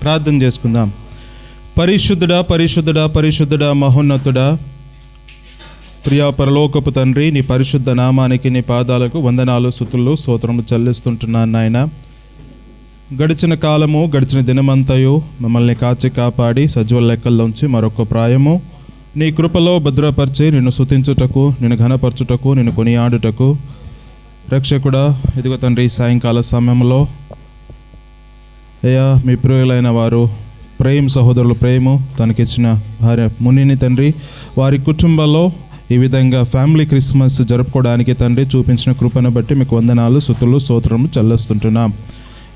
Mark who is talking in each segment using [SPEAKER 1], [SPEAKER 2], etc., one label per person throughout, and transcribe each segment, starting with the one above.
[SPEAKER 1] ప్రార్థన చేసుకుందాం. పరిశుద్ధుడా పరిశుద్ధుడా పరిశుద్ధుడా మహోన్నతుడా ప్రియా పరలోకపు తండ్రి, నీ పరిశుద్ధ నామానికి నీ పాదాలకు వందనాలు స్తుతులు స్తోత్రములు చెల్లిస్తుంటున్నాను నాయన. గడిచిన కాలము గడిచిన దినమంతయు మమ్మల్ని కాచి కాపాడి సజీవ లెక్కల్లోంచి మరొక ప్రాయము నీ కృపలో భద్రపరిచి నిన్ను స్తుతించుటకు, నిన్ను ఘనపరచుటకు, నిన్ను కొనియాడుటకు రక్షకుడా ఇదిగో తండ్రి సాయంకాల సమయంలో అయ్యా మీ ప్రియులైన వారు సహోదరులు ప్రేమ తనకిచ్చిన భార్య మునిని తండ్రి, వారి కుటుంబాల్లో ఈ విధంగా ఫ్యామిలీ క్రిస్మస్ జరుపుకోవడానికి తండ్రి చూపించిన కృపను బట్టి మీకు వందనాలు స్తుతులు స్తోత్రము చెల్లిస్తుంటున్నాం.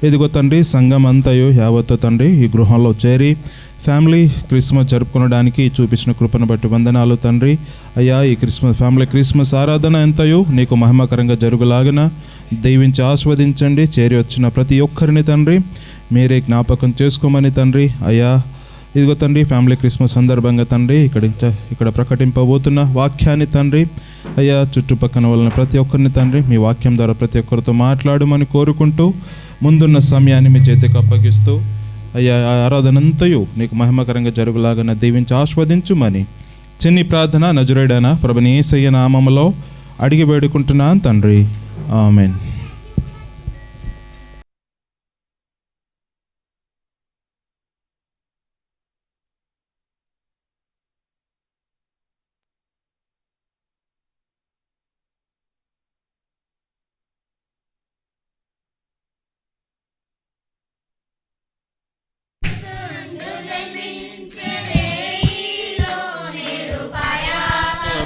[SPEAKER 1] ఇదిగో తండ్రి సంఘం అంతయు యావత్తు తండ్రి ఈ గృహంలో చేరి ఫ్యామిలీ క్రిస్మస్ జరుపుకోవడానికి చూపించిన కృపను బట్టి వందనాలు తండ్రి. అయ్యా ఈ ఫ్యామిలీ క్రిస్మస్ ఆరాధన ఎంతయో నీకు మహిమకరంగా జరుగులాగిన దీవించి ఆస్వాదించండి. చేరి వచ్చిన ప్రతి ఒక్కరిని తండ్రి మీరే జ్ఞాపకం చేసుకోమని తండ్రి. అయ్యా ఇదిగో తండ్రి ఫ్యామిలీ క్రిస్మస్ సందర్భంగా తండ్రి ఇక్కడ ప్రకటింపబోతున్న వాక్యాన్ని తండ్రి అయ్యా చుట్టుపక్కల వాళ్ళని ప్రతి ఒక్కరిని తండ్రి మీ వాక్యం ద్వారా ప్రతి ఒక్కరితో మాట్లాడమని కోరుకుంటూ ముందున్న సమయాన్ని మీ చేతికి అప్పగిస్తూ అయ్యా ఆరాధనంతయు నీకు మహిమకరంగా జరుగులాగా దీవించి ఆస్వాదించుమని చిన్ని ప్రార్థన నజరేయుడైన ప్రభుని యేసయ్య నామములో అడిగి వేడుకుంటున్నాను తండ్రి, ఆమేన్.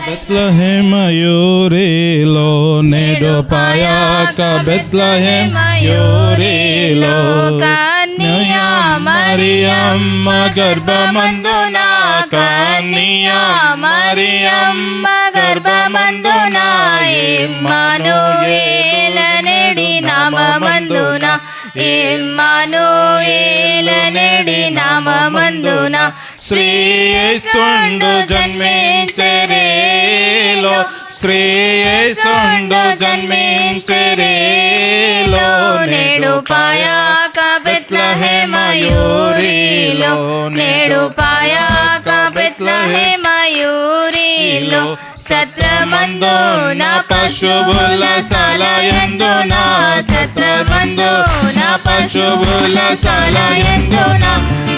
[SPEAKER 1] బెత్లెహేమ్ మయూరిలో నేడు పాయాక, బెత్లెహేమ్ మయూరిలో కన్యా మరియమ్మ గర్భమందున, కన్యా మరియమ్మ గర్భమందున ఇమ్మానుయేలనెడి నామమందున, ఇమ్మానుయేలనెడి నామమందున శ్రీ యేసుండు జన్మించెరేలో, శ్రీ యేసుండు జన్మించెరేలో నేడు పాయాక బెత్లెహేమ్ మయూరిలో, నేడు పాయాక బెత్లెహేమ్ మయూరిలో సత్రమందున పశువుల శాలయందున, సత్రమందున పశువుల శాలయందున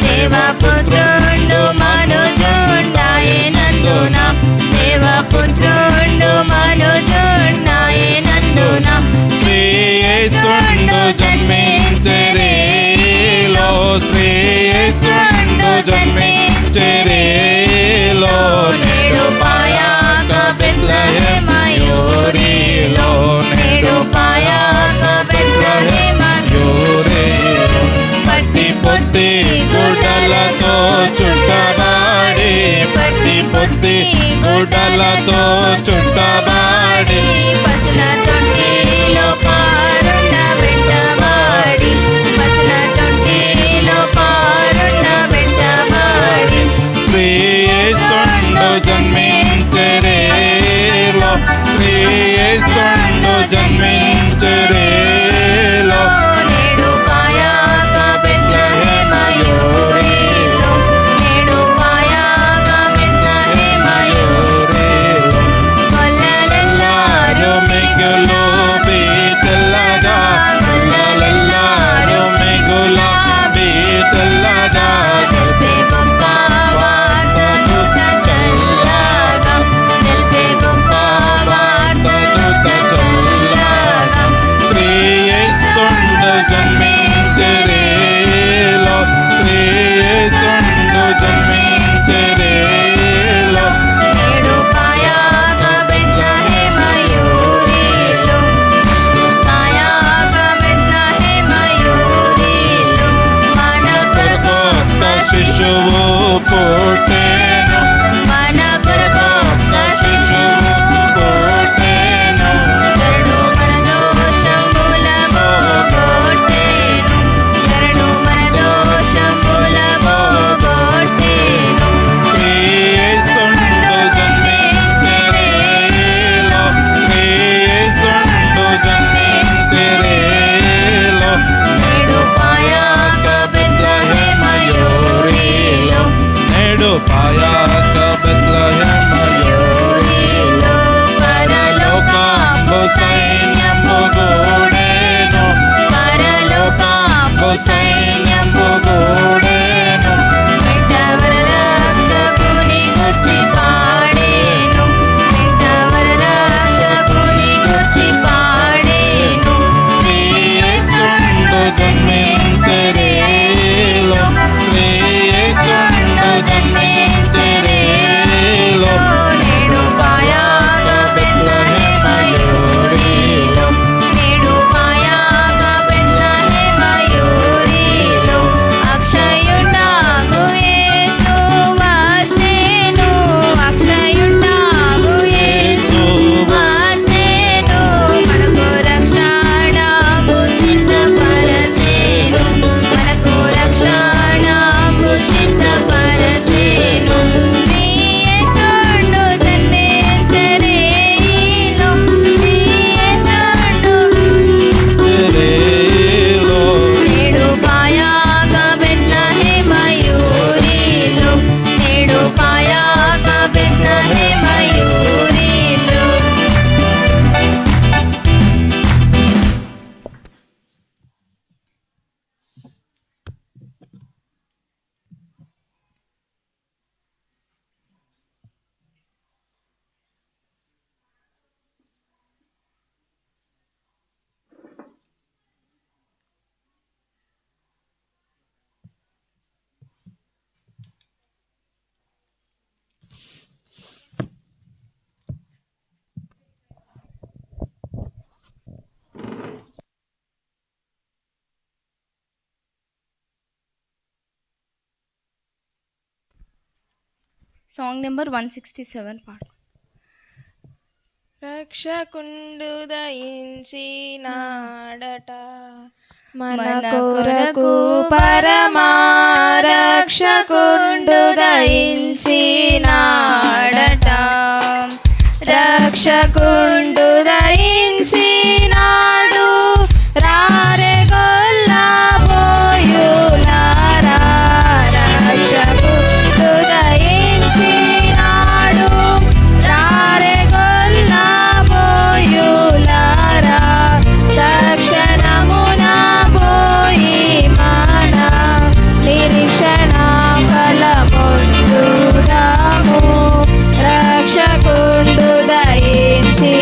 [SPEAKER 1] దేవపుత్రుండు మనుజుండాయెనందున, దేవపుత్రుండు మనుజుండాయెనందున శ్రీ యేసుండు జన్మించెరేలో, శ్రీ యేసుండు జన్మించెరేలో నేడు పాయాక బెత్లెహేమ్ మయూరిలో, నేడు పాయాక బెత్లెహేమ్ మయూరిలో పట్టి పొత్తి గుడ్డలతో చుట్టబాడి, పట్టి పొత్తి గుడ్డలతో చుట్టబాడి పసుల తొట్టిలో పారుండ వెంటబాడి, పసుల తొట్టిలో పారుండ వెంటబాడి శ్రీ యేసుండు జన్మించెరేలో, శ్రీ యేసుండు జన్మించెరేలో నేడు పాయాక బెత్లెహేమ్ మయూరిలో, నేడు పాయాక బెత్లెహేమ్ మయూరిలో గొల్లలెల్లారు మిగులు బీతల
[SPEAKER 2] సాంగ్ నెంబర్ 167 పాడు.
[SPEAKER 3] రక్షకుండు దయించినాడట
[SPEAKER 2] మన కొరకు పరమా రక్షకుండు దయించినాడట, రక్షకుండు దయించినాడు. రారే గొల్లా పోయులారా, రక్షకుండు దయించినాడు. రారే గొల్లా పోయులారా, తక్షణమున పోయి మన నిరీక్షణ ఫలమొందుదాము. రక్షకుండు దయించినాడట.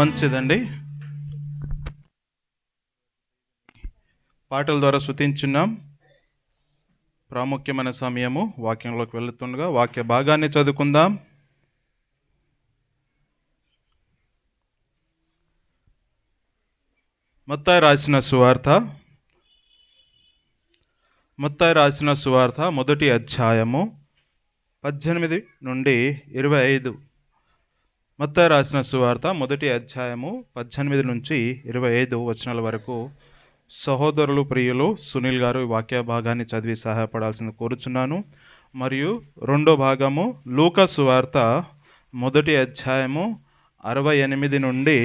[SPEAKER 1] మంచిదండి. పాటల ద్వారా స్తుతించున్నాం. ప్రాముఖ్యమైన సమయము. వాక్యంలోకి వెళుతుండగా వాక్య భాగాన్ని చదువుకుందాం. మత్తయి రాసిన సువార్త మొదటి అధ్యాయము 18 నుండి 25. మత్తయి రాసిన సువార్త మొదటి అధ్యాయము 18 నుంచి 25 వచనాల వరకు సహోదరులు ప్రియులు సునీల్ గారు ఈ వాక్య భాగాన్ని చదివి సహాయపడాల్సింది కోరుచున్నాను. మరియు రెండో భాగము లూకా సువార్త మొదటి అధ్యాయము 68 నుండి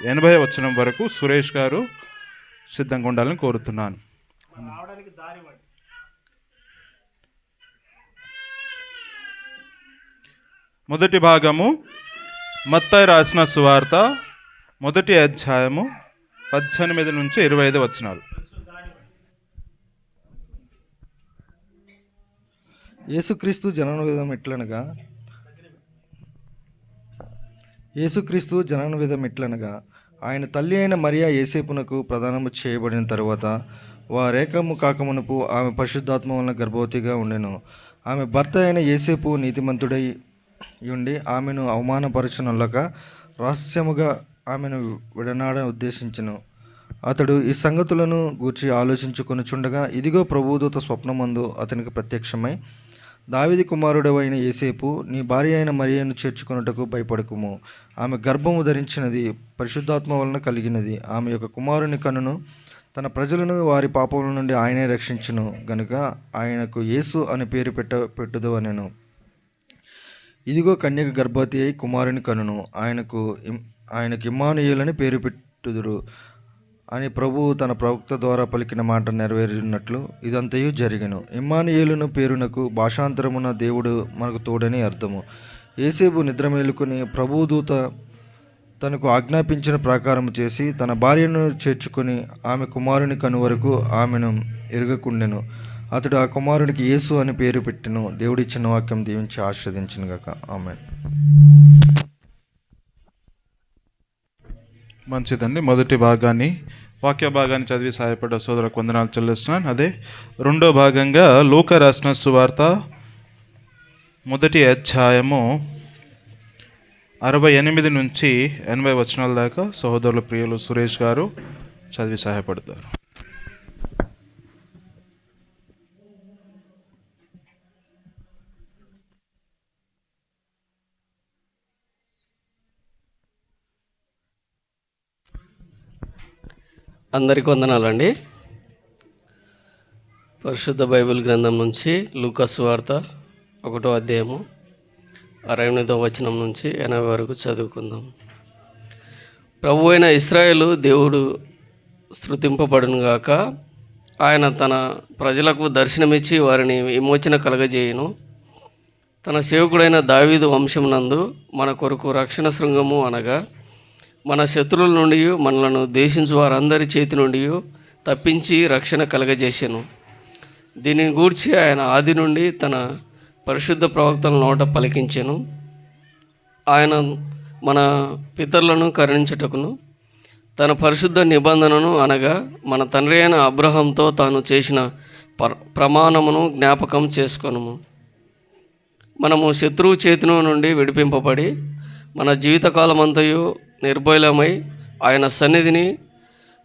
[SPEAKER 1] 80 వచనం వరకు సురేష్ గారు సిద్ధంగా ఉండాలని కోరుతున్నాను. మొదటి భాగము మత్తయి రాసిన సువార్త మొదటి అధ్యాయము 18 నుంచి 25 వచనాలు.
[SPEAKER 3] యేసుక్రీస్తు జనన విధం ఎట్లనగా ఆయన తల్లి అయిన మరియా యోసేపునకు ప్రదానము చేయబడిన తరువాత వారేకము కాకమునుపు ఆమె పరిశుద్ధాత్మ వలన గర్భవతిగా ఉండెను. ఆమె భర్త అయిన యోసేపు నీతిమంతుడై ఉండి ఆమెను అవమానపరచనొల్లక రహస్యముగా ఆమెను విడనాడ ఉద్దేశించెను. అతడు ఈ సంగతులను గూర్చి ఆలోచించుకొనుచుండగా ఇదిగో ప్రభుదూత స్వప్నమందు అతనికి ప్రత్యక్షమై, దావీదు కుమారుడవైన యోసేపు, నీ భార్య అయిన మరియను చేర్చుకొనుటకు భయపడకుము. ఆమె గర్భము ధరించినది పరిశుద్ధాత్మ వలన కలిగినది. ఆమె యొక్క కుమారుని కనును. తన ప్రజలను వారి పాపముల నుండి ఆయనే రక్షించును గనుక ఆయనకు యేసు అని పేరు పెట్టుదు అనెను. ఇదిగో కన్యక గర్భవతి అయి కుమారుని కనును. ఆయనకు ఇమ్మానుయేలని పేరు పెట్టుదురు అని ప్రభువు తన ప్రవక్త ద్వారా పలికిన మాట నెరవేరినట్లు ఇదంతయు జరిగెను. ఇమ్మానుయేలును పేరునకు భాషాంతరమున దేవుడు మనకు తోడని అర్థము. యోసేపు నిద్ర మేలుకొని ప్రభువు దూత తనకు ఆజ్ఞాపించిన ప్రకారం చేసి తన భార్యను చేర్చుకొని ఆమె కుమారుని కను వరకు ఆమెను ఎరగకుండెను. అతడు ఆ కుమారునికి యేసు అని పేరు పెట్టెను. దేవుడిచ్చిన వాక్యం దీవించి ఆశీర్వదించును గాక. ఆమేన్.
[SPEAKER 1] మంచిదండి. మొదటి వాక్య భాగాన్ని చదివి సహాయపడ్డ సోదరులకు వందనాలు చెల్లిస్తున్నాను. అదే రెండో భాగంగా లూకా రాసిన సువార్త మొదటి అధ్యాయము 68 నుంచి 80 వచనాల దాకా సహోదరుల ప్రియులు సురేష్ గారు చదివి సహాయపడతారు.
[SPEAKER 4] అందరికీ వందనాలండి. పరిశుద్ధ బైబిల్ గ్రంథం నుంచి లూకా సువార్త 1వ అధ్యాయము 68వ వచనం నుంచి 80 వరకు చదువుకుందాం. ప్రభు అయిన ఇశ్రాయేలు దేవుడు స్తుతింపబడునుగాక. ఆయన తన ప్రజలకు దర్శనమిచ్చి వారిని విమోచన కలగజేయును. తన సేవకుడైన దావీదు వంశమునందు మన కొరకు రక్షణ శృంగము అనగా మన శత్రువుల నుండి మనలను దేశించు వారందరి చేతి నుండి తప్పించి రక్షణ కలగజేసెను. దీనిని గూర్చి ఆయన ఆది నుండి తన పరిశుద్ధ ప్రవక్తల నోట పలికించెను. ఆయన మన పితరులను కరుణించుటకును తన పరిశుద్ధ నిబంధనను అనగా మన తండ్రి అయిన అబ్రహాంతో తాను చేసిన ప్రమాణమును జ్ఞాపకం చేసుకొనుము. మనము శత్రువు చేతి నుండి విడిపింపబడి మన జీవితకాలమంతయు నిర్భయమై ఆయన సన్నిధిని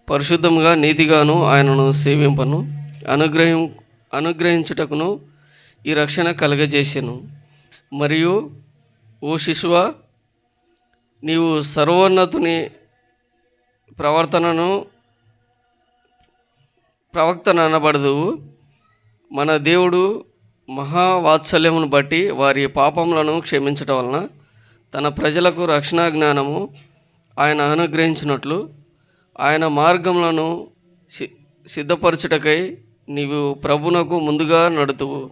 [SPEAKER 4] పరిశుద్ధంగా నీతిగాను ఆయనను సేవింపను అనుగ్రహించుటకును ఈ రక్షణ కలగజేసెను. మరియు ఓ శిశువా, నీవు సర్వోన్నతుని ప్రవక్త అనబడదువు. మన దేవుడు మహావాత్సల్యమును బట్టి వారి పాపములను క్షమించటం వలన తన ప్రజలకు రక్షణ జ్ఞానము ఆయన అనుగ్రహించినట్లు ఆయన మార్గములను సిద్ధపరచుటకై నీవు ప్రభునకు ముందుగా నడుతువు.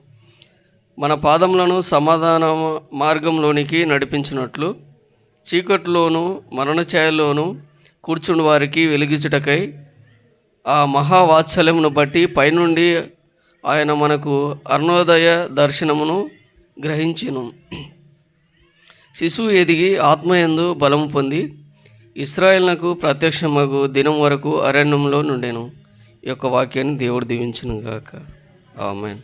[SPEAKER 4] మన పాదములను సమాధాన మార్గంలోనికి నడిపించినట్లు చీకట్లోను మరణఛాయలోను కూర్చుని వారికి వెలిగించుటకై ఆ మహావాత్సల్యమును బట్టి పైనుండి ఆయన మనకు అరుణోదయ దర్శనమును గ్రహించెను. శిశువు ఎదిగి ఆత్మయందు బలము పొంది ఇశ్రాయేలునకు ప్రత్యక్షమగు దినం వరకు అరణ్యంలో నుండెను. ఈ యొక్క వాక్యాన్ని దేవుడు దీవించును గాక. ఆమేన్.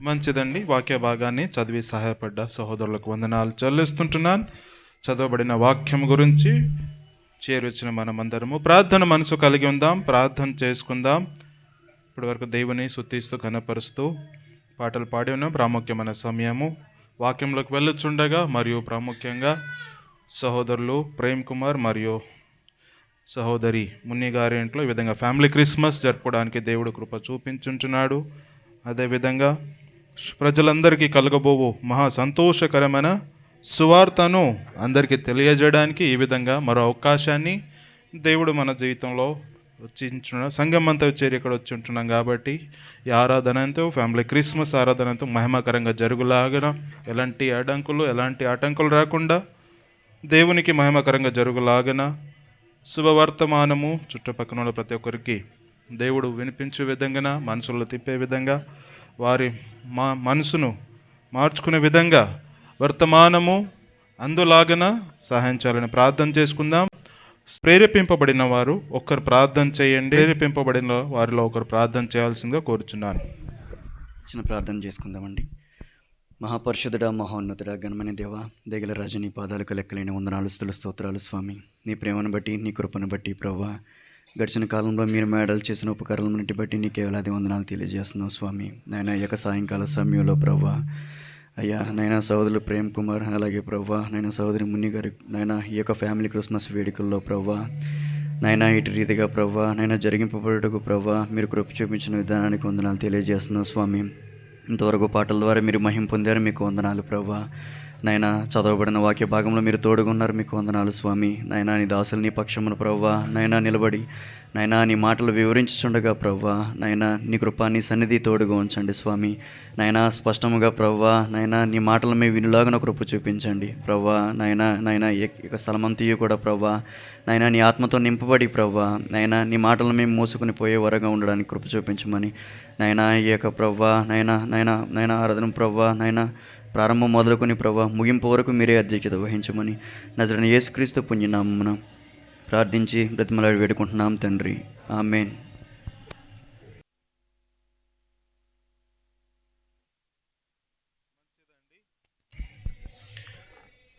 [SPEAKER 1] మంచిదండి. వాక్య భాగాన్ని చదివి సహాయపడ్డ సహోదరులకు వందనాలు చెల్లిస్తుంటున్నాను. చదవబడిన వాక్యం గురించి చేరొచ్చిన మనమందరము ప్రార్థన మనసు కలిగి ఉందాం, ప్రార్థన చేసుకుందాం. ఇప్పటి వరకు దేవుని స్తుతిస్తూ కనపరుస్తూ పాటలు పాడి ఉన్నాం. ప్రాముఖ్యమైన సమయము వాక్యంలోకి వెళ్ళుచుండగా మరియు ప్రాముఖ్యంగా సహోదరులు ప్రేమ్ కుమార్ మరియు సహోదరి మున్ని గారి ఇంట్లో ఈ విధంగా ఫ్యామిలీ క్రిస్మస్ జరుపుకోవడానికి దేవుడు కృప చూపించుంటున్నాడు. అదేవిధంగా ప్రజలందరికీ కలగబోవు మహా సంతోషకరమైన సువార్తను అందరికీ తెలియజేయడానికి ఈ విధంగా మరో అవకాశాన్ని దేవుడు మన జీవితంలో వచ్చించున్నాడు. సంఘం అంతా చేరి ఇక్కడ వచ్చి ఉంటున్నాం కాబట్టి ఈ ఆరాధనతో ఫ్యామిలీ క్రిస్మస్ ఆరాధనతో మహిమకరంగా జరుగులాగన ఎలాంటి ఆటంకులు రాకుండా దేవునికి మహిమకరంగా జరుగులాగన శుభవర్తమానము చుట్టుపక్కల ప్రతి ఒక్కరికి దేవుడు వినిపించే విధంగా, మనసులో తిప్పే విధంగా, వారి మనసును మార్చుకునే విధంగా వర్తమానము అందులాగన సహాయం చేయాలని ప్రార్థన చేసుకుందాం. ప్రేరేపింపబడిన వారు ఒకరు ప్రార్థన చేయండి. ప్రేరేపింపబడిన వారిలో ఒకరు ప్రార్థన చేయాల్సిందిగా కోరుచున్నాను.
[SPEAKER 5] చిన్న ప్రార్థన చేసుకుందామండి. మహాపరిషుద్ధుడ, మహోన్నతుడ, ఘనమైన దేవ, దయగల రాజు, నీ పాదాలకు లెక్కలేని వందనాలు, స్తోత్రాలు స్వామి. నీ ప్రేమను బట్టి, నీ కృపను బట్టి ప్రభువా, గడిచిన కాలంలో మీరు మేడలు చేసిన ఉపకారాలన్నిటి బట్టి నీ కేవలాది వందనాలు తెలియజేస్తున్నావు స్వామి. నాయన ఈ యొక్క సాయంకాల సమయంలో ప్రభువా, అయ్యా నైనా సహోదరులు ప్రేమ్ కుమార్, అలాగే ప్రభువా నైనా సహోదరి మున్ని గారి నైనా ఈ యొక్క ఫ్యామిలీ క్రిస్మస్ వేడుకల్లో ప్రభువా నైనా ఇటు రీతిగా ప్రభువా నైనా జరిగింపబడుటకు ప్రభువా మీరు కృప చూపించిన విధానానికి వందనాలు తెలియజేస్తున్నావు స్వామి. ఇంతవరకు పాటల ద్వారా మీరు మహిమ పొందారు, మీకు వందనాలు ప్రభువా. నైనా చదవబడిన వాక్య భాగంలో మీరు తోడుగున్నారు, మీకు వందనాలు స్వామి. నైనా నీ దాసులు నీ పక్షమును ప్రభువా నైనా నిలబడి నైనా నీ మాటలు వివరించుచుండగా ప్రభువా నైనా నీ కృప, నీ సన్నిధి తోడుగా ఉంచండి స్వామి. నైనా స్పష్టముగా ప్రభువా నైనా నీ మాటలు మేము వినులాగా కృప చూపించండి ప్రభువా. నైనా ఇక స్థలమంతయు కూడా ప్రభువా నైనా నీ ఆత్మతో నింపబడి ప్రభువా నైనా నీ మాటలు మేము మోసుకుని పోయే వరగా ఉండడానికి కృప చూపించమని నైనా ఈ యొక్క ప్రభువా నైనా ఆరాధన ప్రభువా నైనా ప్రారంభం మొదలుకొని ప్రభువా ముగింపు వరకు మీరే అధ్యక్షత వహించమని నజరేయుడైన యేసుక్రీస్తు పుణ్యనామమున ప్రార్థించి బ్రతిమలాడి వేడుకుంటున్నాం తండ్రి. Amen.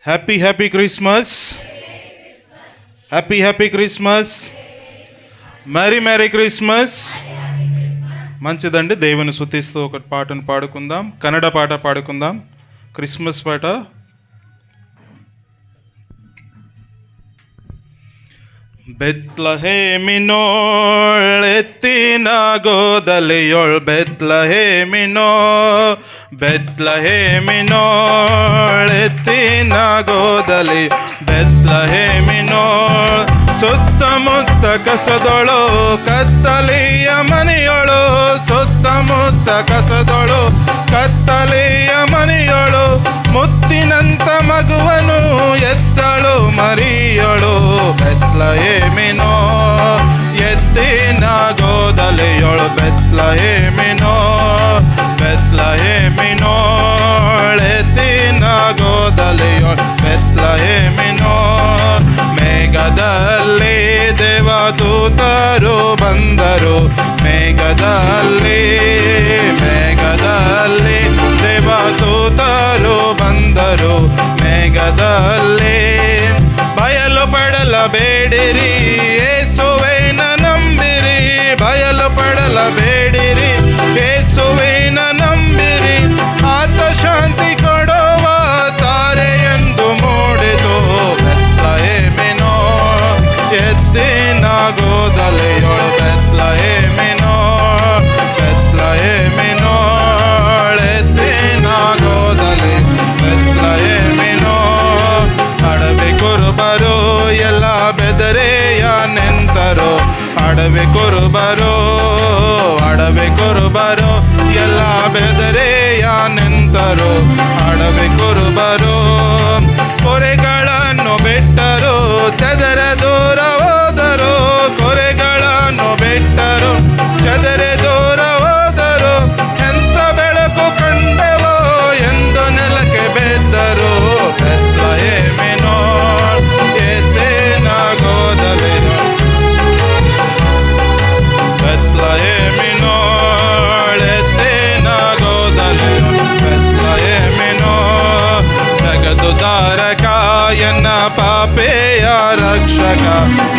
[SPEAKER 1] Happy Christmas, happy Christmas, merry Christmas. మంచిదండి. దేవుని స్తుతిస్తూ ఒక పాటను పాడుకుందాం. కన్నడ పాట పాడుకుందాం, క్రిస్మస్ పాట. ಬೆತ್ಲಹೇಮಿನೋಳ್ ಎತ್ತಿನ ಗೋದಲಿಯೊಳ್ ಬೆತ್ಲಹೇಮಿನೋಳ್ ಎತ್ತಿನ ಗೋದಲಿ ಬೆತ್ಲಹೇಮಿನೋಳ್ ಸುತ್ತಮುತ್ತ ಕಸದೊಳು ಕತ್ತಲೆಯ ಮನೆಯೊಳು ಸುತ್ತಮುತ್ತ ಕಸದೊಳು ಕತ್ತಲೆಯ ಮನೆಯೊಳು ಮುತ್ತಿನಂತ ಮಗುವನು ಎತ್ತಳು ಮರಿಯಳು ಬೆತ್ಲಹೇಮಿನೋ ಎತ್ತಿನ ಗೋದಲೆಯೊಳು ಬೆತ್ಲಹೇಮಿನೋ ಎತ್ತಿನ ಗೋದಲೆಯೊಳು ಬೆತ್ಲಹೇಮಿನೋ ಮೇಘದಲ್ಲಿ ದೇವದೂತರು ಬಂದರು ಮೇಘದಲ್ಲಿ ದೇವದೂತರು ಬಂದರು ಮೇಘದಲ್ಲಿ ಬಯಲು ಪಡಲಬೇಡಿರಿ ಯೇಸುವಿನ ನಂಬಿರಿ ಬಯಲು ಪಡಲಬೇಡಿರಿ ಯೇಸುವಿನ ನಂಬಿರಿ ಆತ ಶಾಂತಿ ಕೊಡುವ ತಾರೆ ಎಂದು ಮೂಡಿತು ಬೆತ್ಲಹೇಮಿನೋ ಎತ್ತಿನ ಗೋದಲೆಯೊಳು ಬೆತ್ಲಹೇಮಿನೋ ಎತ್ತಿನ ಗೋದಲೆ ಬೆತ್ಲಹೇಮಿನೋ ಅಡವಿ ಕುರುಬರು ಎಲ್ಲ ಬೆದರೆಯ ನಿಂತರು ಅಡವಿ ಕುರುಬರು ಎಲ್ಲ ಬೆದರೆಯ ನಿಂತರು ಅಡವಿ ಕುರುಬರು ಕೊರೆಗಳನ್ನು ಬಿಟ್ಟರು ಚದರ ದೂರ ಹೋದರು ಕೊರೆಗಳನ್ನು ಬಿಟ್ಟರು ಚದರ ದೂರ ಹೋದರು ಎಂತ ಬೆಳಕು ಕಂಡೆವೋ ಎಂದು ನೆಲಕ್ಕೆ ಬೆದ್ದರು ಬೆತ್ಲಹೇಮಿನೋ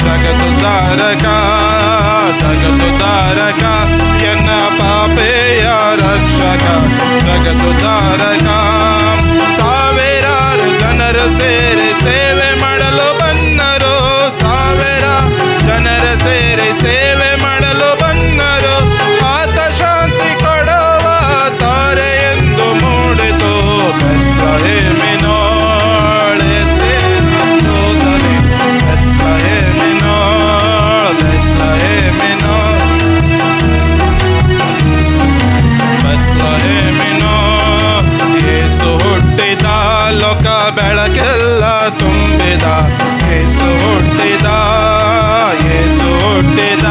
[SPEAKER 1] జగతుదారక జగతుదారక ఎన్న పాపేయ రక్షక ಜಗತ್ತುದಾರಕ ಸಾವಿರಾರು ಜನರು ಸೇರಿ ಸೇವೆ ಮಾಡಲು ಬನ್ನರು ಸಾವಿರ ಜನರ ಸೇರಿ ಸೇವೆ ಮಾಡಲು ಬನ್ನರು ಆತ ಶಾಂತಿ ಕೊಡುವ ತಾರೆ ಎಂದು ಮೂಡಿತು ಲೋಕ ಬೆಳಕೆಲ್ಲ ತುಂಬಿದ ಯೇಸು ಹುಟ್ಟಿದ ಯೇಸು ಹುಟ್ಟಿದ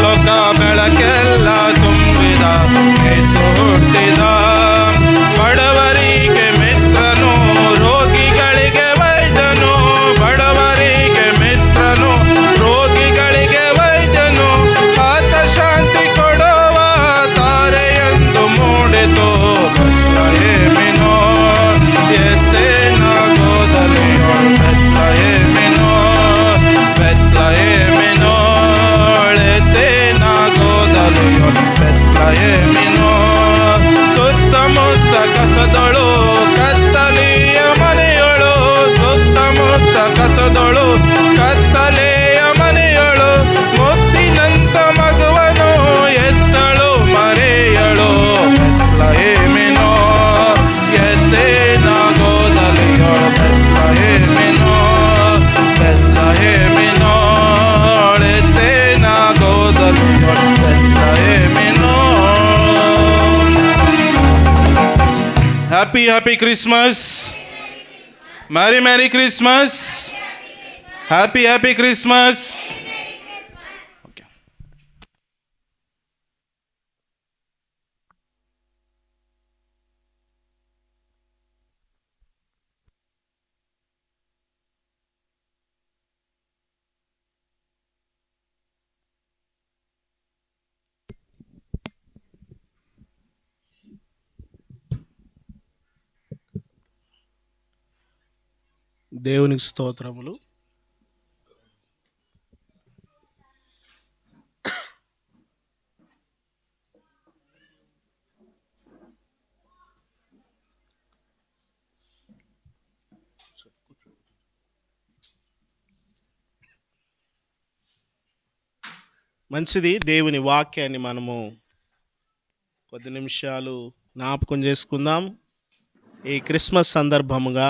[SPEAKER 1] ಲೋಕ ಬೆಳಕೆಲ್ಲ ತುಂಬಿದ ಯೇಸು ಹುಟ್ಟಿದ ಬಡವರಿಗೆ ಮಿತ್ರನು ರೋಗಿಗಳಿಗೆ ವೈದ್ಯನು ಬಡವರಿಗೆ ಮಿತ್ರನು ರೋಗಿಗಳಿಗೆ ವೈದ್ಯನು ಆತ ಶಾಂತಿ ಕೊಡುವ ತಾರೆ ಎಂದು ಮೂಡಿತು ಸುತ್ತಮುತ್ತ ಕಸದೊಳು ಕತ್ತಲೆಯ ಮನೆಯೊಳು ಸುತ್ತಮುತ್ತ ಕಸದೊಳು ಕತ್ತಲೆಯ ಮನೆಯೊಳು ಮುತ್ತಿನಂತ ಮಗುವನು ಎತ್ತಳು ಮರೆಯಳು ಬೆತ್ಲಹೇಮಿನೋ ಎತ್ತೇನಾಗೋದಲಿಯೊಳು ಬೆತ್ಲಹೇಮಿನೋ ಬೆತ್ಲಹೇಮಿನೋ ಎತ್ತೇನಾಗೋದಲಿಯೊಳು ಬೆತ್ಲಹೇಮಿನೋ. Happy, happy Christmas. Merry, Merry Christmas. Happy, happy Christmas. Okay.
[SPEAKER 6] దేవునికి స్తోత్రములు. మంచిది. దేవుని వాక్యాన్ని మనము కొద్ది నిమిషాలు జ్ఞాపకం చేసుకుందాం. ఈ క్రిస్మస్ సందర్భముగా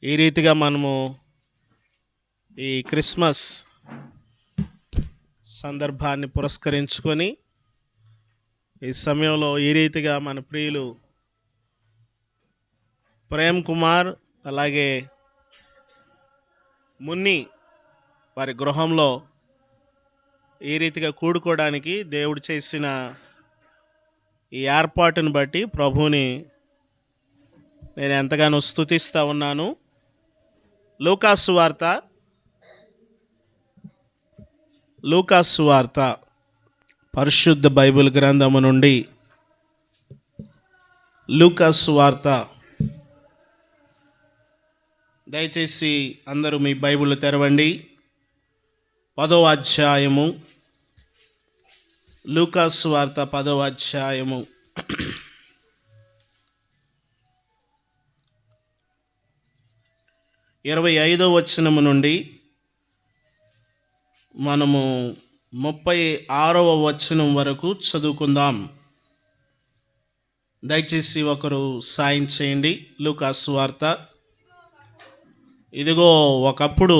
[SPEAKER 6] ఈ రీతిగా మనము ఈ క్రిస్మస్ సందర్భాన్ని పురస్కరించుకొని ఈ సమయంలో ఈ రీతిగా మన ప్రియులు ప్రేమ్ కుమార్ అలాగే మున్ని వారి గృహంలో ఈ రీతిగా కూడుకోవడానికి దేవుడు చేసిన ఈ ఏర్పాటును బట్టి ప్రభువుని నేను ఎంతగానో స్తుతిస్తూ ఉన్నాను. లూకాసు వార్త పరిశుద్ధ బైబిల్ గ్రంథము నుండి లూకాసు వార్త, దయచేసి అందరూ మీ బైబిల్ తెరవండి. 10వ అధ్యాయము, లూకాసు వార్త 10వ అధ్యాయము 25వ వచనము నుండి మనము 36వ వచనం వరకు చదువుకుందాం. దయచేసి ఒకరు సాయం చేయండి. లూకాసు వార్త. ఇదిగో ఒకప్పుడు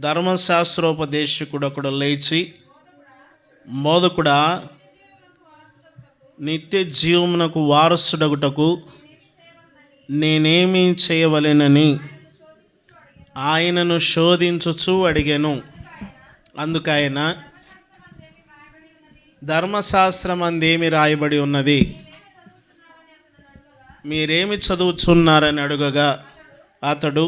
[SPEAKER 6] ధర్మశాస్త్రోపదేశకుడు ఒకడు లేచి, బోధకుడా, నిత్య జీవమునకు వారసుడగుటకు నేనేమి చేయవలెనని ఆయనను శోధించుచు అడిగాను. అందుకైన ధర్మశాస్త్రం అందేమి రాయబడి ఉన్నది, మీరేమి చదువుచున్నారని అడుగగా అతడు,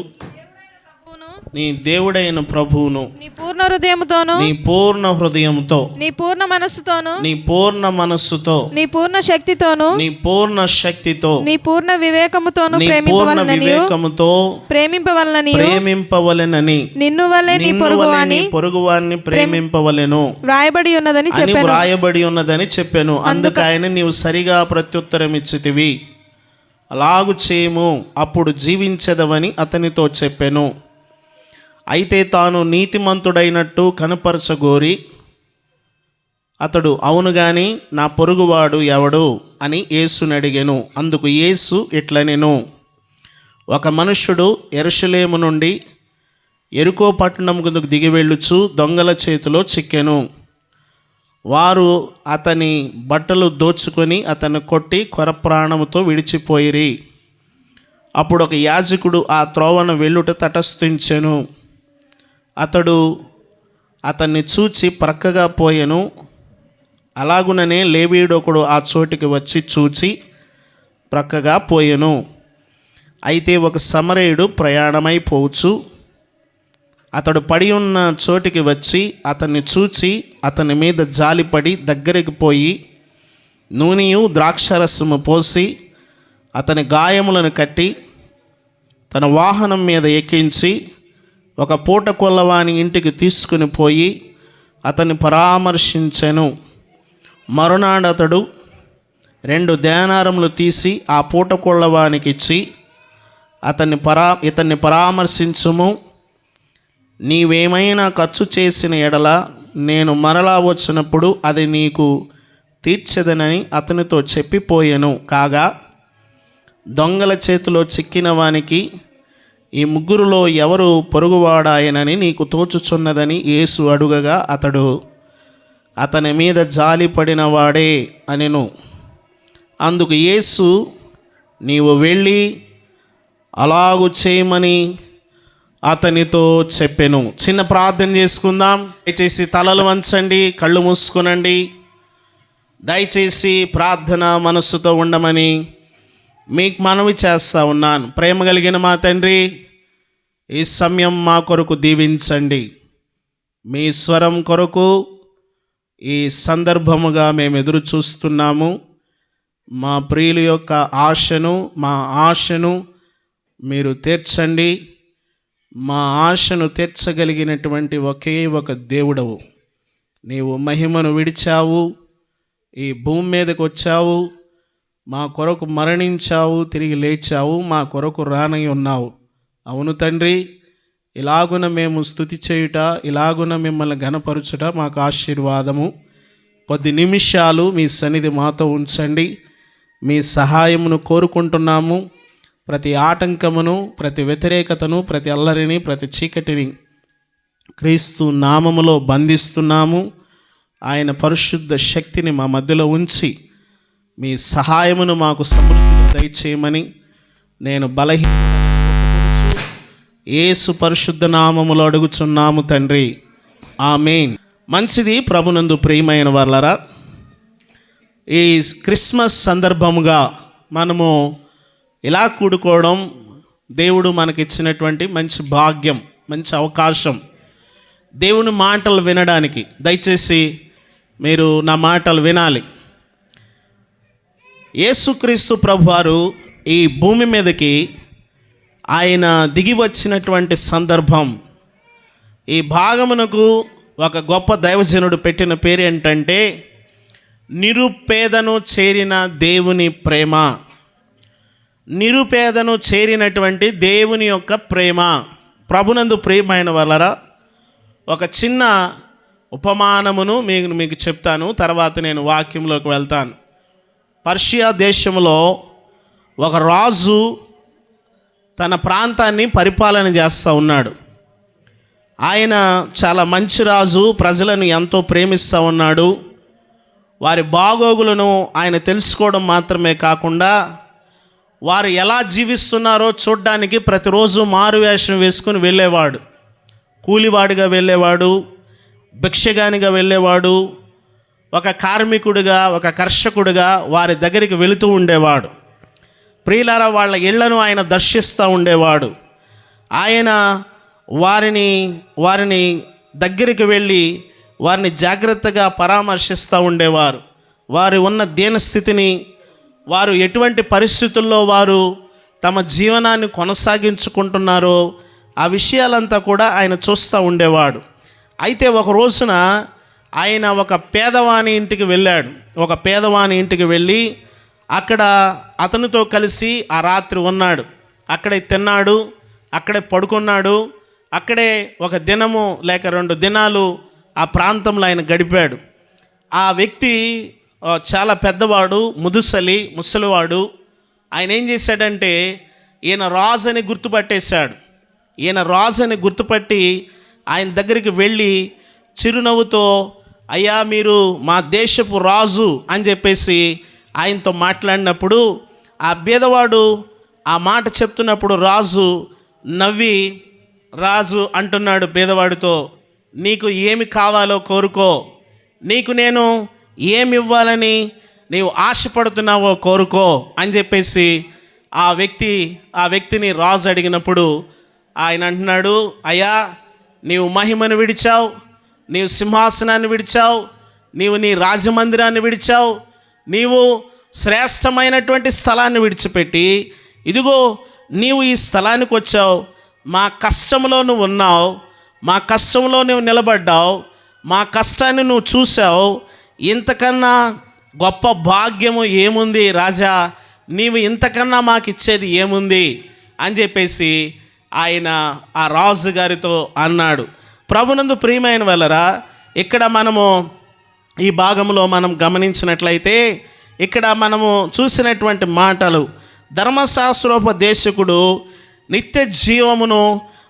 [SPEAKER 6] నీ దేవుడైన ప్రభువును
[SPEAKER 2] నీ పూర్ణ హృదయముతోను
[SPEAKER 6] నీ పూర్ణ హృదయంతో
[SPEAKER 2] నీ పూర్ణ మనస్సుతోను
[SPEAKER 6] నీ పూర్ణ మనస్సుతో
[SPEAKER 2] నీ పూర్ణ శక్తితోను
[SPEAKER 6] నీ పూర్ణ శక్తితో
[SPEAKER 2] నీ పూర్ణ వివేకముతోను
[SPEAKER 6] నీ పూర్ణ వివేకముతో ప్రేమింపవలెనని
[SPEAKER 2] నిన్ను వలె నీ
[SPEAKER 6] పొరుగువాన్ని ప్రేమింపవలెను
[SPEAKER 2] వ్రాయబడి ఉన్నదని
[SPEAKER 6] అని
[SPEAKER 2] చెప్పాను.
[SPEAKER 6] వ్రాయబడి ఉన్నదని చెప్పాను. అందుకు ఆయన నీవు సరిగా ప్రత్యుత్తరం ఇచ్చితివి, అలాగు చేయము, అప్పుడు జీవించదవని అతనితో చెప్పెను. అయితే తాను నీతిమంతుడైనట్టు కనపరచగోరి అతడు అవును గాని నా పొరుగువాడు ఎవడు అని యేసుని అడిగెను. అందుకు యేసు ఇట్లనెను, ఒక మనుష్యుడు యెరూషలేము నుండి యెరికో పట్టణముకు దిగి వెళ్ళుచు దొంగల చేతిలో చిక్కెను. వారు అతని బట్టలు దోచుకొని అతన్ని కొట్టి కొరప్రాణముతో విడిచిపోయిరి. అప్పుడు ఒక యాజకుడు ఆ త్రోవను వెళ్ళుట తటస్థించెను. అతడు అతన్ని చూచి ప్రక్కగా పోయెను. అలాగుననే లేవీయుడొకడు ఆ చోటికి వచ్చి చూచి ప్రక్కగా పోయెను. అయితే ఒక సమరయుడు ప్రయాణమైపోవచ్చు అతడు పడి ఉన్న చోటికి వచ్చి అతన్ని చూచి అతని మీద జాలిపడి దగ్గరికి పోయి నూనెయు ద్రాక్షరసము పోసి అతని గాయములను కట్టి తన వాహనం మీద ఎక్కించి ఒక పూట కొల్లవాని ఇంటికి తీసుకుని పోయి అతన్ని పరామర్శించెను. మరునాడు అతడు 2 దేనారములు తీసి ఆ పూట కొల్లవానికి ఇచ్చి ఇతన్ని పరామర్శించుము, నీవేమైనా ఖర్చు చేసిన ఎడల నేను మరలా వచ్చినప్పుడు అది నీకు తీర్చెదనని అతనితో చెప్పిపోయెను. కాగా దొంగల చేతిలో చిక్కిన వానికి ఈ ముగ్గురులో ఎవరు పొరుగువాడాయనని నీకు తోచుచున్నదని యేసు అడుగగా అతడు అతని మీద జాలిపడిన వాడే అనెను. అందుకు యేసు నీవు వెళ్ళి అలాగు చేయమని అతనితో చెప్పెను. చిన్న ప్రార్థన చేసుకుందాం. దయచేసి తలలు వంచండి, కళ్ళు మూసుకునండి. దయచేసి ప్రార్థన మనస్సుతో ఉండమని మీకు మనవి చేస్తూ ఉన్నాను. ప్రేమ కలిగిన మా తండ్రి, ఈ సమయం మా కొరకు దీవించండి. మీ స్వరం కొరకు ఈ సందర్భముగా మేము ఎదురు చూస్తున్నాము. మా ప్రియుల యొక్క మా ఆశను మీరు తీర్చండి. మా ఆశను తీర్చగలిగినటువంటి ఒకే ఒక దేవుడవు. నీవు మహిమను విడిచావు, ఈ భూమి మీదకి వచ్చావు, మా కొరకు మరణించావు, తిరిగి లేచావు, మా కొరకు రానై ఉన్నావు. అవును తండ్రి, ఇలాగున మేము స్తుతి చేయుట, ఇలాగున మిమ్మల్ని ఘనపరచుట మాకు ఆశీర్వాదము. కొద్ది నిమిషాలు మీ సన్నిధి మాతో ఉంచండి. మీ సహాయమును కోరుకుంటున్నాము. ప్రతి ఆటంకమును, ప్రతి వ్యతిరేకతను, ప్రతి అల్లరిని, ప్రతి చీకటిని క్రీస్తు నామములో బంధిస్తున్నాము. ఆయన పరిశుద్ధ శక్తిని మా మధ్యలో ఉంచి మీ సహాయమును మాకు సమృద్ధిగా దయచేయమని నేను యేసు పరిశుద్ధ నామములో అడుగుచున్నాము తండ్రి, ఆమేన్. మంచిది. ప్రభునందు ప్రియమైన వాళ్ళరా, ఈ క్రిస్మస్ సందర్భముగా మనము ఇలా కూడుకోవడం దేవుడు మనకిచ్చినటువంటి మంచి భాగ్యం, మంచి అవకాశం. దేవుని మాటలు వినడానికి దయచేసి మీరు నా మాటలు వినాలి. యేసుక్రీస్తు ప్రభువారు ఈ భూమి మీదకి ఆయన దిగి వచ్చినటువంటి సందర్భం, ఈ భాగమునకు ఒక గొప్ప దైవజనుడు పెట్టిన పేరు ఏంటంటే నిరుపేదను చేరిన దేవుని ప్రేమ. నిరుపేదను చేరినటువంటి దేవుని యొక్క ప్రేమ. ప్రభునందు ప్రియమైన వాళ్ళరా, ఒక చిన్న ఉపమానమును మీకు చెప్తాను, తర్వాత నేను వాక్యంలోకి వెళ్తాను. పర్షియా దేశంలో ఒక రాజు తన ప్రాంతాన్ని పరిపాలన చేస్తూ ఉన్నాడు. ఆయన చాలా మంచి రాజు, ప్రజలను ఎంతో ప్రేమిస్తూ ఉన్నాడు. వారి బాగోగులను ఆయన తెలుసుకోవడం మాత్రమే కాకుండా వారు ఎలా జీవిస్తున్నారో చూడ్డానికి ప్రతిరోజు మారువేషం వేసుకుని వెళ్ళేవాడు. కూలివాడిగా వెళ్ళేవాడు, భిక్షగానిగా వెళ్ళేవాడు, ఒక కార్మికుడిగా, ఒక కర్షకుడిగా వారి దగ్గరికి వెళుతూ ఉండేవాడు. ప్రియులారా, వాళ్ళ ఇళ్లను ఆయన దర్శిస్తూ ఉండేవాడు. ఆయన వారిని దగ్గరికి వెళ్ళి వారిని జాగ్రత్తగా పరామర్శిస్తూ ఉండేవారు. వారు ఉన్న దీనస్థితిని, వారు ఎటువంటి పరిస్థితుల్లో వారు తమ జీవనాన్ని కొనసాగించుకుంటున్నారో ఆ విషయాలంతా కూడా ఆయన చూస్తూ ఉండేవాడు. అయితే ఒక రోజున ఆయన ఒక పేదవాని ఇంటికి వెళ్ళాడు. ఒక పేదవాని ఇంటికి వెళ్ళి అక్కడ అతనితో కలిసి ఆ రాత్రి ఉన్నాడు. అక్కడే తిన్నాడు, అక్కడే పడుకున్నాడు. అక్కడే ఒక దినము లేక 2 దినాలు ఆ ప్రాంతంలో ఆయన గడిపాడు. ఆ వ్యక్తి చాలా పెద్దవాడు, ముసలివాడు. ఆయన ఏం చేశాడంటే ఈయన రాజు అని గుర్తుపట్టేశాడు. ఈయన రాజు అని గుర్తుపట్టి ఆయన దగ్గరికి వెళ్ళి చిరునవ్వుతో, అయ్యా మీరు మా దేశపు రాజు అని చెప్పేసి ఆయనతో మాట్లాడినప్పుడు ఆ బీదవాడు ఆ మాట చెప్తున్నప్పుడు రాజు అంటున్నాడు బీదవాడితో, నీకు ఏమి కావాలో కోరుకో, నీకు నేను ఏమి ఇవ్వాలని నీవు ఆశపడుతున్నావో కోరుకో అని చెప్పేసి ఆ వ్యక్తిని రాజు అడిగినప్పుడు ఆయన అంటున్నాడు, అయ్యా నీవు మహిమను విడిచావు, నీవు సింహాసనాన్ని విడిచావు, నీవు నీ రాజమందిరాన్ని విడిచావు, నీవు శ్రేష్టమైనటువంటి స్థలాన్ని విడిచిపెట్టి ఇదిగో నీవు ఈ స్థలానికి వచ్చావు. మా కష్టంలో నువ్వు ఉన్నావు, మా కష్టంలో నువ్వు నిలబడ్డావు, మా కష్టాన్ని నువ్వు చూసావు. ఇంతకన్నా గొప్ప భాగ్యము ఏముంది రాజా, నీవు ఇంతకన్నా మాకు ఇచ్చేది ఏముంది అని చెప్పేసి ఆయన ఆ రాజు గారితో అన్నాడు. ప్రభునందు ప్రియమైన వాళ్ళరా, ఇక్కడ మనము ఈ భాగంలో మనం గమనించినట్లయితే ఇక్కడ మనము చూసినటువంటి మాటలు, ధర్మశాస్త్రోపదేశకుడు నిత్య జీవమును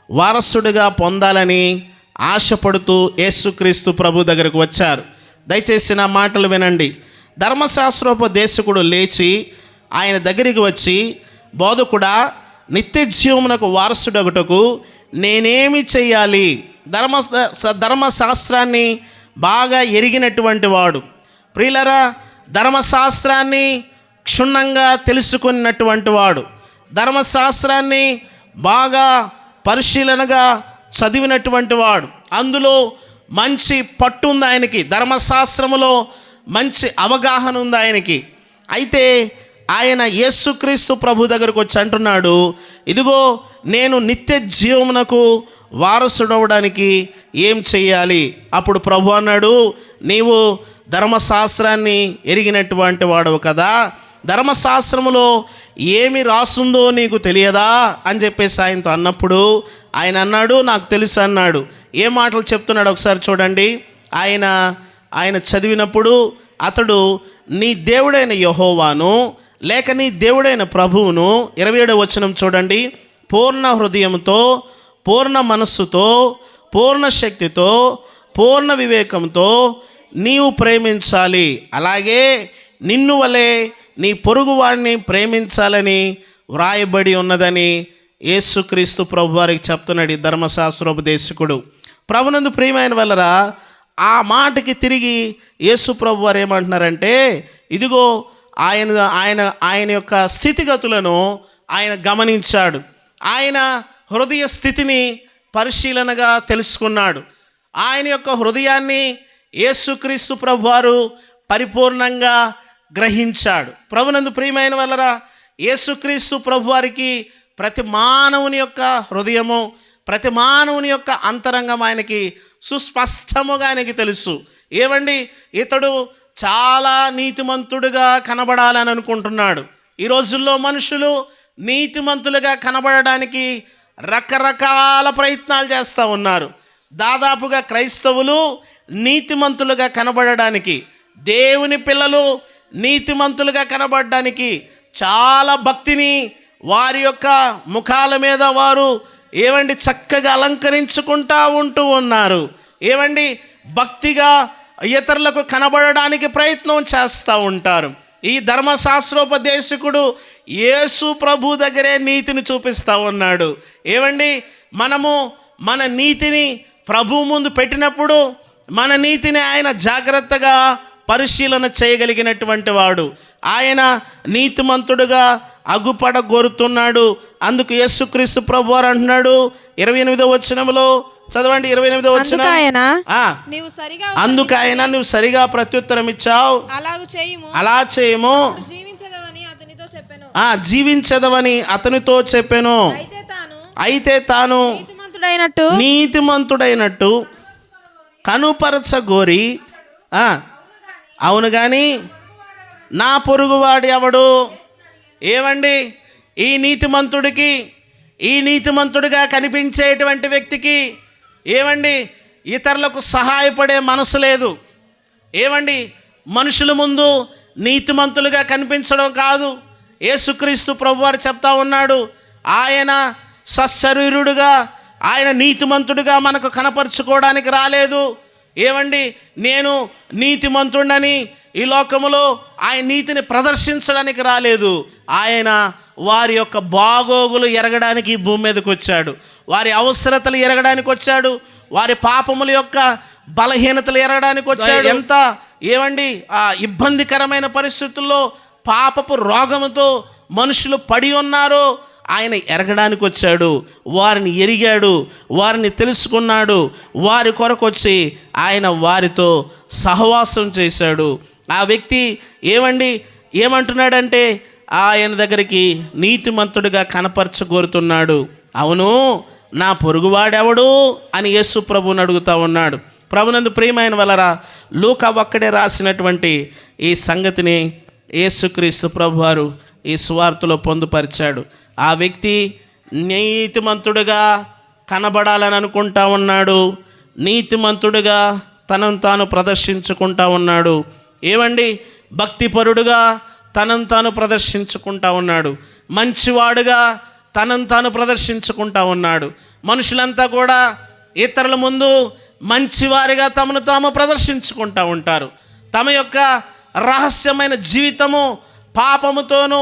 [SPEAKER 6] వారసుడిగా పొందాలని ఆశపడుతూ యేసుక్రీస్తు ప్రభు దగ్గరకు వచ్చారు. దయచేసి నా మాటలు వినండి. ధర్మశాస్త్రోపదేశకుడు లేచి ఆయన దగ్గరికి వచ్చి, బోధకుడా, నిత్య జీవమునకు వారసుడగుటకు నేనేమి చెయ్యాలి? ధర్మశాస్త్రాన్ని బాగా ఎరిగినటువంటి వాడు. ప్రియులరా, ధర్మశాస్త్రాన్ని క్షుణ్ణంగా తెలుసుకున్నటువంటి వాడు, ధర్మశాస్త్రాన్ని బాగా పరిశీలనగా చదివినటువంటి వాడు, అందులో మంచి పట్టు ఉంది ఆయనకి, ధర్మశాస్త్రములో మంచి అవగాహన ఉంది ఆయనకి. అయితే ఆయన యేసుక్రీస్తు ప్రభు దగ్గరకు వచ్చి అంటున్నాడు, ఇదిగో నేను నిత్య జీవమునకు వారసుడవడానికి ఏం చెయ్యాలి? అప్పుడు ప్రభు అన్నాడు, నీవు ధర్మశాస్త్రాన్ని ఎరిగినటువంటి వాడవు కదా, ధర్మశాస్త్రములో ఏమి రాసుందో నీకు తెలియదా అని చెప్పేసి ఆయనతో అన్నప్పుడు ఆయన అన్నాడు, నాకు తెలుసు అన్నాడు. ఏ మాటలు చెప్తున్నాడు ఒకసారి చూడండి. ఆయన చదివినప్పుడు అతడు నీ దేవుడైన యెహోవాను లేక నీ దేవుడైన ప్రభువును, 27వ వచనం చూడండి, పూర్ణ హృదయంతో, పూర్ణ మనస్సుతో, పూర్ణ శక్తితో, పూర్ణ వివేకంతో నీవు ప్రేమించాలి, అలాగే నిన్ను వలె నీ పొరుగువాడిని ప్రేమించాలని వ్రాయబడి ఉన్నదని యేసుక్రీస్తు ప్రభు వారికి చెప్తున్నాడు ఈ ధర్మశాస్త్రోపదేశకుడు. ప్రభునందు ప్రియమైన వాళ్ళరా, ఆ మాటకి తిరిగి యేసు ప్రభు వారు ఏమంటున్నారంటే, ఇదిగో ఆయన యొక్క స్థితిగతులను ఆయన గమనించాడు. ఆయన హృదయ స్థితిని పరిశీలనగా తెలుసుకున్నాడు. ఆయన యొక్క హృదయాన్ని యేసుక్రీస్తు ప్రభు వారు పరిపూర్ణంగా గ్రహించాడు. ప్రభునందు ప్రియమైన వాళ్ళరా, యేసుక్రీస్తు ప్రభు వారికి ప్రతి మానవుని యొక్క హృదయము, ప్రతి మానవుని యొక్క అంతరంగం ఆయనకి సుస్పష్టముగా ఆయనకి తెలుసు. ఏమండి, ఇతడు చాలా నీతిమంతుడుగా కనబడాలని అనుకుంటున్నాడు. ఈ రోజుల్లో మనుషులు నీతిమంతులుగా కనబడడానికి రకరకాల ప్రయత్నాలు చేస్తూ ఉన్నారు. దాదాపుగా క్రైస్తవులు నీతిమంతులుగా కనబడడానికి, దేవుని పిల్లలు నీతిమంతులుగా కనబడడానికి చాలా భక్తిని వారి యొక్క ముఖాల మీద వారు చక్కగా అలంకరించుకుంటూ ఉంటూ ఉన్నారు. భక్తిగా ఇతరులకు కనబడడానికి ప్రయత్నం చేస్తూ ఉంటారు. ఈ ధర్మశాస్త్రోపదేశకుడు యేసు ప్రభు దగ్గరే నీతిని చూపిస్తూ ఉన్నాడు. మనము మన నీతిని ప్రభు ముందు పెట్టినప్పుడు మన నీతిని ఆయన జాగ్రత్తగా పరిశీలన చేయగలిగినటువంటి వాడు. ఆయన నీతిమంతుడుగా అగుపడగోరుతున్నాడు. అందుకు యేసుక్రీస్తు ప్రభు వారు అంటున్నాడు, 28వ వచనంలో చదవండి. 28వ వచనం.
[SPEAKER 2] అందుకాయన
[SPEAKER 6] ఆ,
[SPEAKER 2] నీవు సరిగా
[SPEAKER 6] అందుకైనా నువ్వు సరిగా ప్రత్యుత్తరం ఇచ్చావు,
[SPEAKER 2] అలాగు చేయుము,
[SPEAKER 6] అలా చేయము,
[SPEAKER 2] జీవించదవని అతనితో చెప్పెను.
[SPEAKER 6] జీవించదవని అతనితో చెప్పెను. అయితే తాను నీతిమంతుడైనట్టు కనుపరచగోరి, అవును కానీ నా పొరుగువాడు ఎవడు? ఏమండి, ఈ నీతిమంతుడిగా కనిపించేటువంటి వ్యక్తికి ఏమండి ఇతరులకు సహాయపడే మనసు లేదు. ఏమండి, మనుషుల ముందు నీతిమంతులుగా కనిపించడం కాదు. యేసుక్రీస్తు ప్రభువారు చెప్తా ఉన్నాడు, ఆయన సశరీరుడుగా, ఆయన నీతిమంతుడిగా మనకు కనపరుచుకోవడానికి రాలేదు. ఏమండి, నేను నీతిమంతుడని ఈ లోకములో ఆయన నీతిని ప్రదర్శించడానికి రాలేదు. ఆయన వారి యొక్క బాగోగులు ఎరగడానికి ఈ భూమి మీదకి వచ్చాడు. వారి అవసరతలు ఎరగడానికి వచ్చాడు. వారి పాపముల యొక్క బలహీనతలు ఎరగడానికి వచ్చాడు. ఎంత ఏమండి ఇబ్బందికరమైన పరిస్థితుల్లో పాపపు రోగముతో మనుషులు పడి ఉన్నారో ఆయన ఎరగడానికి వచ్చాడు. వారిని ఎరిగాడు, వారిని తెలుసుకున్నాడు. వారి కొరకు వచ్చి ఆయన వారితో సహవాసం చేశాడు. ఆ వ్యక్తి ఏమంటున్నాడంటే ఆయన దగ్గరికి నీతిమంతుడిగా కనపరచగోరుతున్నాడు. అవును, నా పొరుగువాడెవడు అని యేసు ప్రభువుని అడుగుతా ఉన్నాడు. ప్రభునందు ప్రియమైన వలరా, లూకా ఒక్కడే రాసినటువంటి ఈ సంగతిని యేసుక్రీస్తు ప్రభువారు ఈ సువార్తలో పొందుపరిచాడు. ఆ వ్యక్తి నీతిమంతుడిగా కనబడాలని అనుకుంటా ఉన్నాడు. నీతిమంతుడిగా తనను తాను ప్రదర్శించుకుంటా ఉన్నాడు. ఏమండి, భక్తిపరుడుగా తనను తాను ప్రదర్శించుకుంటా ఉన్నాడు. మంచివాడుగా తనను తాను ప్రదర్శించుకుంటా ఉన్నాడు. మనుషులంతా కూడా ఇతరుల ముందు మంచివారిగా తమను తాము ప్రదర్శించుకుంటా ఉంటారు. తమ యొక్క రహస్యమైన జీవితము పాపముతోనూ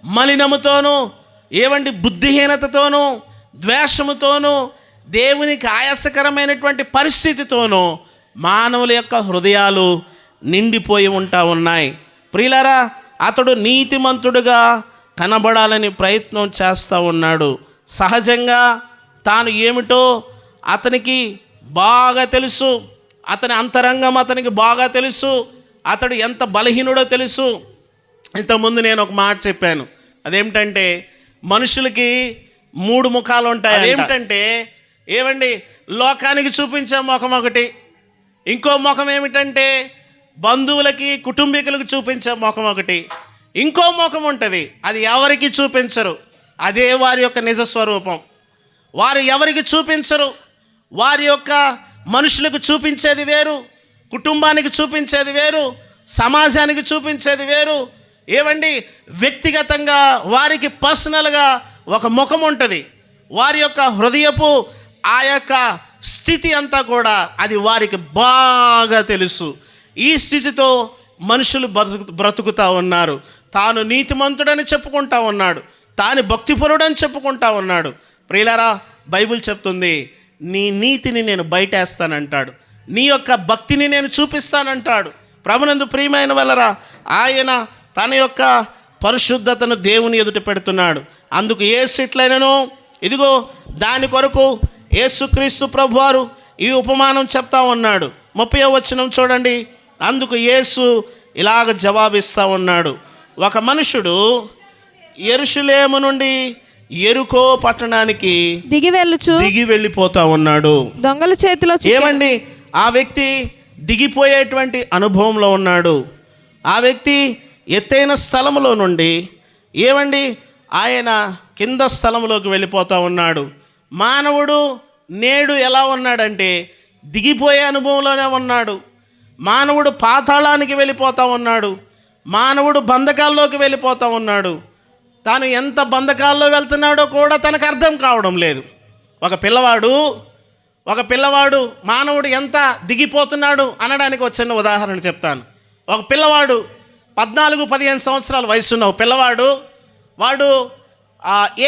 [SPEAKER 6] మలినముతోనూ ఏమండి బుద్ధిహీనతతోనూ ద్వేషముతోనూ దేవునికి ఆయాసకరమైనటువంటి పరిస్థితితోనూ మానవుల యొక్క హృదయాలు నిండిపోయి ఉంటా ఉన్నాయి. ప్రియులారా, అతడు నీతిమంతుడుగా కనబడాలని ప్రయత్నం చేస్తూ ఉన్నాడు. సహజంగా తాను ఏమిటో అతనికి బాగా తెలుసు. అతని అంతరంగం అతనికి బాగా తెలుసు. అతడు ఎంత బలహీనుడో తెలుసు. ఇంతకుముందు నేను ఒక మాట చెప్పాను. అదేమిటంటే మనుషులకి 3 ముఖాలు ఉంటాయి. అదేమిటంటే ఏమండి, లోకానికి చూపించే ముఖం ఒకటి, ఇంకో ముఖం ఏమిటంటే బంధువులకి కుటుంబీకులకు చూపించే ముఖం ఒకటి, ఇంకో ముఖం ఉంటుంది. అది ఎవరికి చూపించరు. అదే వారి యొక్క నిజస్వరూపం. వారు ఎవరికి చూపించరు. వారి యొక్క మనుషులకు చూపించేది వేరు, కుటుంబానికి చూపించేది వేరు, సమాజానికి చూపించేది వేరు. ఏమండి, వ్యక్తిగతంగా వారికి పర్సనల్గా ఒక ముఖం ఉంటుంది. వారి యొక్క హృదయపు ఆ యొక్క స్థితి అంతా కూడా అది వారికి బాగా తెలుసు. ఈ స్థితితో మనుషులు బ్రతుకుతూ ఉన్నారు. తాను నీతిమంతుడని చెప్పుకుంటా ఉన్నాడు, తాను భక్తిపరుడని చెప్పుకుంటా ఉన్నాడు. ప్రియులారా, బైబిల్ చెప్తుంది, నీ నీతిని నేను బయటేస్తానంటాడు, నీ యొక్క భక్తిని నేను చూపిస్తానంటాడు. ప్రభునందు ప్రియమైన వలరా, ఆయన తన యొక్క పరిశుద్ధతను దేవుని ఎదుట పెడుతున్నాడు. అందుకు యేసు ఇట్లైనను, ఇదిగో దాని కొరకు యేసుక్రీస్తు ప్రభువారు ఈ ఉపమానం చెప్తా ఉన్నాడు. 30వ వచనం చూడండి. అందుకు యేసు ఇలాగ జవాబిస్తూ ఉన్నాడు, ఒక మనుషుడు యెరూషలేము నుండి యెరికో పట్టణానికి దిగి వెళ్ళిపోతా ఉన్నాడు.
[SPEAKER 2] దొంగల చేతిలో
[SPEAKER 6] ఏమండి, ఆ వ్యక్తి దిగిపోయేటువంటి అనుభవంలో ఉన్నాడు. ఆ వ్యక్తి ఎత్తైన స్థలంలో నుండి ఏమండి ఆయన కింద స్థలంలోకి వెళ్ళిపోతూ ఉన్నాడు. మానవుడు నేడు ఎలా ఉన్నాడంటే దిగిపోయే అనుభవంలోనే ఉన్నాడు. మానవుడు పాతాళానికి వెళ్ళిపోతూ ఉన్నాడు. మానవుడు బంధకాల్లోకి వెళ్ళిపోతూ ఉన్నాడు. తాను ఎంత బంధకాల్లో వెళ్తున్నాడో కూడా తనకు అర్థం కావడం లేదు. ఒక పిల్లవాడు మానవుడు ఎంత దిగిపోతున్నాడు అనడానికి వచ్చిన ఉదాహరణ చెప్తాను. ఒక పిల్లవాడు 14-15 సంవత్సరాల వయసున్న పిల్లవాడు, వాడు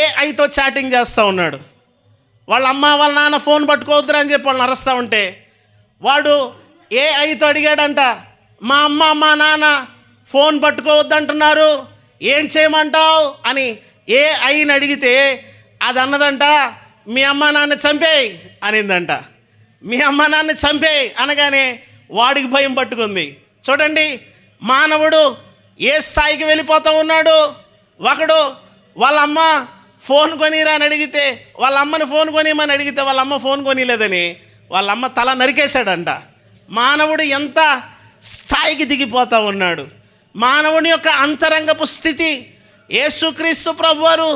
[SPEAKER 6] ఏఐతో చాటింగ్ చేస్తూ ఉన్నాడు. వాళ్ళ అమ్మ వాళ్ళ నాన్న ఫోన్ పట్టుకోవద్దురా అని చెప్పి వాళ్ళని అరుస్తూ ఉంటే వాడు ఏఐతో అడిగాడంట, మా అమ్మ మా నాన్న ఫోన్ పట్టుకోవద్దు అంటున్నారు, ఏం చేయమంటావు అని ఏఐని అడిగితే అది అన్నదంట, మీ అమ్మ నాన్న చంపేయి అనిందంట. మీ అమ్మ నాన్న చంపేయి అనగానే వాడికి భయం పట్టుకుంది. చూడండి, మానవుడు ఏ స్థాయికి వెళ్ళిపోతూ ఉన్నాడు. ఒకడు వాళ్ళ అమ్మ ఫోన్ కొనిరా అని అడిగితే, వాళ్ళ అమ్మని ఫోన్ కొనిమని అడిగితే వాళ్ళ అమ్మ ఫోన్ కొనిలేదని వాళ్ళ అమ్మ తల నరికేశాడంట. మానవుడు ఎంత స్థాయికి దిగిపోతూ ఉన్నాడు. మానవుని యొక్క అంతరంగపు స్థితి యేసుక్రీస్తు ప్రభువారు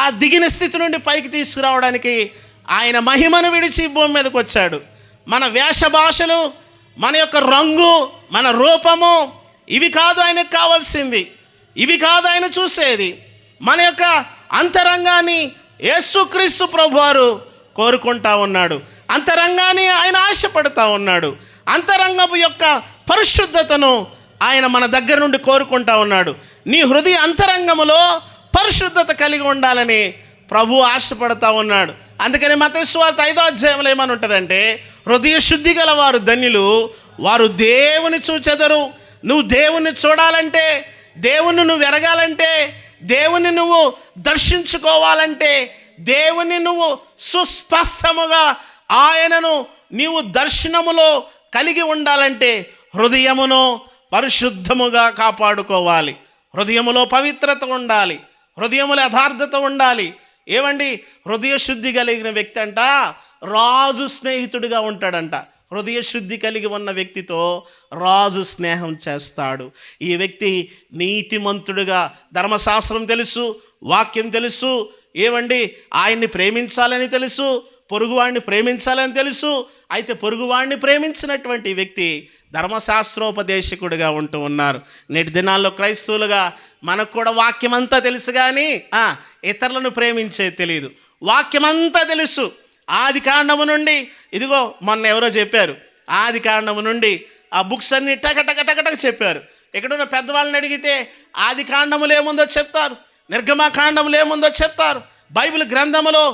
[SPEAKER 6] ఆ దిగిన స్థితి నుండి పైకి తీసుకురావడానికి ఆయన మహిమను విడిచి భూమి మీదకి వచ్చాడు. మన వేష భాషలు, మన యొక్క రంగు, మన రూపము, ఇవి కాదు ఆయనకు కావాల్సింది, ఇవి కాదు ఆయన చూసేది. మన యొక్క అంతరంగాన్ని యేసుక్రీస్తు ప్రభువారు కోరుకుంటా ఉన్నాడు. అంతరంగాన్ని ఆయన ఆశపడతా ఉన్నాడు. అంతరంగపు యొక్క పరిశుద్ధతను ఆయన మన దగ్గర నుండి కోరుకుంటా ఉన్నాడు. నీ హృదయ అంతరంగములో పరిశుద్ధత కలిగి ఉండాలని ప్రభు ఆశపడతా ఉన్నాడు. అందుకని మత్తయి సువార్త 5వ అధ్యాయంలో ఏమని ఉంటుందంటే, హృదయ శుద్ధి గల వారు ధన్యులు, వారు దేవుని చూచెదరు. నువ్వు దేవుణ్ణి చూడాలంటే, దేవుణ్ణి నువ్వు ఎరగాలంటే, దేవుణ్ణి నువ్వు దర్శించుకోవాలంటే, దేవుని నువ్వు సుస్పష్టముగా ఆయనను నీవు దర్శనములో కలిగి ఉండాలంటే హృదయమును పరిశుద్ధముగా కాపాడుకోవాలి. హృదయములో పవిత్రత ఉండాలి, హృదయములో యథార్థత ఉండాలి. ఏమండి, హృదయ శుద్ధి కలిగిన వ్యక్తి అంట రాజు స్నేహితుడిగా ఉంటాడంట. హృదయ శుద్ధి కలిగి ఉన్న వ్యక్తితో రాజు స్నేహం చేస్తాడు. ఈ వ్యక్తి నీతిమంతుడుగా, ధర్మశాస్త్రం తెలుసు, వాక్యం తెలుసు, ఏమండి ఆయన్ని ప్రేమించాలని తెలుసు, పొరుగువాడిని ప్రేమించాలని తెలుసు. అయితే పొరుగువాడిని ప్రేమించినటువంటి వ్యక్తి ధర్మశాస్త్రోపదేశకుడిగా ఉంటూ ఉన్నారు. నేటి దినాల్లో క్రైస్తవులుగా మనకు కూడా వాక్యం అంతా తెలుసు, కానీ ఇతరులను ప్రేమించే తెలియదు. వాక్యం అంతా తెలుసు, ఆది కాండము నుండి, ఇదిగో మొన్న ఎవరో చెప్పారు, ఆది కాండము నుండి ఆ బుక్స్ అన్ని టకటక చెప్పారు. ఎక్కడున్న పెద్దవాళ్ళని అడిగితే ఆది కాండములు ఏముందో చెప్తారు, నిర్గమకాండములు ఏముందో చెప్తారు, బైబిల్ గ్రంథములో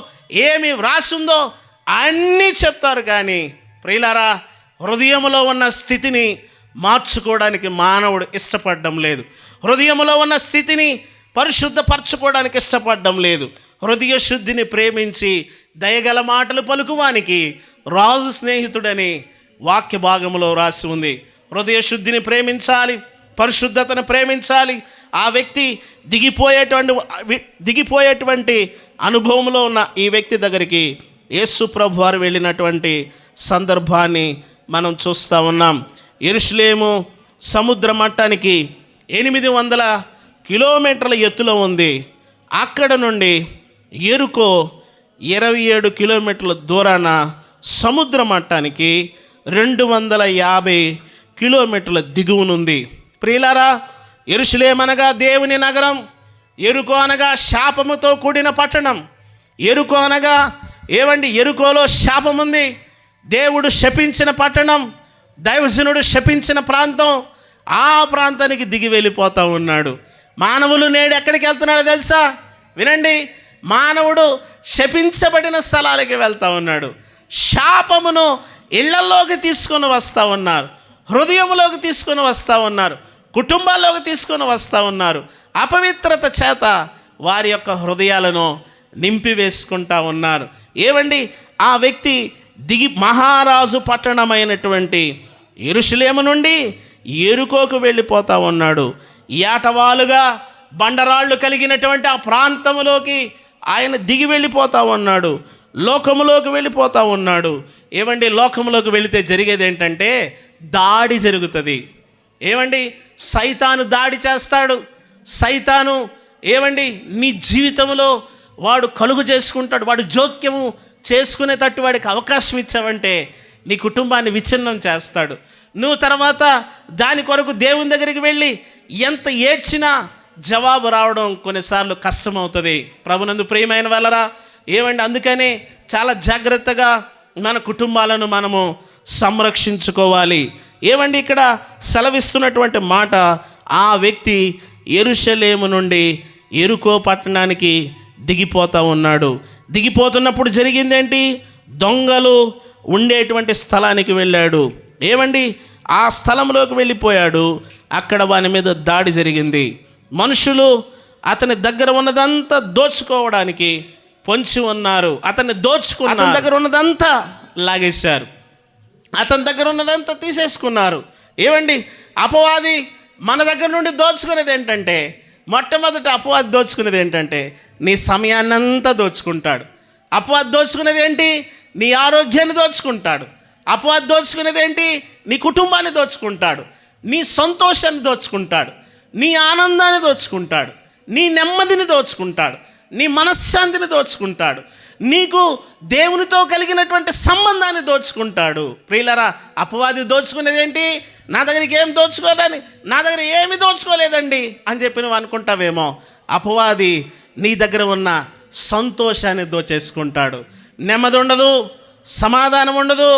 [SPEAKER 6] ఏమి వ్రాసిందో అన్నీ చెప్తారు. కానీ ప్రియులారా, హృదయములో ఉన్న స్థితిని మార్చుకోవడానికి మానవుడు ఇష్టపడడం లేదు. హృదయములో ఉన్న స్థితిని పరిశుద్ధపరచుకోవడానికి ఇష్టపడడం లేదు. హృదయ శుద్ధిని ప్రేమించి దయగల మాటలు పలుకువానికి రాజు స్నేహితుడని వాక్య భాగంలో రాసి ఉంది. హృదయ శుద్ధిని ప్రేమించాలి, పరిశుద్ధతను ప్రేమించాలి. ఆ వ్యక్తి దిగిపోయేటువంటి అనుభవంలో ఉన్న ఈ వ్యక్తి దగ్గరికి యేసు ప్రభు వారు వెళ్ళినటువంటి సందర్భాన్ని మనం చూస్తూ ఉన్నాం. యెరూషలేము సముద్ర మట్టానికి 800 కిలోమీటర్ల ఎత్తులో ఉంది. అక్కడ నుండి యెరికో 27 కిలోమీటర్ల దూరాన సముద్ర మట్టానికి 250 కిలోమీటర్ల దిగువనుంది. ప్రియులారా, యెరూషలేము అనగా దేవుని నగరం, యెరికో అనగా శాపముతో కూడిన పట్టణం. యెరికో అనగా ఏవండి, యెరికోలో శాపం ఉంది. దేవుడు శపించిన పట్టణం, దైవజనుడు శపించిన ప్రాంతం. ఆ ప్రాంతానికి దిగి వెళ్ళిపోతూ ఉన్నాడు. మానవులు నేడు ఎక్కడికి వెళ్తున్నాడో తెలుసా? వినండి, మానవుడు శపించబడిన స్థలాలకి వెళ్తూ ఉన్నాడు. శాపమును ఇళ్లలోకి తీసుకొని వస్తూ ఉన్నారు, హృదయంలోకి తీసుకొని వస్తూ ఉన్నారు, కుటుంబాల్లోకి తీసుకొని వస్తూ ఉన్నారు. అపవిత్రత చేత వారి యొక్క హృదయాలను నింపివేసుకుంటా ఉన్నారు. ఏవండి, ఆ వ్యక్తి మహారాజు పట్టణమైనటువంటి యెరూషలేము నుండి యెరికోకు వెళ్ళిపోతూ ఉన్నాడు. ఏటవాలుగా బండరాళ్ళు కలిగినటువంటి ఆ ప్రాంతంలోకి ఆయన దిగి వెళ్ళిపోతూ ఉన్నాడు, లోకములోకి వెళ్ళిపోతూ ఉన్నాడు. ఏమండి, లోకంలోకి వెళితే జరిగేది ఏంటంటే దాడి జరుగుతుంది. ఏమండి, సైతాను దాడి చేస్తాడు. సైతాను ఏమండి నీ జీవితంలో వాడు కలుగు చేసుకుంటాడు. వాడు జోక్యము చేసుకునేటట్టు వాడికి అవకాశం ఇచ్చావంటే నీ కుటుంబాన్ని విచ్ఛిన్నం చేస్తాడు. నువ్వు తర్వాత దాని కొరకు దేవుని దగ్గరికి వెళ్ళి ఎంత ఏడ్చినా జవాబు రావడం కొన్నిసార్లు కష్టమవుతుంది. ప్రభునందు ప్రియమైన వాళ్ళరా, ఏమండి, అందుకనే చాలా జాగ్రత్తగా మన కుటుంబాలను మనము సంరక్షించుకోవాలి. ఏమండి, ఇక్కడ సెలవిస్తున్నటువంటి మాట, ఆ వ్యక్తి యెరూషలేము నుండి యెరికో పట్టణానికి దిగిపోతూ ఉన్నాడు. దిగిపోతున్నప్పుడు జరిగిందేంటి? దొంగలు ఉండేటువంటి స్థలానికి వెళ్ళాడు. ఏమండి, ఆ స్థలంలోకి వెళ్ళిపోయాడు. అక్కడ వాని మీద దాడి జరిగింది. మనుషులు అతని దగ్గర ఉన్నదంతా దోచుకోవడానికి పొంచి ఉన్నారు, అతన్ని దోచుకున్నారు, అతని దగ్గర ఉన్నదంతా లాగేశారు, అతని దగ్గర ఉన్నదంతా తీసేసుకున్నారు. ఏమండి, అపవాది మన దగ్గర నుండి దోచుకునేది ఏంటంటే, మొట్టమొదటి అపవాది దోచుకునేది ఏంటంటే నీ సమయాన్ని అంతా దోచుకుంటాడు. అపవాది దోచుకునేది ఏంటి? నీ ఆరోగ్యాన్ని దోచుకుంటాడు. అపవాది దోచుకునేది ఏంటి? నీ కుటుంబాన్ని దోచుకుంటాడు, నీ సంతోషాన్ని దోచుకుంటాడు, నీ ఆనందాన్ని దోచుకుంటాడు, నీ నెమ్మదిని దోచుకుంటాడు, నీ మనశ్శాంతిని దోచుకుంటాడు, నీకు దేవునితో కలిగినటువంటి సంబంధాన్ని దోచుకుంటాడు. ప్రియులరా, అపవాది దోచుకునేది ఏంటి? నా దగ్గరికి ఏం దోచుకోవాలని, నా దగ్గర ఏమి దోచుకోలేదండి అని చెప్పి నువ్వు అనుకుంటావేమో. అపవాది నీ దగ్గర ఉన్న సంతోషాన్ని దోచేసుకుంటాడు. నెమ్మది ఉండదు, సమాధానం ఉండదు,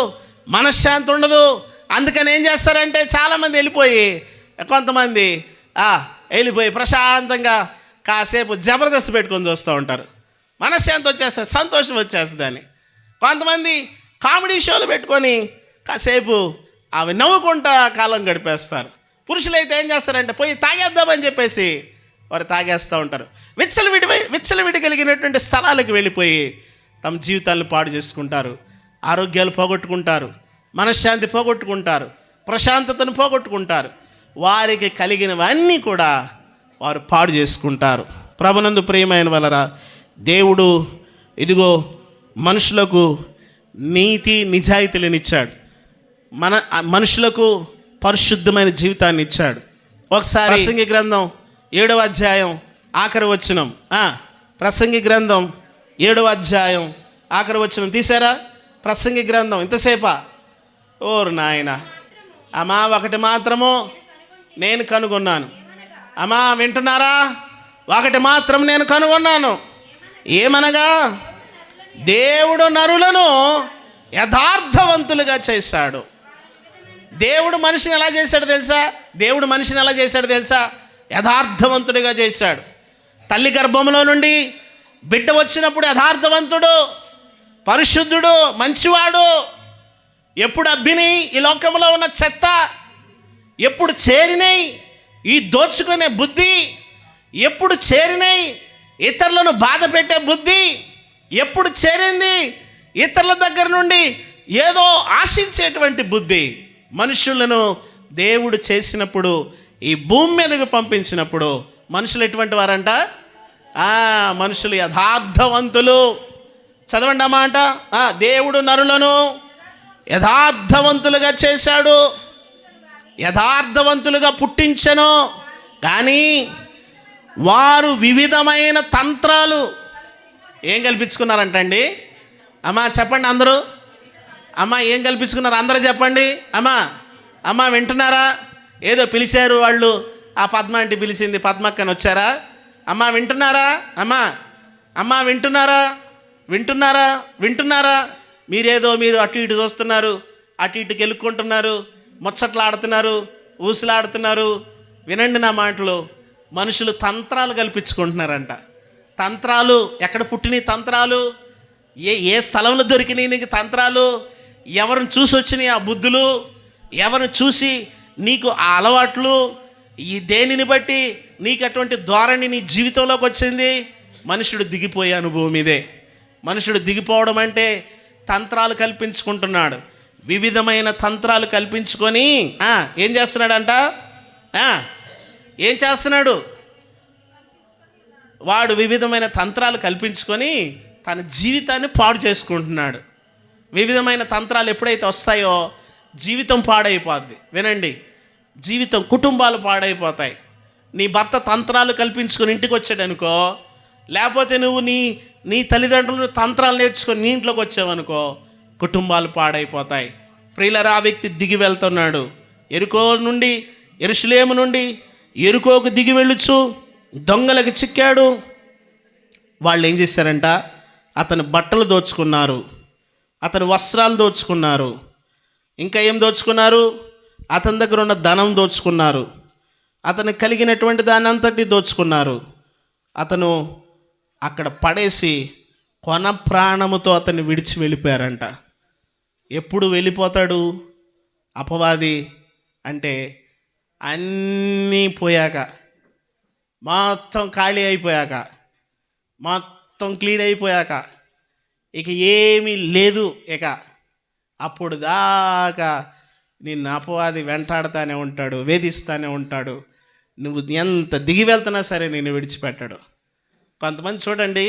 [SPEAKER 6] మనశ్శాంతి ఉండదు. అందుకని ఏం చేస్తారంటే చాలామంది వెళ్ళిపోయి, కొంతమంది వెళ్ళిపోయి ప్రశాంతంగా కాసేపు జబర్దస్త్ పెట్టుకొని చూస్తూ ఉంటారు. మనశ్శాంతి వచ్చేస్తుంది, సంతోషం వచ్చేస్తుంది అని. కొంతమంది కామెడీ షోలు పెట్టుకొని కాసేపు అవి నవ్వుకుంటా కాలం గడిపేస్తారు. పురుషులైతే ఏం చేస్తారంటే పోయి తాగేద్దామని చెప్పేసి వారు తాగేస్తూ ఉంటారు. విచ్చలవిడి కలిగినటువంటి స్థలాలకు వెళ్ళిపోయి తమ జీవితాలను పాడు చేసుకుంటారు, ఆరోగ్యాలు పోగొట్టుకుంటారు, మనశ్శాంతి పోగొట్టుకుంటారు, ప్రశాంతతను పోగొట్టుకుంటారు. వారికి కలిగినవన్నీ కూడా వారు పాడు చేసుకుంటారు. ప్రభునందు ప్రియమైన వలరా, దేవుడు ఇదిగో మనుషులకు నీతి నిజాయితీలను ఇచ్చాడు, మనుషులకు పరిశుద్ధమైన జీవితాన్ని ఇచ్చాడు. ఒకసారి ప్రసంగి గ్రంథం 7వ అధ్యాయం ఆఖరి వచనం, ప్రసంగి గ్రంథం 7వ అధ్యాయం ఆఖరి వచనం తీసారా? ప్రసంగి గ్రంథం ఇంతసేపా? ఓరు నాయన, అమ్మా ఒకటి మాత్రము నేను కనుగొన్నాను. అమ్మా వింటున్నారా? ఒకటి మాత్రం నేను కనుగొన్నాను. ఏమనగా దేవుడు నరులను యథార్థవంతులుగా చేశాడు. దేవుడు మనిషిని ఎలా చేశాడు తెలుసా? యథార్థవంతుడిగా చేశాడు. తల్లి గర్భంలో నుండి బిడ్డ వచ్చినప్పుడు యథార్థవంతుడు, పరిశుద్ధుడు, మంచివాడు. ఎప్పుడు అబ్బినాయి ఈ లోకంలో ఉన్న చెత్త, ఎప్పుడు చేరినాయి ఈ దోచుకునే బుద్ధి, ఎప్పుడు చేరినాయి ఇతరులను బాధ పెట్టే బుద్ధి, ఎప్పుడు చేరింది ఇతరుల దగ్గర నుండి ఏదో ఆశించేటువంటి బుద్ధి. మనుషులను దేవుడు చేసినప్పుడు, ఈ భూమి మీదకి పంపించినప్పుడు మనుషులు ఎటువంటి వారంట? మనుషులు యథార్థవంతులు. చదవండి అన్నమాట. దేవుడు నరులను యథార్థవంతులుగా చేశాడు, యథార్థవంతులుగా పుట్టించెను. కానీ వారు వివిధమైన తంత్రాలు ఏం కల్పించుకున్నారంటండి? అమ్మా చెప్పండి అందరూ. అమ్మ ఏం కల్పించుకున్నారు? అందరూ చెప్పండి. అమ్మా వింటున్నారా? ఏదో పిలిచారు వాళ్ళు, ఆ పద్మ అంటే పిలిచింది, పద్మక్కని వచ్చారా? అమ్మా వింటున్నారా? అమ్మా వింటున్నారా? మీరు అటు ఇటు చూస్తున్నారు, అటు ఇటు గెలుక్కుంటున్నారు, ముచ్చట్లాడుతున్నారు, ఊసులాడుతున్నారు. వినండి నా మాటలు. మనుషులు తంత్రాలు కల్పించుకుంటున్నారంట. తంత్రాలు ఎక్కడ పుట్టినాయి? తంత్రాలు ఏ స్థలంలో దొరికినాయి నీకు తంత్రాలు? ఎవరిని చూసి వచ్చినాయి ఆ బుద్ధులు? ఎవరిని చూసి నీకు ఆ అలవాట్లు? ఈ దేనిని బట్టి నీకు అటువంటి ధోరణి నీ జీవితంలోకి వచ్చింది? మనుషుడు దిగిపోయే అనుభవం ఇదే. మనుషుడు దిగిపోవడం అంటే తంత్రాలు కల్పించుకుంటున్నాడు. వివిధమైన తంత్రాలు కల్పించుకొని ఏం చేస్తున్నాడంట? ఏం చేస్తున్నాడు వాడు? వివిధమైన తంత్రాలు కల్పించుకొని తన జీవితాన్ని పాడు చేసుకుంటున్నాడు. వివిధమైన తంత్రాలు ఎప్పుడైతే వస్తాయో జీవితం పాడైపోద్ది. వినండి, జీవితం, కుటుంబాలు పాడైపోతాయి. నీ భర్త తంత్రాలు కల్పించుకొని ఇంటికి వచ్చాడనుకో, లేకపోతే నువ్వు నీ తల్లిదండ్రులు తంత్రాలు నేర్చుకొని నీ ఇంట్లోకి వచ్చావనుకో, కుటుంబాలు పాడైపోతాయి. ప్రియులారా, ఆ వ్యక్తి దిగి వెళ్తున్నాడు. యెరూషలేము నుండి ఎరుకోకు దిగి వెళ్ళుచు దొంగలకు చిక్కాడు. వాళ్ళు ఏం చేశారంట? అతని బట్టలు దోచుకున్నారు, అతని వస్త్రాలు దోచుకున్నారు, ఇంకా ఏం దోచుకున్నారు? అతని దగ్గర ఉన్న ధనం దోచుకున్నారు, అతనికి కలిగినటువంటి దాన్ని అంతటి దోచుకున్నారు. అతను అక్కడ పడేసి కొన ప్రాణముతో అతన్ని విడిచి వెళ్ళిపోయారంట. ఎప్పుడు వెళ్ళిపోతాడు అపవాది అంటే? అన్నీ పోయాక, మొత్తం ఖాళీ అయిపోయాక, మొత్తం మొత్తం క్లీన్ అయిపోయాక ఇక ఏమీ లేదు, ఇక అప్పుడు దాకా నిన్ను అపవాది వెంటాడుతూనే ఉంటాడు, వేధిస్తూనే ఉంటాడు. నువ్వు ఎంత దిగి వెళ్తున్నా సరే నిన్ను విడిచిపెట్టాడు. కొంతమంది చూడండి,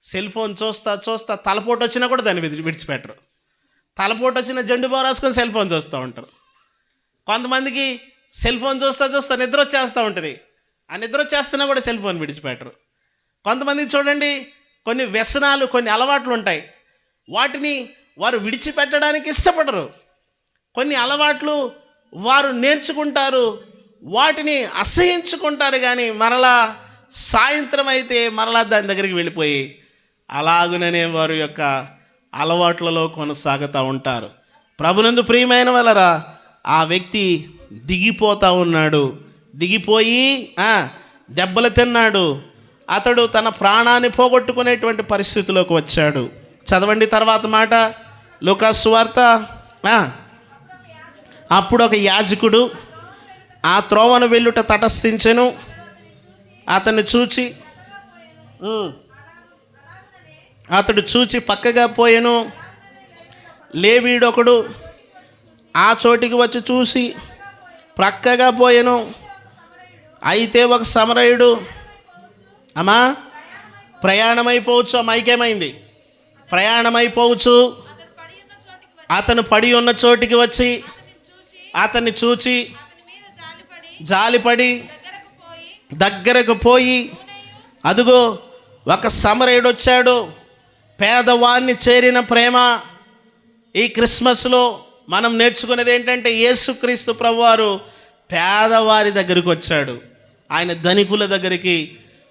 [SPEAKER 6] సెల్ ఫోన్ చూస్తా తలపోటు వచ్చినా కూడా దాన్ని విడిచిపెట్టరు. తలపోటు వచ్చిన జండు బాగా రాసుకొని సెల్ ఫోన్ చూస్తూ ఉంటారు. కొంతమందికి సెల్ ఫోన్ చూస్తా నిద్ర వచ్చేస్తూ ఉంటుంది. ఆ నిద్ర వచ్చేస్తున్నా కూడా సెల్ ఫోన్ విడిచిపెట్టరు. కొంతమందికి చూడండి, కొన్ని వ్యసనాలు, కొన్ని అలవాట్లు ఉంటాయి, వాటిని వారు విడిచిపెట్టడానికి ఇష్టపడరు. కొన్ని అలవాట్లు వారు నేర్చుకుంటారు, వాటిని అసహించుకుంటారు, కానీ మరలా సాయంత్రం అయితే మరలా దాని దగ్గరికి వెళ్ళిపోయి అలాగుననే వారి యొక్క అలవాట్లలో కొనసాగుతూ ఉంటారు. ప్రభునందు ప్రియమైన వాళ్ళరా, ఆ వ్యక్తి దిగిపోతూ ఉన్నాడు. దిగిపోయి దెబ్బలు తిన్నాడు. అతడు తన ప్రాణాన్ని పోగొట్టుకునేటువంటి పరిస్థితిలోకి వచ్చాడు. చదవండి తర్వాత మాట, లూకా సువార్త. అప్పుడు ఒక యాజకుడు ఆ త్రోవను వెళ్ళుట తటస్థించెను. అతడు చూచి పక్కగా పోయెను. లేవీడొకడు ఆ చోటికి వచ్చి చూసి ప్రక్కగా పోయెను. అయితే ఒక సమరయుడు అమ్మా ప్రయాణమైపోవచ్చు, మైకేమైంది, ప్రయాణమైపోవచ్చు, అతను పడి ఉన్న చోటికి వచ్చి అతన్ని చూచి జాలిపడి దగ్గరకు పోయి, అదుగో ఒక సమరయుడు వచ్చాడు. పేదవాన్ని చేరిన ప్రేమ. ఈ క్రిస్మస్లో మనం నేర్చుకునేది ఏంటంటే, యేసుక్రీస్తు ప్రభువారు పేదవారి దగ్గరికి వచ్చాడు. ఆయన ధనికుల దగ్గరికి,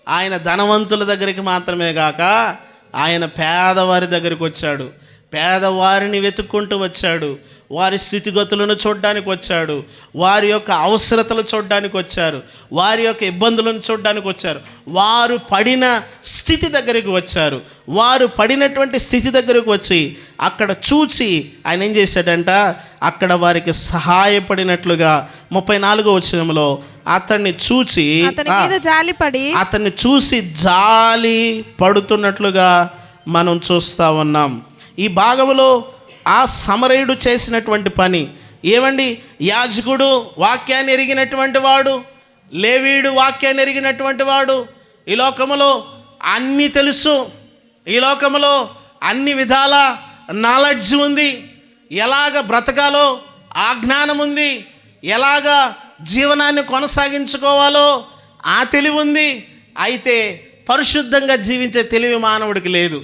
[SPEAKER 6] ఆయన ధనవంతుల దగ్గరికి మాత్రమే కాక ఆయన పేదవారి దగ్గరికి వచ్చాడు. పేదవారిని వెతుక్కుంటూ వచ్చాడు. వారి స్థితిగతులను చూడడానికి వచ్చాడు. వారి యొక్క అవసరతలు చూడడానికి వచ్చారు. వారి యొక్క ఇబ్బందులను చూడడానికి వచ్చారు. వారు పడిన స్థితి దగ్గరికి వచ్చారు. వారు పడినటువంటి స్థితి దగ్గరకు వచ్చి అక్కడ చూచి ఆయన ఏం చేశాడంట, అక్కడ వారికి సహాయపడినట్లుగా 34వ వచనంలో అతన్ని చూచి అతన్ని చూసి జాలి పడుతున్నట్లుగా మనం చూస్తూ ఉన్నాం. ఈ భాగంలో ఆ సమరయుడు చేసినటువంటి పని ఏమండి? యాజకుడు వాక్యాన్ని ఎరిగినటువంటి వాడు, లేవీయుడు వాక్యాన్ని ఎరిగినటువంటి వాడు. ఈ లోకములో అన్నీ తెలుసు, ఈ లోకములో అన్ని విధాల నాలెడ్జ్ ఉంది, ఎలాగ బ్రతకాలో ఆ జ్ఞానం ఉంది, ఎలాగ జీవనాన్ని కొనసాగించుకోవాలో ఆ తెలివి ఉంది. అయితే పరిశుద్ధంగా జీవించే తెలివి మానవుడికి లేదు.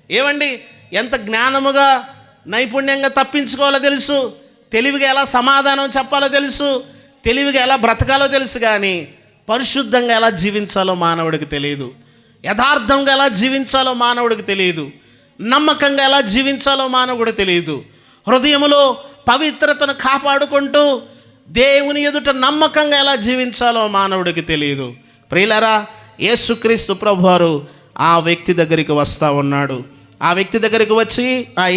[SPEAKER 6] ఏమండి? ఎంత జ్ఞానముగా నైపుణ్యంగా తప్పించుకోవాలో తెలుసు, తెలివిగా ఎలా సమాధానం చెప్పాలో తెలుసు, తెలివిగా ఎలా బ్రతకాలో తెలుసు, కానీ పరిశుద్ధంగా ఎలా జీవించాలో మానవుడికి తెలియదు. యథార్థంగా ఎలా జీవించాలో మానవుడికి తెలియదు. నమ్మకంగా ఎలా జీవించాలో మానవుడికి తెలియదు. హృదయంలో పవిత్రతను కాపాడుకుంటూ దేవుని ఎదుట నమ్మకంగా ఎలా జీవించాలో మానవుడికి తెలియదు. ప్రియులారా, యేసుక్రీస్తు ప్రభువారు ఆ వ్యక్తి దగ్గరికి వస్తూ ఉన్నాడు. ఆ వ్యక్తి దగ్గరికి వచ్చి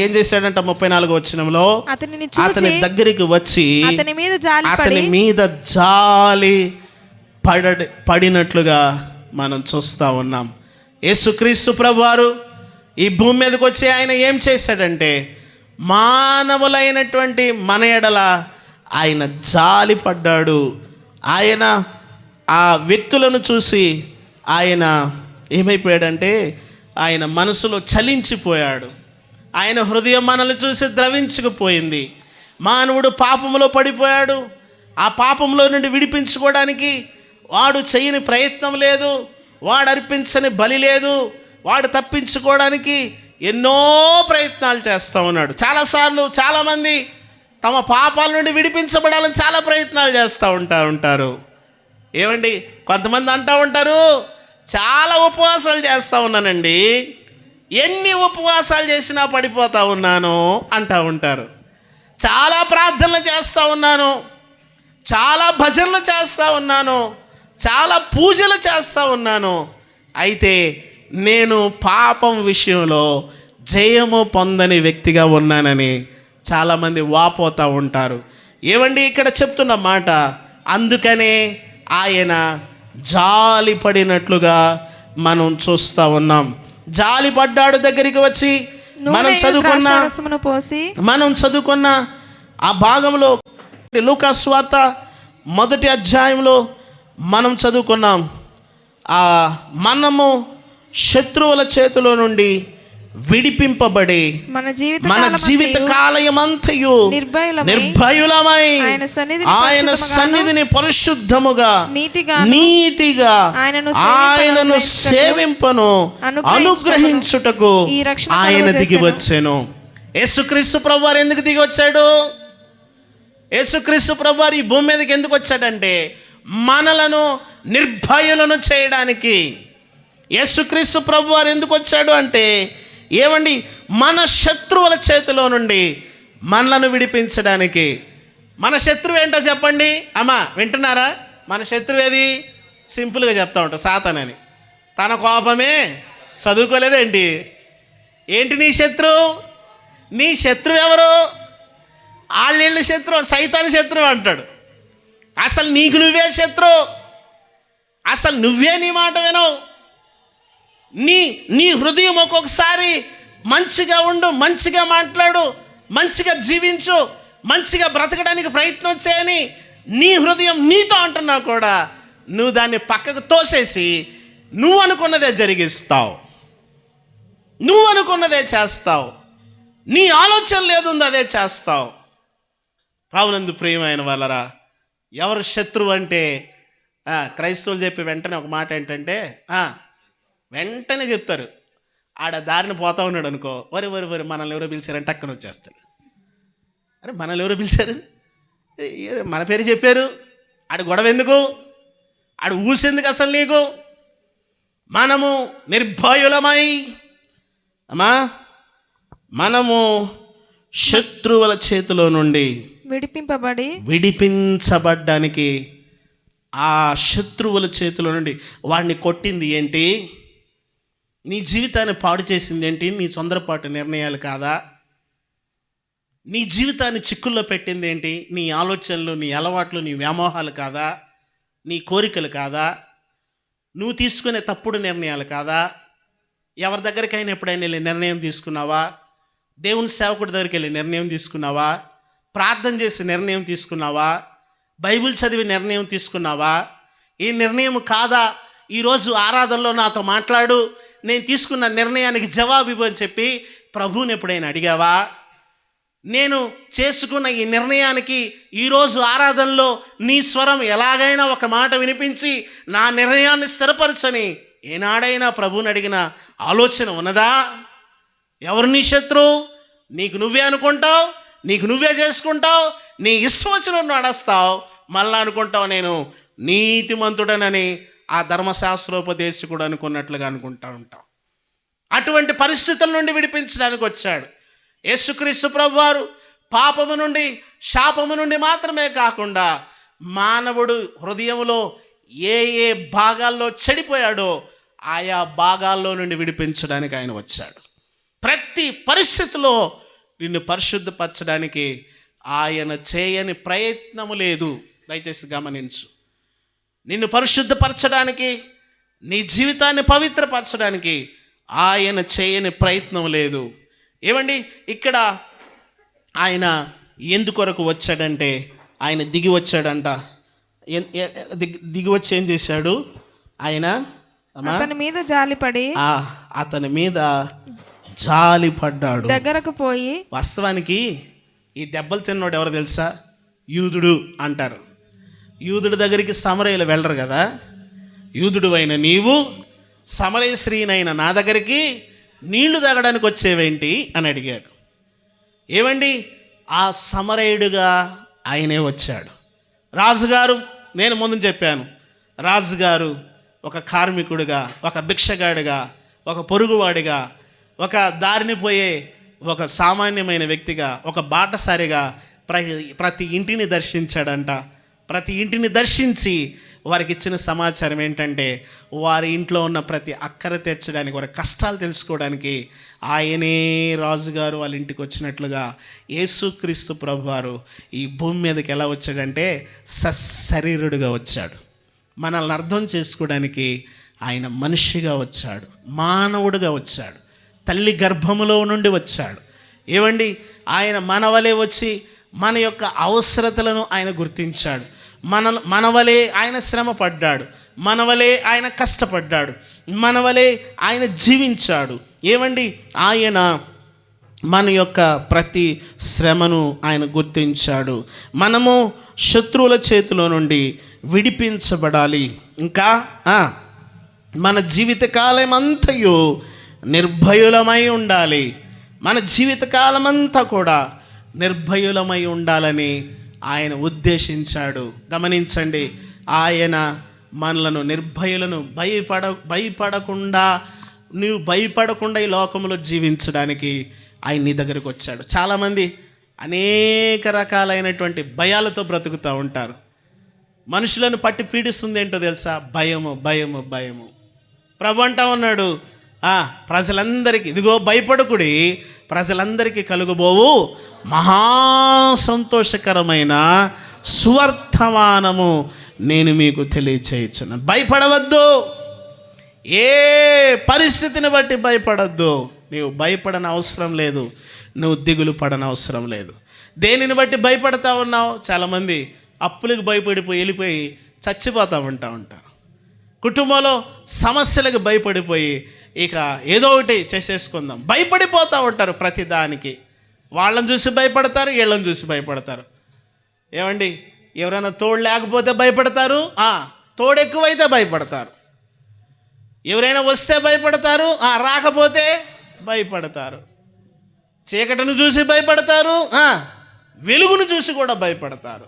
[SPEAKER 6] ఏం చేశాడంట? 34వ వచనంలో అతని దగ్గరికి వచ్చి అతని మీద జాలి పడినట్లుగా మనం చూస్తూ ఉన్నాం. యేసుక్రీస్తు ప్రభువారు ఈ భూమి మీదకి వచ్చి ఆయన ఏం చేశాడంటే, మానవులైనటువంటి మన ఎడల ఆయన జాలి పడ్డాడు. ఆయన ఆ వ్యక్తులను చూసి ఆయన ఏమైపోయాడంటే, ఆయన మనసులో చలించిపోయాడు. ఆయన హృదయం మనల్ని చూసి ద్రవించుకుపోయింది. మానవుడు పాపంలో పడిపోయాడు. ఆ పాపంలో నుండి విడిపించుకోవడానికి వాడు చేయని ప్రయత్నం లేదు, వాడు అర్పించని బలి లేదు, వాడు తప్పించుకోవడానికి ఎన్నో ప్రయత్నాలు చేస్తూ ఉన్నాడు. చాలాసార్లు చాలామంది తమ పాపాల నుండి విడిపించబడాలని చాలా ప్రయత్నాలు చేస్తూ ఉంటారు. ఏమండి? కొంతమంది అంటూ ఉంటారు, చాలా ఉపవాసాలు చేస్తూ ఉన్నానండి, ఎన్ని ఉపవాసాలు చేసినా పడిపోతూ ఉన్నాను అంటూ ఉంటారు. చాలా ప్రార్థనలు చేస్తూ ఉన్నాను, చాలా భజనలు చేస్తూ ఉన్నాను, చాలా పూజలు చేస్తూ ఉన్నాను, అయితే నేను పాపం విషయంలో జయము పొందని వ్యక్తిగా ఉన్నానని చాలామంది వాపోతూ ఉంటారు. ఏమండి? ఇక్కడ చెప్తున్న మాట, అందుకనే ఆయన జాలి పడినట్లుగా మనం చూస్తూ ఉన్నాం. జాలి పడ్డాడు దగ్గరికి వచ్చి. మనం చదువుకున్న ఆ భాగంలో లూకా సువార్త 1వ అధ్యాయంలో మనం చదువుకున్నాం. మనము శత్రువుల చేతిలో నుండి విడిపింపబడి మన జీవిత కాలయమంతయు నిర్భయులమై ఆయన సన్నిధిని పరిశుద్ధముగా నీతిగా ఆయనను సేవింపను అనుగ్రహించుటకు ఆయన దిగి వచ్చెను. యేసుక్రీస్తు ప్రభువారు ఎందుకు దిగి వచ్చాడు? యేసుక్రీస్తు ప్రభువారు ఈ భూమి మీదకి ఎందుకు వచ్చాడంటే మనలను నిర్భయులను చేయడానికి. యేసుక్రీస్తు ప్రభువారు ఎందుకు వచ్చాడు అంటే ఏమండి, మన శత్రువుల చేతిలో నుండి మనలను విడిపించడానికి. మన శత్రువు ఏంటో చెప్పండి అమ్మా, వింటున్నారా? మన శత్రువు ఏది? సింపుల్గా చెప్తా ఉంటాం, సాతానని. తన కోపమే, చదువుకోలేదేంటి? ఏంటి నీ శత్రువు? నీ శత్రువు ఎవరు? ఆళ్ళ శత్రువు, సైతాన్ శత్రువు అంటాడు. అసలు నీకు నువ్వే శత్రువు. అసలు నువ్వే నీ మాట వినవు. నీ హృదయం ఒక్కొక్కసారి మంచిగా ఉండు, మంచిగా మాట్లాడు, మంచిగా జీవించు, మంచిగా బ్రతకడానికి ప్రయత్నం చేయని నీ హృదయం నీతో అంటున్నా కూడా నువ్వు దాన్ని పక్కకు తోసేసి నువ్వు అనుకున్నదే జరిగిస్తావు, నువ్వు అనుకున్నదే చేస్తావు, నీ ఆలోచన లేదుంది అదే చేస్తావు. ప్రభునందు ప్రియమైన వాళ్ళరా, ఎవరు శత్రువు అంటే క్రైస్తవులు చెప్పి వెంటనే ఒక మాట ఏంటంటే వెంటనే చెప్తారు, ఆడ దారిని పోతా ఉన్నాడు అనుకో, వరి మనల్ని ఎవరో పిలిచారంటే అక్కన వచ్చేస్తాడు. అరే మనల్ని ఎవరో పిలిచారు, మన పేరు చెప్పారు, ఆడ గొడవ ఎందుకు, ఆడ ఊసేందుకు అసలు నీకు? మనము నిర్భయులమై మనము శత్రువుల చేతిలో నుండి విడిపించబడ్డానికి, ఆ శత్రువుల చేతిలో నుండి వాడిని కొట్టింది ఏంటి? నీ జీవితాన్ని పాడు చేసింది ఏంటి? నీ తొందరపాటు నిర్ణయాలు కాదా? నీ జీవితాన్ని చిక్కుల్లో పెట్టింది ఏంటి? నీ ఆలోచనలు, నీ అలవాట్లు, నీ వ్యామోహాలు కాదా? నీ కోరికలు కాదా? నువ్వు తీసుకునే తప్పుడు నిర్ణయాలు కాదా? ఎవరి దగ్గరికైనా ఎప్పుడైనా వెళ్ళి నిర్ణయం తీసుకున్నావా? దేవుని సేవకుడి దగ్గరికి వెళ్ళి నిర్ణయం తీసుకున్నావా? ప్రార్థన చేసి నిర్ణయం తీసుకున్నావా? బైబిల్ చదివి నిర్ణయం తీసుకున్నావా? ఈ నిర్ణయం కాదా? ఈరోజు ఆరాధనలో నాతో మాట్లాడు, నేను తీసుకున్న నిర్ణయానికి జవాబు ఇవ్వు అని చెప్పి ప్రభువుని ఎప్పుడైనా అడిగావా? నేను చేసుకున్న ఈ నిర్ణయానికి ఈరోజు ఆరాధనలో నీ స్వరం ఎలాగైనా ఒక మాట వినిపించి నా నిర్ణయాన్ని స్థిరపరచని ఏనాడైనా ప్రభువుని అడిగిన ఆలోచన ఉన్నదా? ఎవరు నీ శత్రువు? నీకు నువ్వే అనుకుంటావు, నీకు నువ్వే చేసుకుంటావు, నీ ఇష్టం వచ్చిన నడుస్తావు, మళ్ళా అనుకుంటావు నేను నీతిమంతుడనని ఆ ధర్మశాస్త్రోపదేశకుడు అనుకున్నట్లుగా అనుకుంటా ఉంటాం. అటువంటి పరిస్థితుల నుండి విడిపించడానికి వచ్చాడు యేసుక్రీస్తు ప్రభువారు. పాపము నుండి, శాపము నుండి మాత్రమే కాకుండా మానవుడు హృదయంలో ఏ ఏ భాగాల్లో చెడిపోయాడో ఆయా భాగాల్లో నుండి విడిపించడానికి ఆయన వచ్చాడు. ప్రతి పరిస్థితిలో నిన్ను పరిశుద్ధపరచడానికి ఆయన చేయని ప్రయత్నము లేదు. దయచేసి గమనించు. నిన్ను పరిశుద్ధపరచడానికి, నీ జీవితాన్ని పవిత్రపరచడానికి ఆయన చేయని ప్రయత్నం లేదు. ఏమండి, ఇక్కడ ఆయన ఎందుకొరకు వచ్చాడంటే ఆయన దిగి వచ్చాడంట. దిగి వచ్చి ఏం చేశాడు? ఆయన
[SPEAKER 2] అతని మీద జాలిపడి,
[SPEAKER 6] అతని మీద జాలిపడ్డాడు,
[SPEAKER 2] దగ్గరకు పోయి.
[SPEAKER 6] వాస్తవానికి ఈ దెబ్బలు తిన్నోడు ఎవరు తెలుసా? యూదుడు అంటారు. యూదుడి దగ్గరికి సమరయులు వెళ్ళరు కదా. యూదుడు అయిన నీవు సమరయ స్త్రీనైన నా దగ్గరికి నీళ్లు తాగడానికి వచ్చేవేంటి అని అడిగాడు. ఏమండి, ఆ సమరయుడుగా ఆయనే వచ్చాడు. రాజుగారు, నేను ముందు చెప్పాను, రాజుగారు ఒక కార్మికుడిగా, ఒక భిక్షగాడిగా, ఒక పొరుగువాడిగా, ఒక దారిని పోయే ఒక సామాన్యమైన వ్యక్తిగా, ఒక బాటసారిగా ప్రతి ఇంటిని దర్శించాడంట. ప్రతి ఇంటిని దర్శించి వారికి ఇచ్చిన సమాచారం ఏంటంటే వారి ఇంట్లో ఉన్న ప్రతి అక్కర తీర్చడానికి, వారి కష్టాలు తెలుసుకోవడానికి ఆయనే రాజుగారు వాళ్ళ ఇంటికి వచ్చినట్లుగా యేసుక్రీస్తు ప్రభువారు ఈ భూమి మీదకి ఎలా వచ్చాడంటే సశరీరుడుగా వచ్చాడు. మనల్ని అర్థం చేసుకోవడానికి ఆయన మనిషిగా వచ్చాడు, మానవుడిగా వచ్చాడు, తల్లి గర్భములో నుండి వచ్చాడు. ఏవండి, ఆయన మన వలె వచ్చి మన యొక్క అవసరతలను ఆయన గుర్తించాడు. మన వలె ఆయన శ్రమ పడ్డాడు, మన వలె ఆయన కష్టపడ్డాడు, మన వలె ఆయన జీవించాడు. ఏవండి, ఆయన మన యొక్క ప్రతి శ్రమను ఆయన గుర్తించాడు. మనము శత్రువుల చేతిలో నుండి విడిపించబడాలి. ఇంకా మన జీవితకాలం అంతయు నిర్భయులమై ఉండాలి. మన జీవితకాలం అంతా కూడా నిర్భయులమై ఉండాలని ఆయన ఉద్దేశించాడు. గమనించండి, ఆయన మనలను నిర్భయులను భయపడకుండా నువ్వు భయపడకుండా ఈ లోకంలో జీవించడానికి ఆయన నీ దగ్గరికి వచ్చాడు. చాలామంది అనేక రకాలైనటువంటి భయాలతో బ్రతుకుతూ ఉంటారు. మనుషులను పట్టి పీడిస్తుంది ఏంటో తెలుసా? భయము, భయము, భయము. ప్రభు అంటా ఉన్నాడు, ప్రజలందరికీ, ఇదిగో భయపడకుడి, ప్రజలందరికీ కలుగబోవు మహా సంతోషకరమైన సువర్తమానము నేను మీకు తెలియచేయుచున్నాను. భయపడవద్దు, ఏ పరిస్థితిని బట్టి భయపడద్దు. నీవు భయపడని అవసరం లేదు, నువ్వు దిగులు పడని అవసరం లేదు. దేనిని బట్టి భయపడతా ఉన్నావు? చాలామంది అప్పులకు భయపడిపోయి వెళ్ళిపోయి చచ్చిపోతూ ఉంటారు. కుటుంబంలో సమస్యలకు భయపడిపోయి ఇక ఏదో ఒకటి చేసేసుకుందాం భయపడిపోతూ ఉంటారు. ప్రతి దానికి వాళ్ళని చూసి భయపడతారు, వీళ్ళని చూసి భయపడతారు. ఏమండి, ఎవరైనా తోడు లేకపోతే భయపడతారు, తోడు ఎక్కువైతే భయపడతారు. ఎవరైనా వస్తే భయపడతారు, రాకపోతే భయపడతారు. చీకటిని చూసి భయపడతారు, వెలుగును చూసి కూడా భయపడతారు.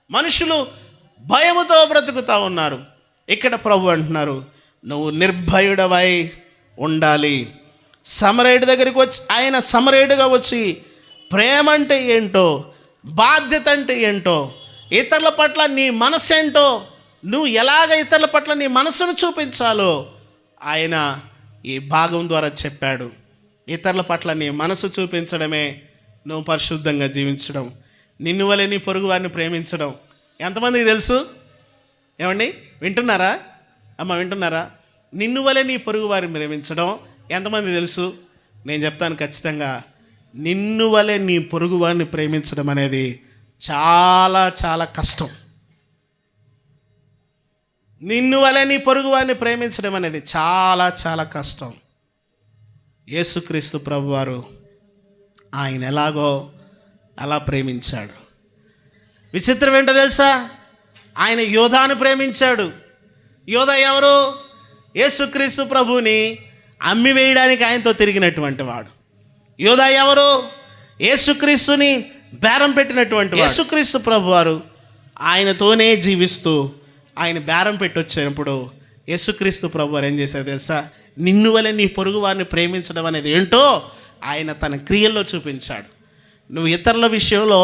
[SPEAKER 6] మనుషులు భయముతో బ్రతుకుతూ ఉన్నారు. ఇక్కడ ప్రభు అంటున్నారు, నువ్వు నిర్భయుడవై ఉండాలి. సమరయుడి దగ్గరికి వచ్చి, ఆయన సమరయుడిగా వచ్చి ప్రేమ అంటే ఏంటో, బాధ్యత అంటే ఏంటో, ఇతరుల పట్ల నీ మనసు ఏంటో, నువ్వు ఎలాగ ఇతరుల పట్ల నీ మనసును చూపించాలో ఆయన ఈ భాగం ద్వారా చెప్పాడు. ఇతరుల పట్ల నీ మనసు చూపించడమే నువ్వు పరిశుద్ధంగా జీవించడం, నిన్ను వలె నీ పొరుగు వారిని ప్రేమించడం. ఎంతమందికి తెలుసు? ఏమండి, వింటున్నారా అమ్మ, వింటున్నారా? నిన్ను వలె నీ పొరుగు వారిని ప్రేమించడం ఎంతమంది తెలుసు? నేను చెప్తాను ఖచ్చితంగా, నిన్ను వలె నీ పొరుగు వారిని ప్రేమించడం అనేది చాలా చాలా కష్టం. నిన్ను వలె నీ పొరుగు వారిని ప్రేమించడం అనేది చాలా చాలా కష్టం. యేసుక్రీస్తు ప్రభువారు ఆయన ఎలాగో అలా ప్రేమించాడు. విచిత్రం ఏంటో తెలుసా? ఆయన యోధాను ప్రేమించాడు. యోధ ఎవరు? యేసుక్రీస్తు ప్రభుని అమ్మి వేయడానికి ఆయనతో తిరిగినటువంటి వాడు. యోధ ఎవరు? యేసుక్రీస్తుని బేరం పెట్టినటువంటి వాడు. యేసుక్రీస్తు ప్రభువారు ఆయనతోనే జీవిస్తూ ఆయన బేరం పెట్టి వచ్చినప్పుడు యేసుక్రీస్తు ప్రభువారు ఏం చేశారు తెలుసా? నిన్ను వలె నీ పొరుగు వారిని ప్రేమించడం అనేది ఏంటో ఆయన తన క్రియల్లో చూపించాడు. నువ్వు ఇతరుల విషయంలో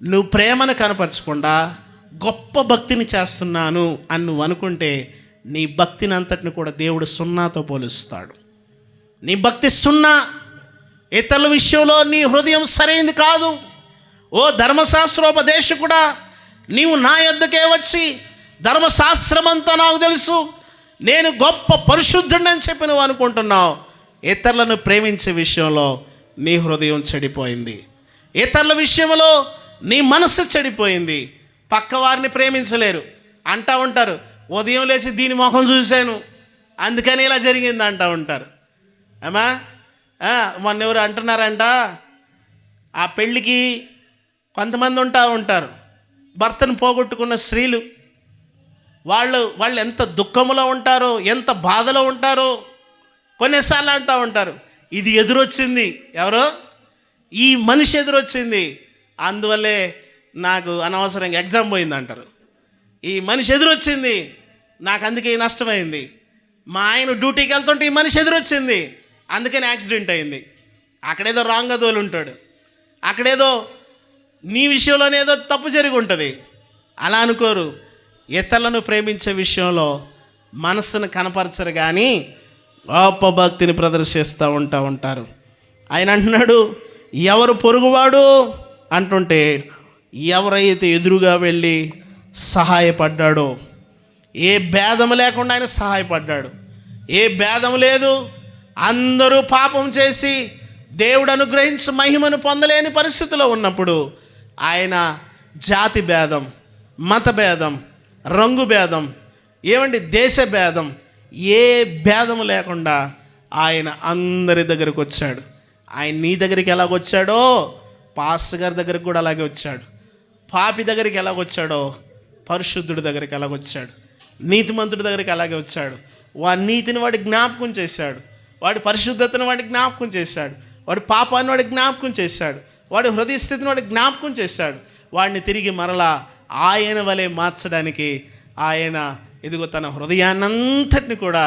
[SPEAKER 6] నువ్వు ప్రేమను కనపరచకుండా గొప్ప భక్తిని చేస్తున్నాను అని నువ్వు అనుకుంటే నీ భక్తిని అంతటిని కూడా దేవుడు సున్నాతో పోలుస్తాడు. నీ భక్తి సున్నా. ఇతరుల విషయంలో నీ హృదయం సరైనది కాదు. ఓ ధర్మశాస్త్రోపదేశకుడా, నీవు నా యొద్దకే వచ్చి ధర్మశాస్త్రం అంతా నాకు తెలుసు, నేను గొప్ప పరిశుద్ధుడిని అని చెప్పి నువ్వు అనుకుంటున్నావు. ఇతరులను ప్రేమించే విషయంలో నీ హృదయం చెడిపోయింది. ఇతరుల విషయంలో నీ మనస్సు చెడిపోయింది. పక్క వారిని ప్రేమించలేరు అంటూ ఉంటారు. ఉదయం లేచి దీని ముఖం చూశాను అందుకని ఇలా జరిగింది అంటూ ఉంటారు. అమ్మా, మొన్న ఎవరు అంటున్నారంట, ఆ పెళ్ళికి కొంతమంది ఉంటారు భర్తను పోగొట్టుకున్న స్త్రీలు. వాళ్ళు ఎంత దుఃఖంలో ఉంటారో, ఎంత బాధలో ఉంటారో. కొన్నిసార్లు అంటూ ఉంటారు, ఇది ఎదురొచ్చింది, ఎవరో ఈ మనిషి ఎదురొచ్చింది, అందువల్లే నాకు అనవసరంగా ఎగ్జామ్ పోయింది అంటారు. ఈ మనిషి ఎదురొచ్చింది, నాకు అందుకే నష్టమైంది. మా ఆయన డ్యూటీకి వెళ్తుంటే ఈ మనిషి ఎదురొచ్చింది, అందుకని యాక్సిడెంట్ అయింది. అక్కడేదో రాంగ్గా తోలు ఉంటాడు, అక్కడేదో నీ విషయంలోనే ఏదో తప్పు జరిగి ఉంటుంది. అలా అనుకోరు. ఇతరులను ప్రేమించే విషయంలో మనస్సును కనపరచరు కానీ గొప్ప భక్తిని ప్రదర్శిస్తూ ఉంటారు. ఆయన అంటున్నాడు, ఎవరు పొరుగువాడు అంటుంటే ఎవరైతే ఎదురుగా వెళ్ళి సహాయపడ్డాడో, ఏ భేదం లేకుండా ఆయన సహాయపడ్డాడు. ఏ భేదం లేదు. అందరూ పాపం చేసి దేవుడు అనుగ్రహించి మహిమను పొందలేని పరిస్థితిలో ఉన్నప్పుడు ఆయన జాతి భేదం, మత భేదం, రంగు భేదం, దేశ భేదం, ఏ భేదం లేకుండా ఆయన అందరి దగ్గరికి వచ్చాడు. ఆయన నీ దగ్గరికి ఎలాగొచ్చాడో పాస్టర్ గారి దగ్గరికి కూడా అలాగే వచ్చాడు. పాపి దగ్గరికి ఎలాగొచ్చాడో పరిశుద్ధుడి దగ్గరికి ఎలాగొచ్చాడు. నీతిమంతుడి దగ్గరికి అలాగే వచ్చాడు. వాడి నీతిని వాడి జ్ఞాపకం చేశాడు. వాడి పరిశుద్ధతను వాడి జ్ఞాపకం చేశాడు. వాడి పాపాన్ని వాడి జ్ఞాపకం చేశాడు. వాడి హృదయ స్థితిని వాడి జ్ఞాపకం చేశాడు. వాడిని తిరిగి మరలా ఆయన వలె మార్చడానికి ఆయన ఇదిగో తన హృదయాన్నంతటిని కూడా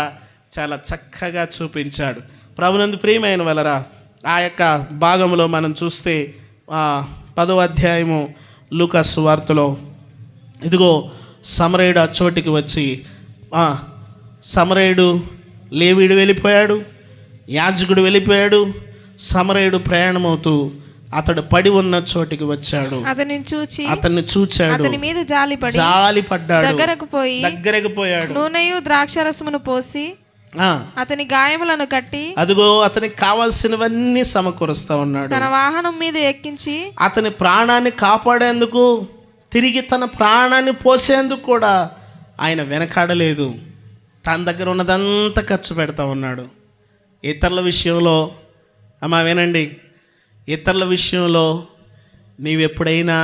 [SPEAKER 6] చాలా చక్కగా చూపించాడు. ప్రభునందు ప్రియమైన వలరా ఆ యొక్క భాగంలో మనం చూస్తే 10వ అధ్యాయము లూకా సువార్తలో ఇదిగో సమరయుడు ఆ చోటికి వచ్చి సమరయుడు, లేవీయుడు వెళ్ళిపోయాడు, యాజకుడు వెళ్ళిపోయాడు. సమరయుడు ప్రయాణమవుతూ అతడు పడి ఉన్న చోటికి వచ్చాడు. అతన్ని చూచాడు,
[SPEAKER 2] అతని మీద
[SPEAKER 6] జాలిపడ్డాడు,
[SPEAKER 2] దగ్గరకు పోయాడు. నూనెయు ద్రాక్షరసమును పోసి అతని గాయములను కట్టి
[SPEAKER 6] అదిగో అతనికి కావాల్సినవన్నీ సమకూరుస్తా ఉన్నాడు.
[SPEAKER 2] తన వాహనం మీద ఎక్కించి
[SPEAKER 6] అతని ప్రాణాన్ని కాపాడేందుకు, తిరిగి తన ప్రాణాన్ని పోసేందుకు కూడా ఆయన వెనకాడలేదు. తన దగ్గర ఉన్నదంతా ఖర్చు పెడతా ఉన్నాడు. ఇతరుల విషయంలో వినండి, ఇతరుల విషయంలో నీవెప్పుడైనా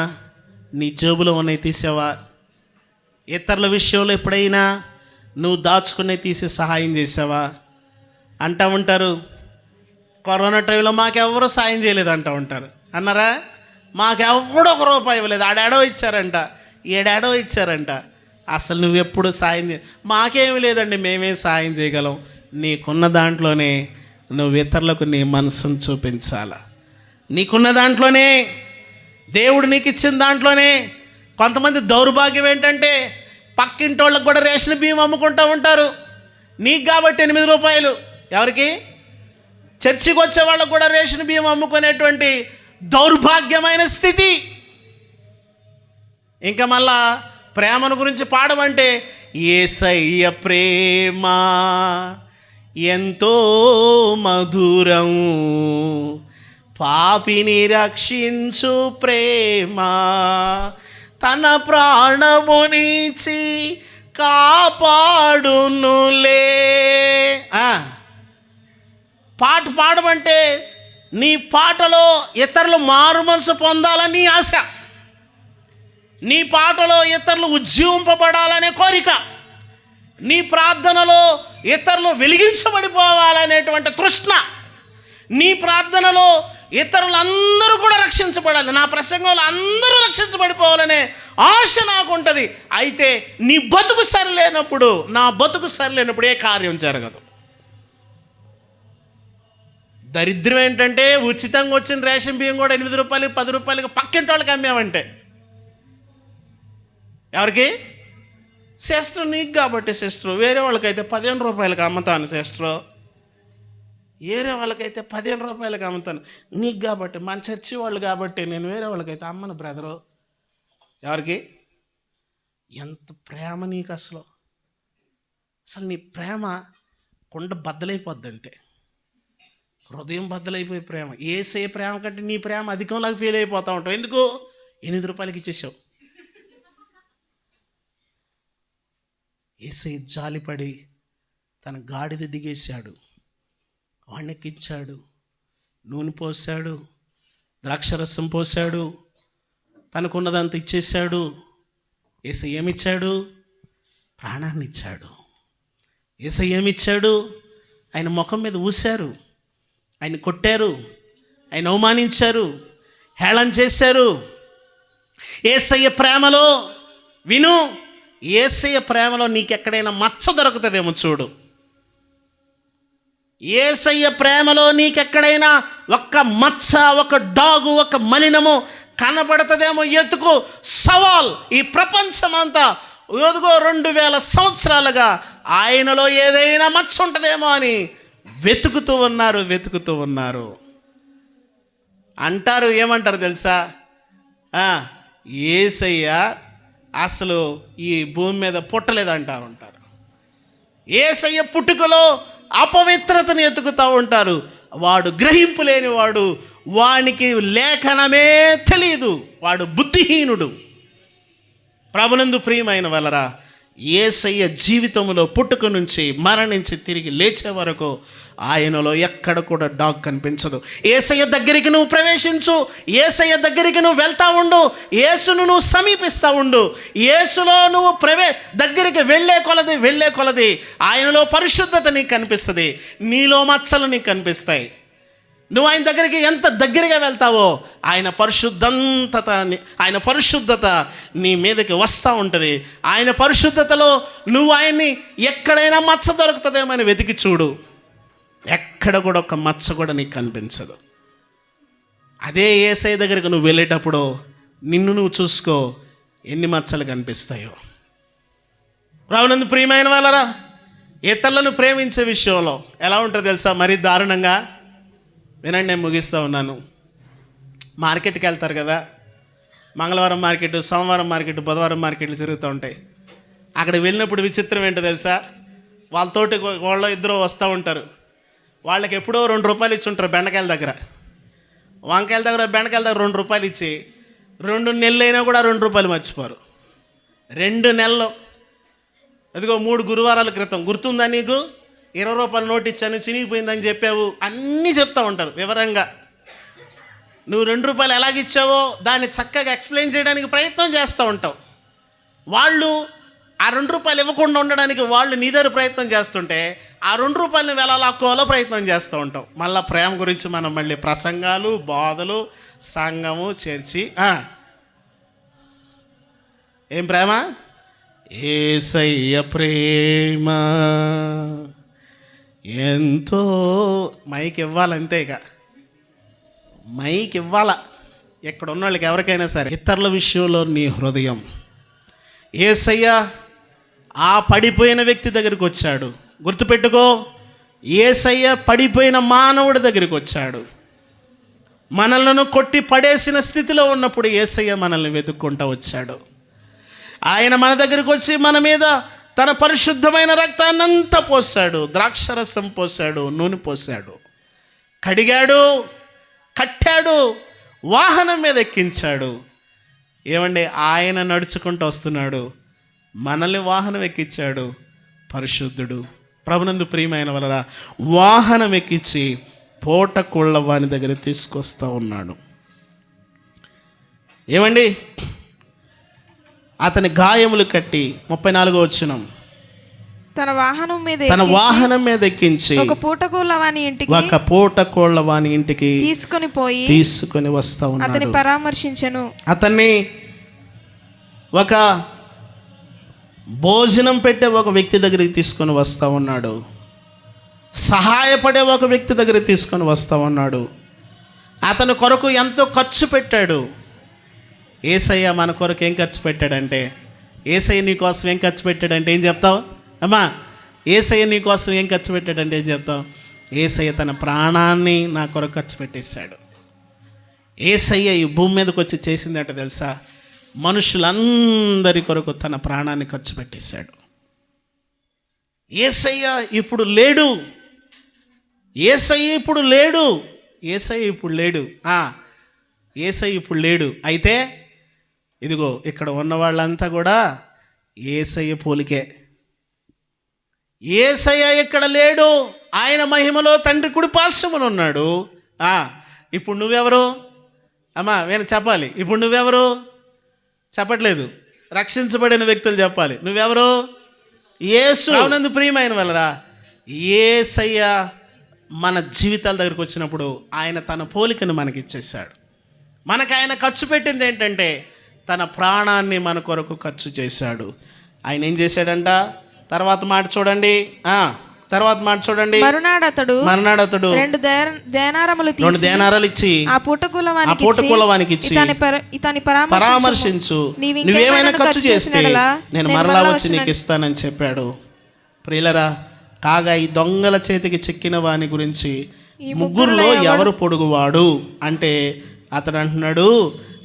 [SPEAKER 6] నీ జేబులో ఉన్నవి తీసావా? ఇతరుల విషయంలో ఎప్పుడైనా నువ్వు దాచుకునే తీసి సహాయం చేసావా? అంటూ ఉంటారు, కరోనా టైంలో మాకెవరూ సాయం చేయలేదు అంటూ ఉంటారు. అన్నారా? మాకెవడో ₹1 ఇవ్వలేదు, ఆడాడో ఇచ్చారంట, ఏడాడో ఇచ్చారంట. అసలు నువ్వెప్పుడు సాయం మాకేమీ లేదండి, మేమే సాయం చేయగలం. నీకున్న దాంట్లోనే నువ్వు ఇతరులకు నీ మనసును చూపించాలా. నీకున్న దాంట్లోనే, దేవుడు నీకు ఇచ్చిన దాంట్లోనే. కొంతమంది దౌర్భాగ్యం ఏంటంటే పక్కింటి వాళ్ళకి కూడా రేషన్ బియ్యం అమ్ముకుంటూ ఉంటారు. నీకు కాబట్టి ₹8. ఎవరికి? చర్చికి వచ్చే వాళ్ళకు కూడా రేషన్ బియ్యం అమ్ముకునేటువంటి దౌర్భాగ్యమైన స్థితి. ఇంకా మళ్ళా ప్రేమను గురించి పాడమంటే యేసయ్య ప్రేమ ఎంతో మధురం, పాపిని రక్షించు ప్రేమ, తన ప్రాణమునిచి కాపాడునులే. పాట పాడమంటే నీ పాటలో ఇతరులు మారు మనసు పొందాలని ఆశ, నీ పాటలో ఇతరులు ఉజ్జీవింపబడాలనే కోరిక, నీ ప్రార్థనలో ఇతరులు వెలిగించబడిపోవాలనేటువంటి తృష్ణ, నీ ప్రార్థనలో ఇతరులందరూ కూడా రక్షించబడాలి, నా ప్రసంగంలో అందరూ రక్షించబడిపోవాలనే ఆశ నాకు ఉంటుంది. అయితే నీ బతుకు సరిలేనప్పుడు, నా బతుకు సరిలేనప్పుడు ఏ కార్యం జరగదు. దరిద్రం ఏంటంటే ఉచితంగా వచ్చిన రేషన్ బియ్యం కూడా ₹8, ₹10 పక్కింటి వాళ్ళకి అమ్మామంటే ఎవరికి? సిస్టర్, నీకు కాబట్టి సిస్టర్. వేరే వాళ్ళకైతే ₹15 అమ్ముతాను సిస్టర్, వేరే వాళ్ళకైతే ₹15 అమ్ముతాను. నీకు కాబట్టి, మన చర్చి వాళ్ళు కాబట్టి నేను వేరే వాళ్ళకైతే అమ్మను బ్రదరు. ఎవరికి? ఎంత ప్రేమ నీకు అసలు! అసలు నీ ప్రేమ కుండ బద్దలైపోద్దంటే, హృదయం బద్దలైపోయే ప్రేమ. ఏసే ప్రేమ కంటే నీ ప్రేమ అధికంలాగా ఫీల్ అయిపోతూ ఉంటావు. ఎందుకు? ₹8 ఇచ్చేసావు. ఏసై జాలిపడి తన గాడిద దిగేశాడు, వాణ్ణెక్కించాడు, నూనె పోసాడు, ద్రాక్షరసం పోసాడు, తనకున్నదంతా ఇచ్చేశాడు. ఏసై ఏమిచ్చాడు? ప్రాణాన్ని ఇచ్చాడు. ఏసై ఏమిచ్చాడు? ఆయన ముఖం మీద ఊశారు, ఆయన కొట్టారు, ఆయన అవమానించారు, హేళన చేశారు. యేసయ్య ప్రేమలో విను, యేసయ్య ప్రేమలో నీకెక్కడైనా మచ్చ దొరుకుతుందేమో చూడు. యేసయ్య ప్రేమలో నీకెక్కడైనా ఒక్క మచ్చ, ఒక డాగు, ఒక మలినము కనబడుతుందేమో ఎత్తుకు. సవాల్ ఈ ప్రపంచమంతా ఎదుగో 2000 సంవత్సరాలుగా ఆయనలో ఏదైనా మచ్చ ఉంటుందేమో అని వెతుకుతూ ఉన్నారు. అంటారు, ఏమంటారు తెలుసా? యేసయ్య అసలు ఈ భూమి మీద పుట్టలేదంటా ఉంటారు. యేసయ్య పుట్టుకలో అపవిత్రతను ఎతుకుతూ ఉంటారు. వాడు గ్రహింపు లేనివాడు, వానికి లేఖనమే తెలియదు, వాడు బుద్ధిహీనుడు. ప్రభునందు ప్రియమైన వలరా, యేసయ్య జీవితంలో పుట్టుక నుంచి మరణించి తిరిగి లేచే వరకు ఆయనలో ఎక్కడ కూడా డాగ్ కనిపించదు. యేసయ్య దగ్గరికి నువ్వు ప్రవేశించు, యేసయ్య దగ్గరికి నువ్వు వెళ్తా ఉండు, యేసును నువ్వు సమీపిస్తూ ఉండు. యేసులో నువ్వు దగ్గరికి వెళ్ళే కొలది ఆయనలో పరిశుద్ధత నీకు కనిపిస్తుంది, నీలో మచ్చలు నీకు కనిపిస్తాయి. నువ్వు ఆయన దగ్గరికి ఎంత దగ్గరగా వెళ్తావో ఆయన పరిశుద్ధత నీ మీదకి వస్తూ ఉంటుంది. ఆయన పరిశుద్ధతలో నువ్వు ఆయన్ని ఎక్కడైనా మచ్చ దొరుకుతుందేమో అని వెతికి చూడు, ఎక్కడ కూడా ఒక మచ్చ కూడా నీకు కనిపించదు. అదే యేసయ్య దగ్గరికి నువ్వు వెళ్ళేటప్పుడు నిన్ను నువ్వు చూసుకో, ఎన్ని మచ్చలు కనిపిస్తాయో. ప్రభునందు ప్రియమైన వాళ్ళరా, ఇతరులను ప్రేమించే విషయంలో ఎలా ఉంటుందో తెలుసా? మరీ దారుణంగా. వినండి, నేను ముగిస్తూ ఉన్నాను. మార్కెట్కి వెళ్తారు కదా, మంగళవారం మార్కెట్, సోమవారం మార్కెట్, బుధవారం మార్కెట్లు జరుగుతూ ఉంటాయి. అక్కడ వెళ్ళినప్పుడు విచిత్రం ఏంటో తెలుసా? వాళ్ళతోటి వాళ్ళు ఇద్దరు వస్తూ ఉంటారు. వాళ్ళకి ఎప్పుడో 2 రూపాయలు ఇచ్చి ఉంటారు బెండకాయల దగ్గర, వంకాయల దగ్గర, బెండకాయల దగ్గర 2 రూపాయలు ఇచ్చి 2 నెలలు అయినా కూడా 2 రూపాయలు మర్చిపోరు. 2 నెలలు, అదిగో 3 గురువారాల క్రితం గుర్తుందా నీకు? 20 రూపాయల నోటు ఇచ్చాను, చినిగిపోయిందని చెప్పావు, అన్నీ చెప్తూ ఉంటారు వివరంగా. నువ్వు 2 రూపాయలు ఎలాగిచ్చావో దాన్ని చక్కగా ఎక్స్ప్లెయిన్ చేయడానికి ప్రయత్నం చేస్తూ ఉంటావు. వాళ్ళు ఆ 2 రూపాయలు ఇవ్వకుండా ఉండడానికి వాళ్ళు నీ దగ్గర ప్రయత్నం చేస్తుంటే ఆ 2 రూపాయలు నువ్వు ఎలా లాక్కోవాలో ప్రయత్నం చేస్తూ ఉంటావు. మళ్ళీ ప్రేమ గురించి మనం మళ్ళీ ప్రసంగాలు, బోధలు, సంఘము, చర్చి. ఏం ప్రేమ? యేసయ్య ప్రేమ ఎంతో. మైక్ ఇవ్వాలంతే, ఇక మైక్ ఇవ్వాల ఎక్కడ ఉన్న వాళ్ళకి ఎవరికైనా సరే. ఇతరుల విషయంలో నీ హృదయం. యేసయ్య ఆ పడిపోయిన వ్యక్తి దగ్గరికి వచ్చాడు. గుర్తుపెట్టుకో, యేసయ్య పడిపోయిన మానవుడి దగ్గరికి వచ్చాడు. మనలను కొట్టి పడేసిన స్థితిలో ఉన్నప్పుడు యేసయ్య మనల్ని వెతుక్కుంటూ వచ్చాడు. ఆయన మన దగ్గరికి వచ్చి మన మీద తన పరిశుద్ధమైన రక్తాన్నంతా పోసాడు, ద్రాక్షరసం పోసాడు, నూనె పోసాడు, కడిగాడు, కట్టాడు, వాహనం మీద ఎక్కించాడు. ఏమండి, ఆయన నడుచుకుంటూ వస్తున్నాడు, మనల్ని వాహనం ఎక్కించాడు. పరిశుద్ధుడు. ప్రభునందు ప్రియమైన వలన వాహనం ఎక్కించి పోటకోళ్ళ వాని దగ్గర తీసుకొస్తూ ఉన్నాడు. ఏమండి, అతని గాయములు కట్టి 34వ వచనం,
[SPEAKER 2] తన వాహనం మీద ఎక్కించి ఒక పూటకోళ్ళ వాని ఇంటికి తీసుకొని వస్తా ఉన్నాడు. అతన్ని పరామర్శించెను. అతన్ని ఒక భోజనం పెట్టే ఒక వ్యక్తి దగ్గరికి తీసుకొని వస్తూ ఉన్నాడు. సహాయపడే ఒక వ్యక్తి దగ్గరికి తీసుకొని వస్తూ ఉన్నాడు. అతని కొరకు ఎంతో ఖర్చు పెట్టాడు. యేసయ్య మన కొరకు ఏం ఖర్చు పెట్టాడంటే, యేసయ్య నీ కోసం ఏం ఖర్చు పెట్టాడంటే ఏం చెప్తావు అమ్మా? యేసయ్య నీ కోసం ఏం ఖర్చు పెట్టాడంటే ఏం చెప్తావు? యేసయ్య తన ప్రాణాన్ని నా కొరకు ఖర్చు పెట్టేశాడు. యేసయ్య ఈ భూమి మీదకి వచ్చి చేసిందంటే తెలుసా? మనుషులందరి కొరకు తన ప్రాణాన్ని ఖర్చు పెట్టేశాడు. యేసయ్య ఇప్పుడు లేడు. యేసయ్య ఇప్పుడు లేడు. యేసయ్య ఇప్పుడు లేడు. అయితే ఇదిగో ఇక్కడ ఉన్న వాళ్ళంతా కూడా యేసయ్య పోలికే. యేసయ్య ఇక్కడ లేడు. ఆయన మహిమలో తండ్రి కుడి పార్శ్వమున ఉన్నాడు. ఇప్పుడు నువ్వెవరు అమ్మా? నేను చెప్పాలి. ఇప్పుడు నువ్వెవరు? చెప్పట్లేదు. రక్షించబడిన వ్యక్తులు చెప్పాలి. నువ్వెవరు? యేసు. అవునందు ప్రియమైన వలరా, యేసయ్య మన జీవితాల దగ్గరికి వచ్చినప్పుడు ఆయన తన పోలికను మనకి ఇచ్చేసాడు. మనకు ఆయన ఖర్చు పెట్టింది ఏంటంటే తన ప్రాణాన్ని మన కొరకు ఖర్చు చేశాడు. ఆయన ఏం చేశాడంట? తర్వాత మాట చూడండి. మరునాడతడు 2 దేనారాలు ఇచ్చి ఆ పూటకూలవానికి ఇచ్చి ఇతని పరామర్శించు, నువ్వేమైనా ఖర్చు చేస్తే నేను మరలా వచ్చి నీకు ఇస్తానని చెప్పాడు. ప్రియులరా, కాగా ఈ దొంగల చేతికి చిక్కిన వాని గురించి 3లో ఎవరు పొడుగువాడు అంటే అతడు అంటున్నాడు,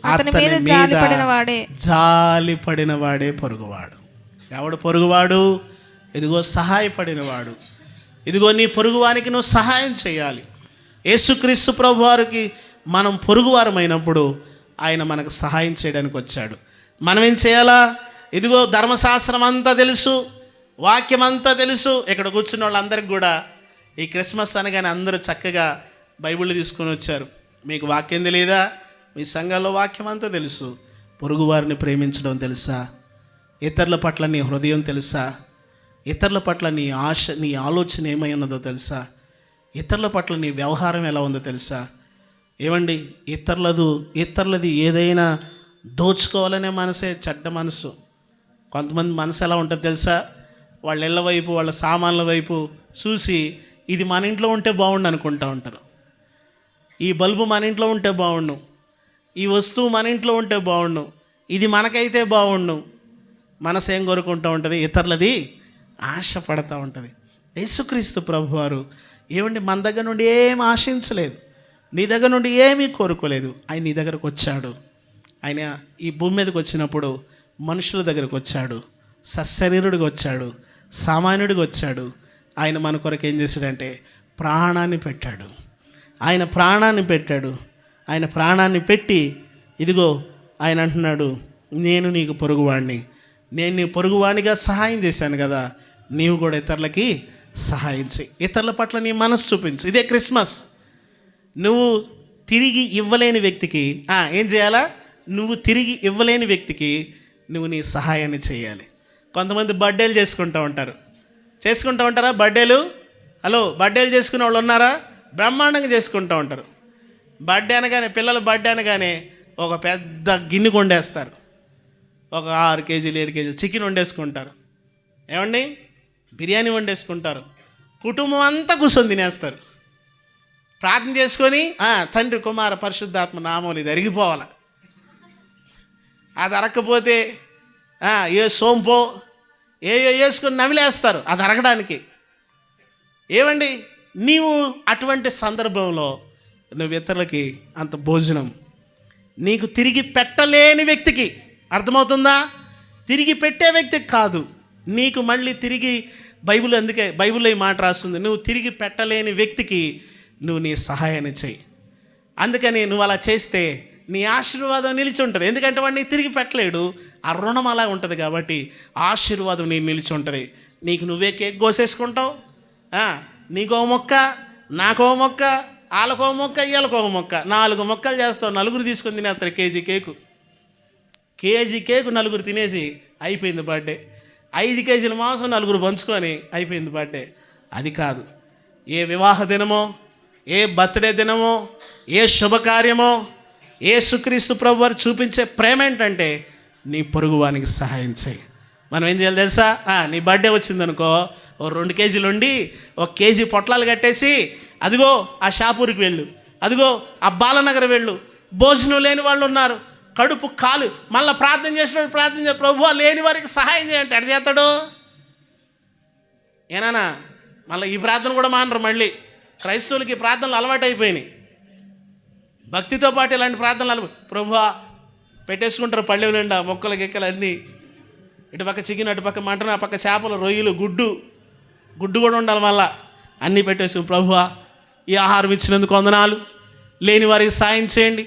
[SPEAKER 7] అతని మీద జాలిపడిన వాడే
[SPEAKER 2] జాలిపడిన వాడే పొరుగువాడు. ఎవడు పొరుగువాడు? ఇదిగో సహాయపడినవాడు. ఇదిగో నీ పొరుగువానికి నువ్వు సహాయం చేయాలి. యేసుక్రీస్తు ప్రభు వారికి మనం పొరుగువారమైనప్పుడు ఆయన మనకు సహాయం చేయడానికి వచ్చాడు. మనం ఏం చేయాలా? ఇదిగో ధర్మశాస్త్రం అంతా తెలుసు, వాక్యం అంతా తెలుసు. ఇక్కడ కూర్చున్న వాళ్ళందరికీ కూడా ఈ క్రిస్మస్ అనగానే అందరూ చక్కగా బైబిల్ తీసుకొని వచ్చారు. మీకు వాక్యం తెలియదా? మీ సంఘాల్లో వాక్యం అంతా తెలుసు. పొరుగువారిని ప్రేమించడం తెలుసా? ఇతరుల పట్ల నీ హృదయం తెలుసా? ఇతరుల పట్ల నీ ఆశ, నీ ఆలోచన ఏమై ఉన్నదో తెలుసా? ఇతరుల పట్ల నీ వ్యవహారం ఎలా ఉందో తెలుసా? ఏమండి, ఇతరులది ఏదైనా దోచుకోవాలనే మనసే చెడ్డ మనసు. కొంతమంది మనసు ఎలా ఉంటుంది తెలుసా? వాళ్ళ ఇళ్ళ వైపు, వాళ్ళ సామాన్ల వైపు చూసి ఇది మన ఇంట్లో ఉంటే బాగుండు అనుకుంటూ ఉంటారు. ఈ బల్బు మన ఇంట్లో ఉంటే బాగుండు, ఈ వస్తువు మన ఇంట్లో ఉంటే బాగుండు, ఇది మనకైతే బాగుండు. మనసు ఏం కోరుకుంటూ ఉంటుంది? ఇతరులది ఆశపడతా ఉంటుంది. యేసుక్రీస్తు ప్రభువారు ఏమండి మన దగ్గర నుండి ఏం ఆశించలేదు, నీ దగ్గర నుండి ఏమీ కోరుకోలేదు. ఆయన నీ దగ్గరకు వచ్చాడు. ఆయన ఈ భూమి మీదకి వచ్చినప్పుడు మనుషుల దగ్గరకు వచ్చాడు, సశరీరుడిగా వచ్చాడు, సామాన్యుడిగా వచ్చాడు. ఆయన మన కొరకు ఏం చేశాడంటే ప్రాణాన్ని పెట్టాడు. ఆయన ప్రాణాన్ని పెట్టాడు. ఆయన ప్రాణాన్ని పెట్టి ఇదిగో ఆయన అంటున్నాడు, నేను నీకు పొరుగువాడిని, నేను నీ పొరుగువాడిగా సహాయం చేశాను కదా, నీవు కూడా ఇతరులకి సహాయం చేయి, ఇతరుల పట్ల నీ మనసు చూపించు. ఇదే క్రిస్మస్. నువ్వు తిరిగి ఇవ్వలేని వ్యక్తికి ఏం చేయాలా? నువ్వు తిరిగి ఇవ్వలేని వ్యక్తికి నువ్వు నీ సహాయాన్ని చేయాలి. కొంతమంది బర్త్డేలు చేసుకుంటూ ఉంటారా? బర్త్డేలు, హలో, బర్త్డేలు చేసుకునే వాళ్ళు ఉన్నారా? బ్రహ్మాండంగా చేసుకుంటూ ఉంటారు. బర్త్డే అనగానే, పిల్లల బర్త్డే అనగానే ఒక పెద్ద గిన్నె వండేస్తారు. ఒక 6 కేజీలు 7 కేజీలు చికెన్ వండేసుకుంటారు. ఏమండి, బిర్యానీ వండేసుకుంటారు. కుటుంబం అంతా కూర్చొని తినేస్తారు. ప్రార్థన చేసుకొని తండ్రి కుమార పరిశుద్ధాత్మ నామములు ఇది అరిగిపోవాలి. అది అరగకపోతే ఏ సోంపో ఏయో వేసుకొని నవిలేస్తారు అది అరగడానికి. ఏమండి, నీవు అటువంటి సందర్భంలో నువ్వు ఇతరులకి అంత భోజనం నీకు తిరిగి పెట్టలేని వ్యక్తికి, అర్థమవుతుందా? తిరిగి పెట్టే వ్యక్తికి కాదు, నీకు మళ్ళీ తిరిగి అందుకే బైబిల్లో ఈ మాట రాస్తుంది, నువ్వు తిరిగి పెట్టలేని వ్యక్తికి నువ్వు నీ సహాయాన్ని చెయ్యి. అందుకని నువ్వు అలా చేస్తే నీ ఆశీర్వాదం నిలిచి ఉంటుంది. ఎందుకంటే వాడు నీకు తిరిగి పెట్టలేడు, ఆ రుణం అలా ఉంటుంది కాబట్టి ఆశీర్వాదం నీకు నిలిచి ఉంటుంది. నీకు నువ్వే కేక్ కోసేసుకుంటావు. నీకో మొక్క, నాకో మొక్క, వాళ్ళకో మొక్క, వీళ్ళకో మొక్క, 4 మొక్కలు చేస్తావు. 4 తీసుకొని తినేస్తారు కేజీ కేకు 4 తినేసి అయిపోయింది బర్త్డే. 5 కేజీల మాంసం 4 పంచుకొని అయిపోయింది బర్త్డే. అది కాదు. ఏ వివాహ దినమో, ఏ బర్త్డే దినమో, ఏ శుభకార్యమో, యేసుక్రీస్తు ప్రభు వారు చూపించే ప్రేమ ఏంటంటే నీ పొరుగువానికి సహాయం చేయి. మనం ఏం చేయాలి తెలుసా? నీ బర్త్డే వచ్చిందనుకో, ఓ 2 కేజీలు వండి 1 కేజీ పొట్లాలు కట్టేసి అదిగో ఆ షాపూర్కి వెళ్ళు, అదిగో ఆ బాలనగర్ వెళ్ళు. భోజనం లేని వాళ్ళు ఉన్నారు, కడుపు కాలు, మళ్ళీ ప్రార్థన చేసినప్పుడు ప్రార్థన చేయ, ప్రభువా లేని వారికి సహాయం చేయంటే ఎట్ట చేస్తాడు? ఏనానా మళ్ళీ ఈ ప్రార్థన కూడా మానరు. మళ్ళీ క్రైస్తవులకి ఈ ప్రార్థనలు అలవాటు అయిపోయినాయి. భక్తితో పాటు ఇలాంటి ప్రార్థనలు ప్రభువా పెట్టేసుకుంటారు. పళ్ళె నిండా మొక్కలు గిక్కలు అన్నీ, ఇటు పక్క చికెన్, అటు పక్క మటన్, ఆ పక్క చేపలు, రొయ్యలు, గుడ్డు కూడా ఉండాలి. మళ్ళా అన్నీ పెట్టేసి ప్రభువా ఈ ఆహారం ఇచ్చినందుకు వందనాలు, లేని వారికి సాయం చేయండి,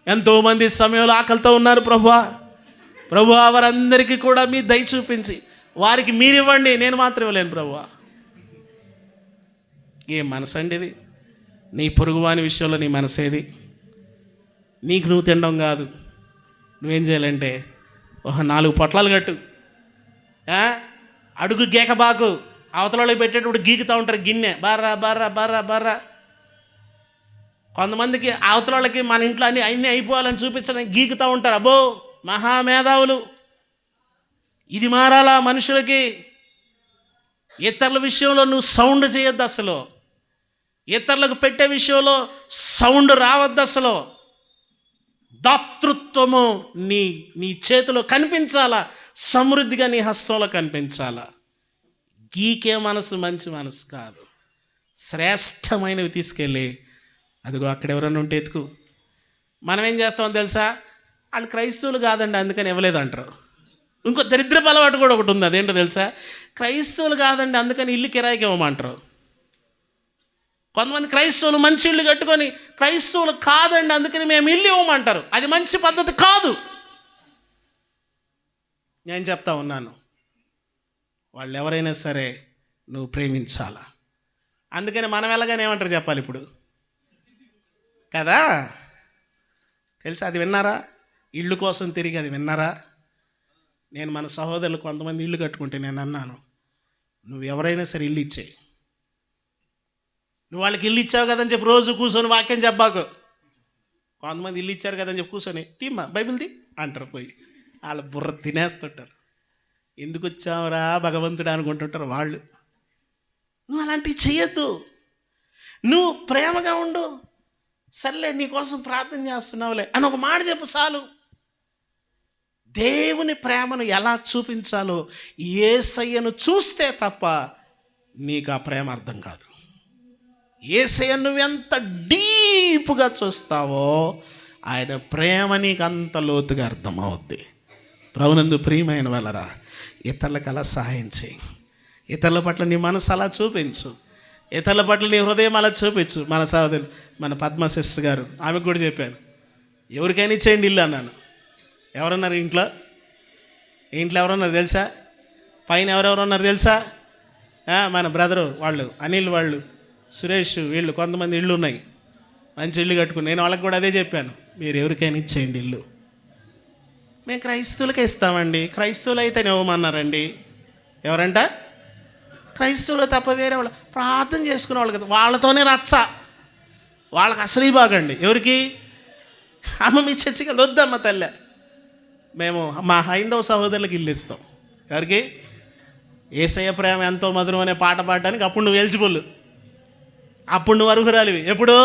[SPEAKER 2] ఎంతోమంది సమయంలో ఆకలితో ఉన్నారు ప్రభువా వారందరికీ కూడా మీ దయ చూపించి వారికి మీరు ఇవ్వండి, నేను మాత్రం ఇవ్వలేను ప్రభువా. ఏ మనసు అండి ఇది? నీ పొరుగువాని విషయంలో నీ మనసేది? నీకు నువ్వు తినడం కాదు, నువ్వేం చేయాలంటే ఒక 4 పొట్లాలు కట్టు, అడుగు గీకబాకు. అవతలలో పెట్టేటప్పుడు గీకుతూ ఉంటారు గిన్నె, బర్రా. కొంతమందికి అవతలకి మన ఇంట్లో అన్నీ అయిపోవాలని చూపించడానికి గీకుతూ ఉంటారు. అబ్బో మహామేధావులు. ఇది మారాలా మనుషులకి. ఇతరుల విషయంలో నువ్వు సౌండ్ చేయొద్దు అసలు. ఇతరులకు పెట్టే విషయంలో సౌండ్ రావద్దు అసలు. దాతృత్వము నీ చేతిలో కనిపించాలా, సమృద్ధిగా నీ హస్తంలో కనిపించాలా. గీకే మనసు మంచి మనసు కాదు. శ్రేష్టమైనవి తీసుకెళ్ళి అదిగో అక్కడ ఎవరైనా ఉంటే ఎత్తుకు. మనం ఏం చేస్తామో తెలుసా? వాళ్ళు క్రైస్తవులు కాదండి అందుకని ఇవ్వలేదు అంటారు. ఇంకో దరిద్రపు అలవాటు కూడా ఒకటి ఉంది, అదేంటో తెలుసా? క్రైస్తవులు కాదండి అందుకని ఇల్లు కిరాయికి ఇవ్వమంటారు. కొంతమంది క్రైస్తవులు మంచి ఇల్లు కట్టుకొని క్రైస్తవులు కాదండి అందుకని మేము ఇల్లు ఇవ్వమంటారు. అది మంచి పద్ధతి కాదు. నేను చెప్తా ఉన్నాను, వాళ్ళు ఎవరైనా సరే నువ్వు ప్రేమించాలా. అందుకని మనం వెళ్ళగానే ఏమంటారు చెప్పాలి ఇప్పుడు కదా? తెలుసా? అది విన్నారా? ఇల్లు కోసం తిరిగి అది విన్నారా? నేను మన సహోదరులు కొంతమంది ఇల్లు కట్టుకుంటే నేను అన్నాను, నువ్వు ఎవరైనా సరే ఇల్లు ఇచ్చేయి. నువ్వు వాళ్ళకి ఇల్లు ఇచ్చావు కదని చెప్పి రోజు కూర్చొని వాక్యం చెప్పాకు. కొంతమంది ఇల్లు ఇచ్చారు కదని చెప్పి కూర్చొని తీమ్మా బైబిల్ తీ అంటారు. పోయి వాళ్ళ బుర్ర తినేస్తుంటారు. ఎందుకు వచ్చావురా భగవంతుడు అనుకుంటుంటారు వాళ్ళు. నువ్వు అలాంటివి చెయ్యొద్దు. నువ్వు ప్రేమగా ఉండు. సర్లే నీకోసం ప్రార్థన చేస్తున్నావులే అని ఒక మాట చెప్పు చాలు. దేవుని ప్రేమను ఎలా చూపించాలో యేసయ్యను చూస్తే తప్ప నీకు ఆ ప్రేమ అర్థం కాదు. యేసయ్య నువ్వు ఎంత డీప్గా చూస్తావో ఆయన ప్రేమ నీకు అంత లోతుగా అర్థమవుద్ది. ప్రభునందు ప్రియమైన వాళ్ళరా, ఇతరులకు అలా సహాయం చేయి. ఇతరుల పట్ల నీ మనసు అలా చూపించు. ఇతరుల పట్ల నీ హృదయం అలా చూపించు. మన సహోదరు మన పద్మ సిస్టర్ గారు, ఆమెకు కూడా చెప్పాను, ఎవరికైనా ఇచ్చేయండి ఇల్లు అన్నాను. ఎవరన్నారు ఇంట్లో? ఎవరన్నారు తెలుసా? పైన ఎవరెవరు ఉన్నారు తెలుసా? మన బ్రదరు వాళ్ళు, అనిల్ వాళ్ళు, సురేష్, వీళ్ళు కొంతమంది ఇళ్ళు ఉన్నాయి, మంచి ఇల్లు కట్టుకుని. నేను వాళ్ళకి కూడా అదే చెప్పాను, మీరు ఎవరికైనా ఇచ్చేయండి ఇల్లు. మేము క్రైస్తవులకే ఇస్తామండి. క్రైస్తవులు అయితేనే ఇవ్వమన్నారండి. ఎవరంట? క్రైస్తవులు తప్ప వేరే వాళ్ళు ప్రార్థన చేసుకునే వాళ్ళు కదా, వాళ్ళతోనే రచ్చ. వాళ్ళకి అసలు బాగండి. ఎవరికి? అమ్మ మీ చర్చికి వద్దమ్మ తల్లె, మేము మా హైందవ సహోదరులకు ఇల్లు ఇస్తాం. ఎవరికి? యేసయ్య ప్రేమ ఎంతో మధురం అనే పాట పాడడానికి అప్పుడు నువ్వు ఎలిజిబుల్, అప్పుడు నువ్వు అర్హురాలివి. ఎప్పుడు?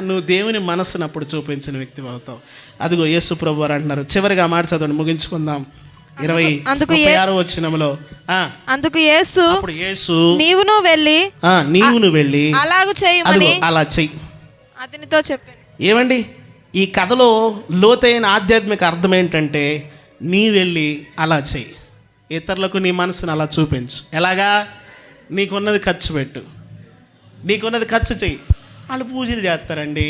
[SPEAKER 2] నువ్వు దేవుని మనస్సును అప్పుడు చూపించిన వ్యక్తి అవుతావు. అదిగో యేసు ప్రభు వారు అంటున్నారు. చివరిగా మాట చదవండి, ముగించుకుందాం. 26వ వచనంలో
[SPEAKER 7] అందుకు యేసు నీవును వెళ్ళి అలాగు చేయమని
[SPEAKER 2] అలా చెయ్యి
[SPEAKER 7] అతనితో చెప్పాను.
[SPEAKER 2] ఏమండి, ఈ కథలో లోతైన ఆధ్యాత్మిక అర్థం ఏంటంటే, నీ వెళ్ళి అలా చెయ్యి. ఇతరులకు నీ మనసును అలా చూపించు. ఎలాగా? నీకున్నది ఖర్చు పెట్టు, నీకున్నది ఖర్చు చెయ్యి. వాళ్ళు పూజలు చేస్తారండి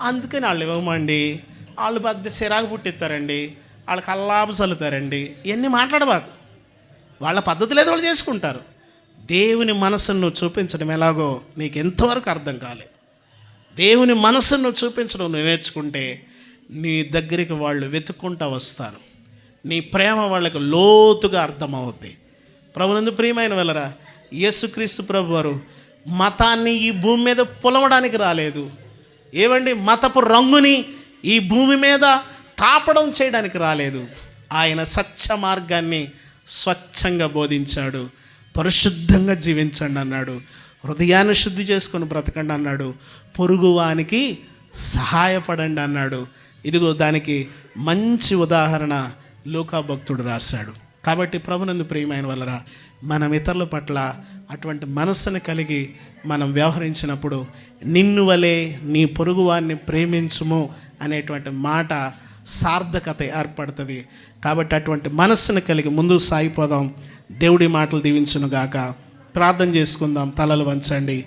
[SPEAKER 2] అందుకని వాళ్ళు ఇవ్వమండి, వాళ్ళు పెద్ద సిరాకు పుట్టిస్తారండి, వాళ్ళకి అల్లాపు చల్లుతారండి. ఇవన్నీ మాట్లాడబాకు. వాళ్ళ పద్ధతులు ఏదో వాళ్ళు చేసుకుంటారు. దేవుని మనసును నువ్వు చూపించడం ఎలాగో నీకు ఎంతవరకు అర్థం కాలేదు. దేవుని మనసును నువ్వు చూపించడం నువ్వు నేర్చుకుంటే నీ దగ్గరికి వాళ్ళు వెతుక్కుంటూ వస్తారు. నీ ప్రేమ వాళ్ళకు లోతుగా అర్థమవుద్ది. ప్రభునందు ప్రియమైన వెళ్ళరా, యేసుక్రీస్తు ప్రభు వారు మతాన్ని ఈ భూమి మీద పొలవడానికి రాలేదు. ఏవండి, మతపు రంగుని ఈ భూమి మీద తాపడం చేయడానికి రాలేదు. ఆయన సత్య మార్గాన్ని స్వచ్ఛంగా బోధించాడు. పరిశుద్ధంగా జీవించండి అన్నాడు. హృదయాన్ని శుద్ధి చేసుకొని బ్రతకండి అన్నాడు. పొరుగువానికి సహాయపడండి అన్నాడు. ఇదిగో దానికి మంచి ఉదాహరణ లూకా భక్తుడు రాశాడు. కాబట్టి ప్రభునందు ప్రియమైన వాళ్ళరా, మనం ఇతరుల పట్ల అటువంటి మనస్సును కలిగి మనం వ్యవహరించినప్పుడు నిన్ను వలె నీ పొరుగువాన్ని ప్రేమించుము అనేటువంటి మాట సార్థకత ఏర్పడుతుంది. కాబట్టి అటువంటి మనస్సును కలిగి ముందుకు సాగిపోదాం. దేవుడి మాటలు దీవించునుగాక. ప్రార్థన చేసుకుందాం. తలలు వంచండి,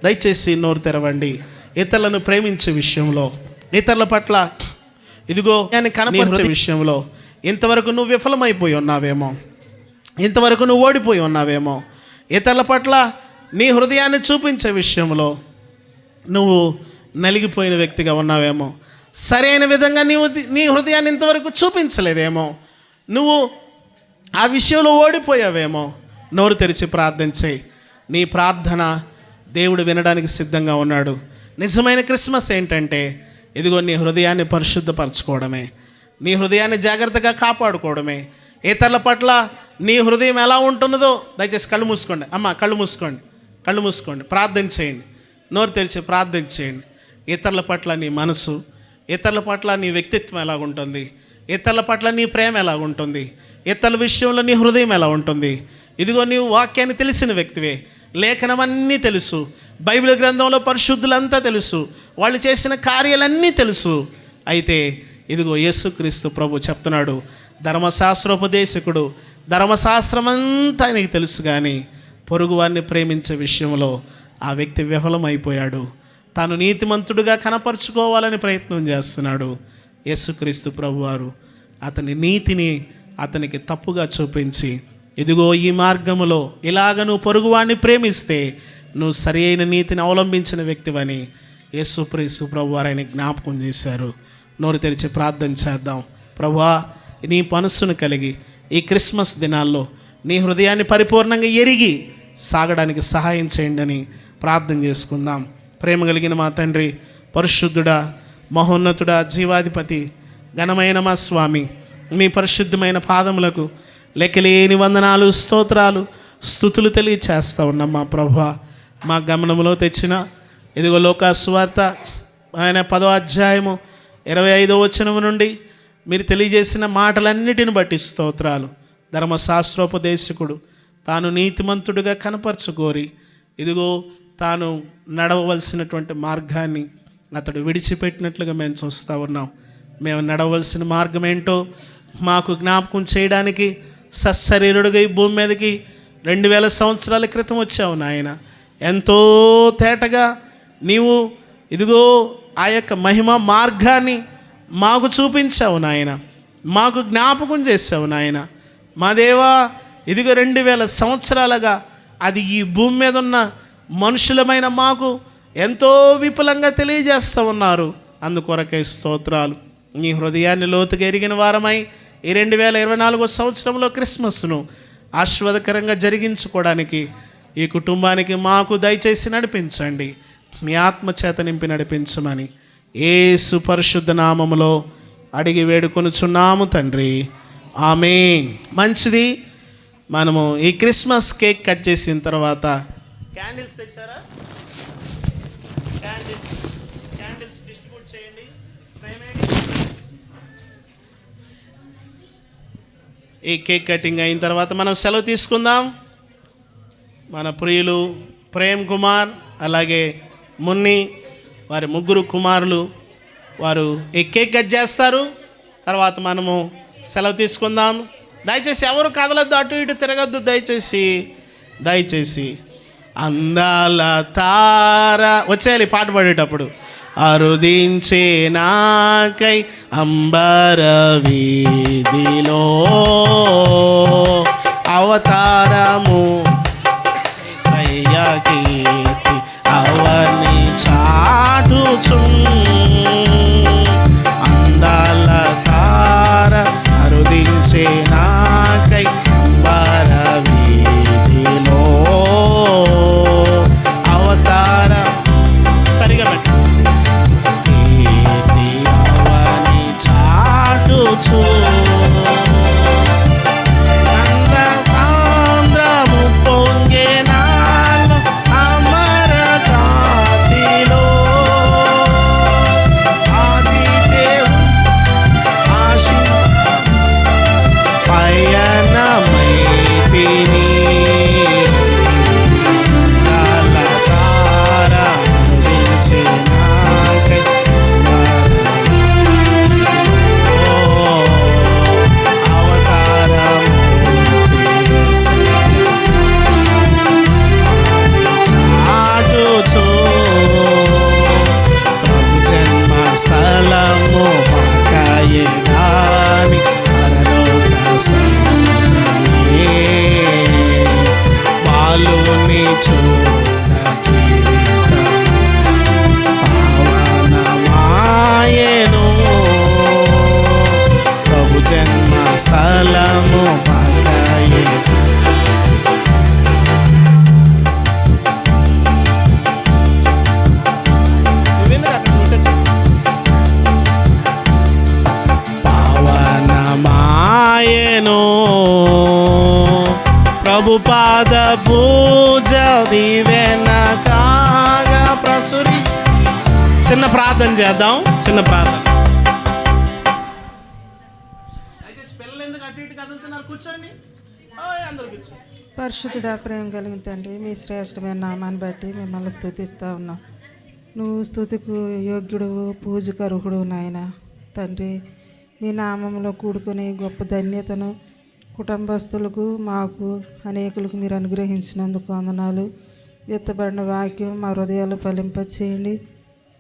[SPEAKER 2] దయచేసి నోరు తెరవండి. ఇతరులను ప్రేమించే విషయంలో, ఇతరుల పట్ల ఇదిగో నేను కనపరిచే విషయంలో ఇంతవరకు నువ్వు విఫలమైపోయి ఉన్నావేమో, ఇంతవరకు నువ్వు ఓడిపోయి ఉన్నావేమో, ఇతరుల పట్ల నీ హృదయాన్ని చూపించే విషయంలో నువ్వు నలిగిపోయిన వ్యక్తిగా ఉన్నావేమో, సరైన విధంగా నీ హృదయాన్ని ఇంతవరకు చూపించలేదేమో, నువ్వు ఆ విషయంలో ఓడిపోయావేమో, నోరు తెరిచి ప్రార్థన చేయి. నీ ప్రార్థన దేవుడు వినడానికి సిద్ధంగా ఉన్నాడు. నిజమైన క్రిస్మస్ ఏంటంటే ఇదిగో నీ హృదయాన్ని పరిశుద్ధపరచుకోవడమే, నీ హృదయాన్ని జాగ్రత్తగా కాపాడుకోవడమే. ఇతరుల పట్ల నీ హృదయం ఎలా ఉంటున్నదో దయచేసి కళ్ళు మూసుకోండి. అమ్మ కళ్ళు మూసుకోండి, ప్రార్థన చేయండి. నోరు తెరిచి ప్రార్థన చేయండి. ఇతరుల పట్ల నీ మనసు, ఇతరుల పట్ల నీ వ్యక్తిత్వం ఎలా ఉంటుంది, ఇతరుల పట్ల నీ ప్రేమ ఎలా ఉంటుంది, ఇతరుల విషయంలో నీ హృదయం ఎలా ఉంటుంది. ఇదిగో నీవు వాక్యాన్ని తెలిసిన వ్యక్తివే, లేఖనం అన్నీ తెలుసు, బైబిల్ గ్రంథంలో పరిశుద్ధులంతా తెలుసు, వాళ్ళు చేసిన కార్యాలన్నీ తెలుసు. అయితే ఇదిగో యేసుక్రీస్తు ప్రభు చెప్తున్నాడు, ధర్మశాస్త్రోపదేశకుడు, ధర్మశాస్త్రమంతా ఆయనకి తెలుసు, కానీ పొరుగువారిని ప్రేమించే విషయంలో ఆ వ్యక్తి విఫలమైపోయాడు. తాను నీతిమంతుడుగా కనపరుచుకోవాలని ప్రయత్నం చేస్తున్నాడు. యేసుక్రీస్తు ప్రభువారు అతని నీతిని అతనికి తప్పుగా చూపించి, ఇదిగో ఈ మార్గములో ఇలాగ నువ్వు పొరుగువాడిని ప్రేమిస్తే నువ్వు సరి అయిన నీతిని అవలంబించిన వ్యక్తివని యేసుక్రీస్తు ప్రభువారు ఆయన జ్ఞాపకం చేశారు. నోరు తెరిచి ప్రార్థన చేద్దాం. ప్రభువా, నీ మనస్సును కలిగి ఈ క్రిస్మస్ దినాల్లో నీ హృదయాన్ని పరిపూర్ణంగా ఎరిగి సాగడానికి సహాయం చేయండి అని ప్రార్థన చేసుకుందాం. ప్రేమ కలిగిన మా తండ్రి, పరిశుద్ధుడా, మహోన్నతుడా, జీవాధిపతి, ఘనమైన మా స్వామి, మీ పరిశుద్ధమైన పాదములకు లెక్కలేని వందనాలు, స్తోత్రాలు, స్తుతులు తెలియచేస్తా ఉన్నాం మా ప్రభువా. మా గమనంలో తెచ్చిన ఇదిగో లోకాసు సువార్త ఆయన 10వ అధ్యాయము 25వ వచనము నుండి మీరు తెలియజేసిన మాటలన్నిటిని బట్టి స్తోత్రాలు. ధర్మశాస్త్రోపదేశకుడు తాను నీతిమంతుడిగా కనపరచుకోరి ఇదిగో తాను నడవవలసినటువంటి మార్గాన్ని అతడు విడిచిపెట్టినట్లుగా మేము చూస్తూ ఉన్నాం. మేము నడవలసిన మార్గం ఏంటో మాకు జ్ఞాపకం చేయడానికి సశరీరుడుగా ఈ భూమి మీదకి 2000 సంవత్సరాల క్రితం వచ్చావు నాయన. ఎంతో తేటగా నీవు ఇదిగో ఆ యొక్క మహిమ మార్గాన్ని మాకు చూపించావు నాయన, మాకు జ్ఞాపకం చేసావు నాయన. మా దేవా, ఇదిగో 2000 సంవత్సరాలుగా అది ఈ భూమి మీద ఉన్న మనుషులమైన మాకు ఎంతో విపులంగా తెలియజేస్తూ ఉన్నారు. అందుకొరకై స్తోత్రాలు. నీ హృదయాన్ని లోతుగా ఎరిగిన వారమై ఈ 2024 సంవత్సరంలో క్రిస్మస్ను ఆశీర్వాదకరంగా జరిగించుకోవడానికి ఈ కుటుంబానికి మాకు దయచేసి నడిపించండి. మీ ఆత్మచేత నింపి నడిపించమని యేసు పరిశుద్ధ నామములో అడిగి వేడుకొనుచున్నాము తండ్రి, ఆమేన్. మంచిది. మనము ఈ క్రిస్మస్ కేక్ కట్ చేసిన తర్వాత క్యాండిల్స్ తెచ్చారా? క్యాండిల్స్ డిస్ట్రిబ్యూట్ చేయండి. ఈ కేక్ కటింగ్ అయిన తర్వాత మనం సెలవు తీసుకుందాం. మన ప్రియులు ప్రేమ్ కుమార్ అలాగే మున్ని వారి 3 కుమారులు వారు ఈ కేక్ కట్ చేస్తారు. తర్వాత మనము సెలవు తీసుకుందాం. దయచేసి ఎవరు కదలొద్దు, అటు ఇటు తిరగద్దు. దయచేసి అందాల తార వచ్చేయాలి పాట పాడేటప్పుడు. అరుదించే నాకై అంబర వీధిలో అవతారము కీర్తి అవని చాటుచు అందాల తార అరుదించే నాకై అంబర వీధిలో అవతార సరిగా పెట్టు కీర్తి అవని చాటుచు స్థలము పకాయే పావనమాయెను ప్రభు పాద పూజ దివెన కాగా ప్రసురి. చిన్న ప్రార్థన చేద్దాం.
[SPEAKER 8] పరిశుద్ధుడా, ప్రేమ కలిగిన తండ్రి, మీ శ్రేష్టమైన నామాన్ని బట్టి మిమ్మల్ని స్తుతిస్తూ ఉన్నాం. నువ్వు స్తుతికు యోగ్యుడు, పూజకు అర్హుడు నాయన. తండ్రి మీ నామంలో కూడుకునే గొప్ప ధన్యతను కుటుంబస్తులకు మాకు అనేకులకు మీరు అనుగ్రహించినందుకు వందనాలు. విత్తబడిన వాక్యం మా హృదయాలు ఫలింపచేయండి.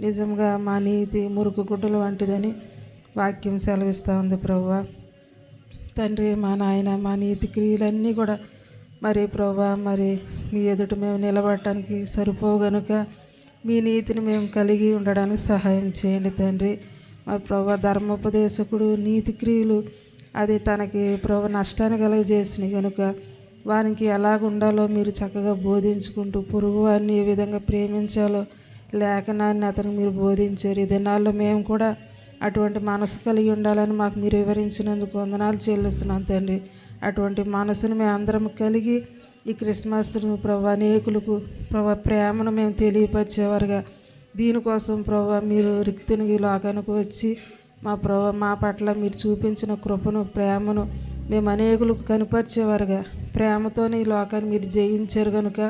[SPEAKER 8] నిజంగా మా నీతి మురుకు గుడ్డలు వంటిదని వాక్యం సెలవిస్తూ ఉంది ప్రభువా. తండ్రి మా నాయన మా నీతి క్రియలన్నీ కూడా మరి ప్రభువా మరి మీ ఎదుట మేము నిలబడటానికి సరిపోవు గనుక మీ నీతిని మేము కలిగి ఉండడానికి సహాయం చేయండి తండ్రి. మరి ప్రభువా ధర్మోపదేశకుడు నీతి క్రియలు అది తనకి ప్రభు నష్టాన్ని కలుగజేసినాయి కనుక వారికి ఎలాగ ఉండాలో మీరు చక్కగా బోధించుకుంటూ పొరుగు వారిని ఏ విధంగా ప్రేమించాలో లేఖనాన్ని అతనికి మీరు బోధించారు. ఈ దినాల్లో మేము కూడా అటువంటి మనసు కలిగి ఉండాలని మాకు మీరు వివరించినందుకు వందనాలు చెల్లిస్తున్నాం తండ్రి. అటువంటి మనసును మేము అందరం కలిగి ఈ క్రిస్మస్ను ప్రభు అనేకులకు ప్రభు ప్రేమను మేము తెలియపరిచేవారుగా దీనికోసం ప్రభు మీరు రిక్తునికి లోకానికి వచ్చి మా ప్రభు మా పట్ల మీరు చూపించిన కృపను ప్రేమను మేము అనేకులకు కనపరిచేవారుగా ప్రేమతోనే ఈ లోకాన్ని మీరు జయించారు కనుక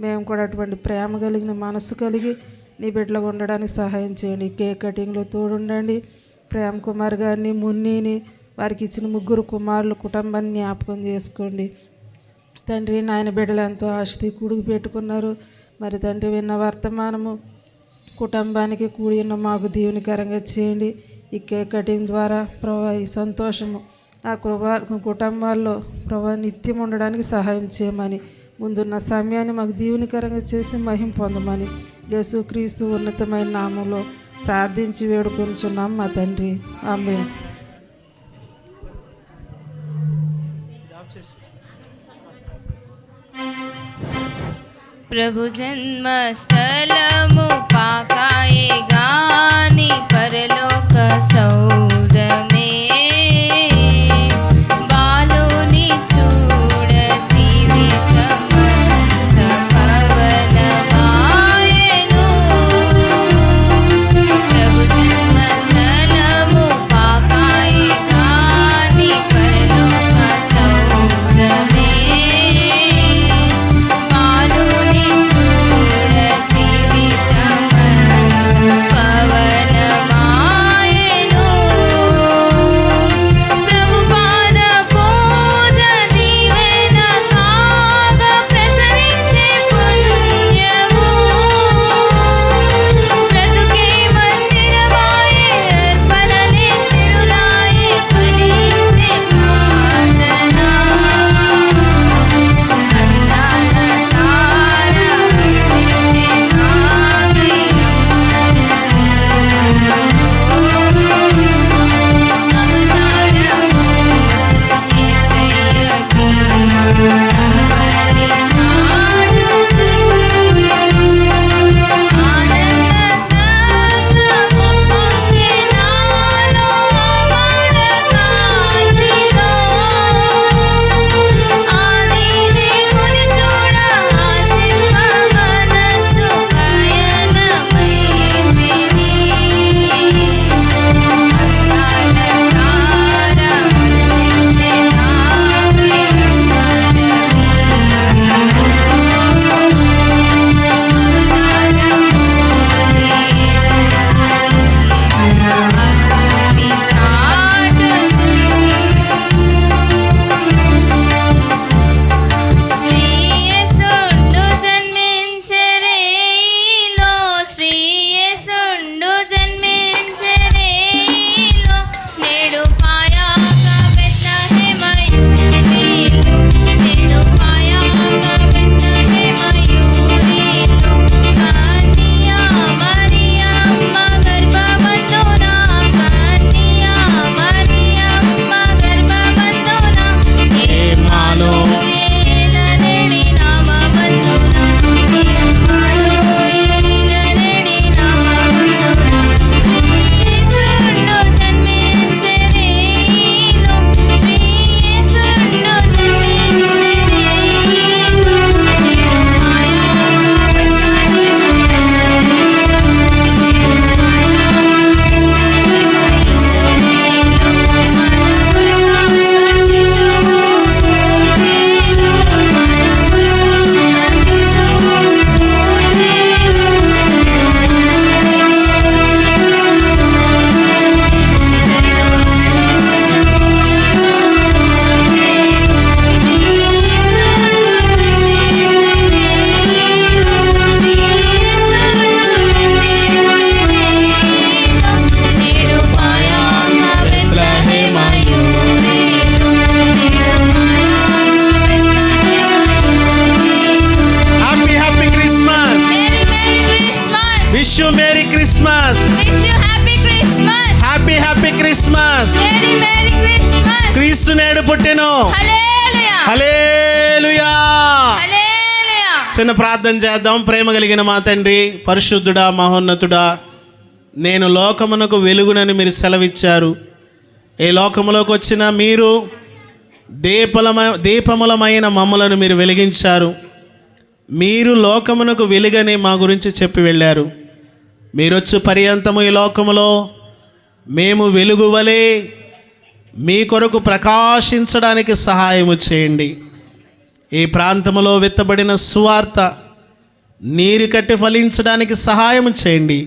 [SPEAKER 8] మేము కూడా అటువంటి ప్రేమ కలిగిన మనసు కలిగి నీ బిడ్డలుగా ఉండడానికి సహాయం చేయండి. కేక్ కటింగ్లో తోడుండండి. ప్రేమ్ కుమార్ గారిని మున్నీని వారికి ఇచ్చిన 3 కుమారులు కుటుంబాన్ని జ్ఞాపకం చేసుకోండి తండ్రి. నాయన బిడ్డలు ఎంతో ఆస్తి కూడికి పెట్టుకున్నారు. మరి తండ్రి విన్న వర్తమానము కుటుంబానికి కూడి ఉన్న మాకు దీవెనకరంగా చేయండి. ఈ కేక్ కటింగ్ ద్వారా ప్రభా ఈ సంతోషము ఆ కుటుంబాల్లో ప్రభా నిత్యం ఉండడానికి సహాయం చేయమని ముందున్న సమయాన్ని మాకు దీవెనకరంగా చేసి మహిమ పొందమని యేసుక్రీస్తు ఉన్నతమైన నామంలో ప్రార్థించి వేడుకొంచున్నాం మా తండ్రి. ఆమేన్.
[SPEAKER 9] ప్రభు జన్మస్థలము పాకాయే గాని పరలోక సౌదమే బాలుని చూడ జీవితమంత పవనమాయెను. ప్రభు జన్మస్థలము పాకాయే గాని పరలోక సౌదమే బాలుని చూడ జీవితమంత పవనమాయెను.
[SPEAKER 6] Wish you merry Christmas.
[SPEAKER 9] Wish you happy Christmas.
[SPEAKER 6] Happy happy Christmas.
[SPEAKER 9] Merry merry Christmas.
[SPEAKER 6] క్రీస్తు నేడు పుట్టెను.
[SPEAKER 9] హల్లెలూయా.
[SPEAKER 6] హల్లెలూయా.
[SPEAKER 9] హల్లెలూయా.
[SPEAKER 6] చిన్న ప్రార్థన చేద్దాం. ప్రేమ కలిగిన మా తండ్రి, పరిశుద్ధుడా, మహోన్నతుడా, నేను లోకమునకు వెలుగునని మీరు సెలవిచ్చారు. ఈ లోకములోకి వచ్చిన మీరు దీపములమైన మమ్మలను మీరు వెలిగించారు. మీరు లోకమునకు వెలుగని మా గురించి చెప్పి వెళ్ళారు. మీరొచ్చు పర్యంతము ఈ లోకములో మేము వెలుగు వలె మీ కొరకు ప్రకాశించడానికి సహాయము చేయండి. ఈ ప్రాంతములో విత్తబడిన సువార్త నీరు కట్టి ఫలించడానికి సహాయము చేయండి.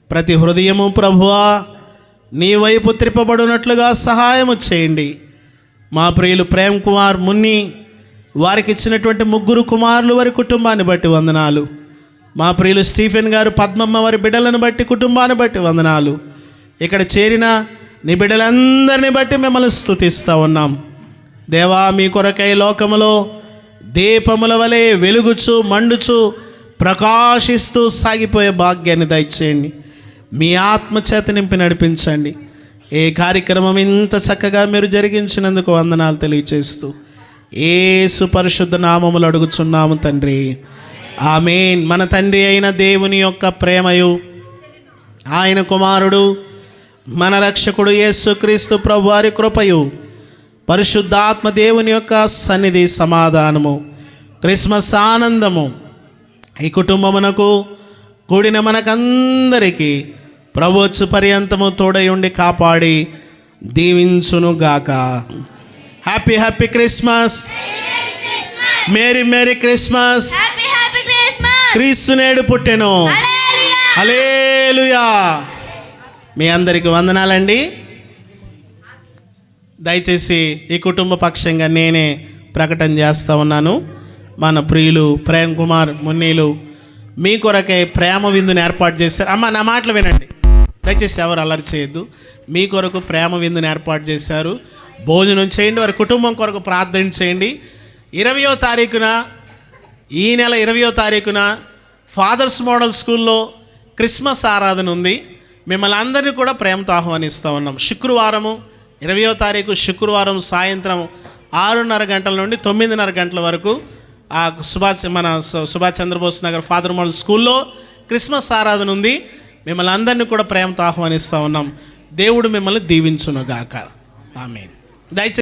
[SPEAKER 6] ప్రతి హృదయము ప్రభువా నీ వైపు త్రిప్పబడినట్లుగా సహాయము చేయండి. మా ప్రియులు ప్రేమ్ కుమార్ మున్ని వారికి ఇచ్చినటువంటి 3 కుమారులు వారి కుటుంబాన్ని బట్టి వందనాలు. మా ప్రియులు స్టీఫెన్ గారు, పద్మమ్మ వారి బిడ్డలను బట్టి కుటుంబాన్ని బట్టి వందనాలు. ఇక్కడ చేరిన నీ బిడ్డలందరినీ బట్టి మిమ్మల్ని స్తుతిస్తూ ఉన్నాం. దేవా, మీ కొరకై లోకములో దీపముల వలె వెలుగుచు మండుచు ప్రకాశిస్తూ సాగిపోయే భాగ్యాన్ని దయచేయండి. మీ ఆత్మచేత నింపి నడిపించండి. ఏ కార్యక్రమం ఇంత చక్కగా మీరు జరిగించినందుకు వందనాలు తెలియచేస్తూ యేసు పరిశుద్ధ నామములు అడుగుచున్నాము తండ్రి, ఆమేన్. మన తండ్రి అయిన దేవుని యొక్క ప్రేమయు, ఆయన కుమారుడు మన రక్షకుడు యేసుక్రీస్తు ప్రభువారి కృపయు, పరిశుద్ధాత్మ దేవుని యొక్క సన్నిధి, సమాధానము, క్రిస్మస్ ఆనందము ఈ కుటుంబమునకు కూడిన మనకందరికీ ప్రభువచ్చు పర్యంతము తోడై ఉండి కాపాడి దీవించునుగాక. Happy happy Christmas. Merry merry Christmas.
[SPEAKER 9] Happy happy Christmas.
[SPEAKER 6] క్రీస్తు నేడు పుట్టెను. హల్లెలూయా. మీ అందరికీ వందనాలండి. దయచేసి ఈ కుటుంబ పక్షంగా నేనే ప్రకటన చేస్తూ ఉన్నాను. మన ప్రియులు ప్రేమ్ కుమార్ మున్నీలు మీ కొరకై ప్రేమ విందుని ఏర్పాటు చేశారు. అమ్మ, నా మాటలు వినండి దయచేసి, ఎవరు అల్లరి చేయొద్దు. మీ కొరకు ప్రేమ విందుని ఏర్పాటు చేశారు. భోజనం చేయండి, వారి కుటుంబం కొరకు ప్రార్థన చేయండి. 20వ తారీఖున, ఈ నెల 20వ తారీఖున ఫాదర్స్ మోడల్ స్కూల్లో క్రిస్మస్ ఆరాధన ఉంది. మిమ్మల్ని అందరినీ కూడా ప్రేమతో ఆహ్వానిస్తూ ఉన్నాం. శుక్రవారము 20వ తారీఖు శుక్రవారం సాయంత్రం 6:30 గంటల నుండి 9:30 గంటల వరకు మన సుభాష్ చంద్రబోస్ నగర్ ఫాదర్ మోడల్ స్కూల్లో క్రిస్మస్ ఆరాధన ఉంది. మిమ్మల్ని అందరినీ కూడా ప్రేమతో ఆహ్వానిస్తూ ఉన్నాం. దేవుడు మిమ్మల్ని దీవించునుగాక. ఆమేన్. దయచేసి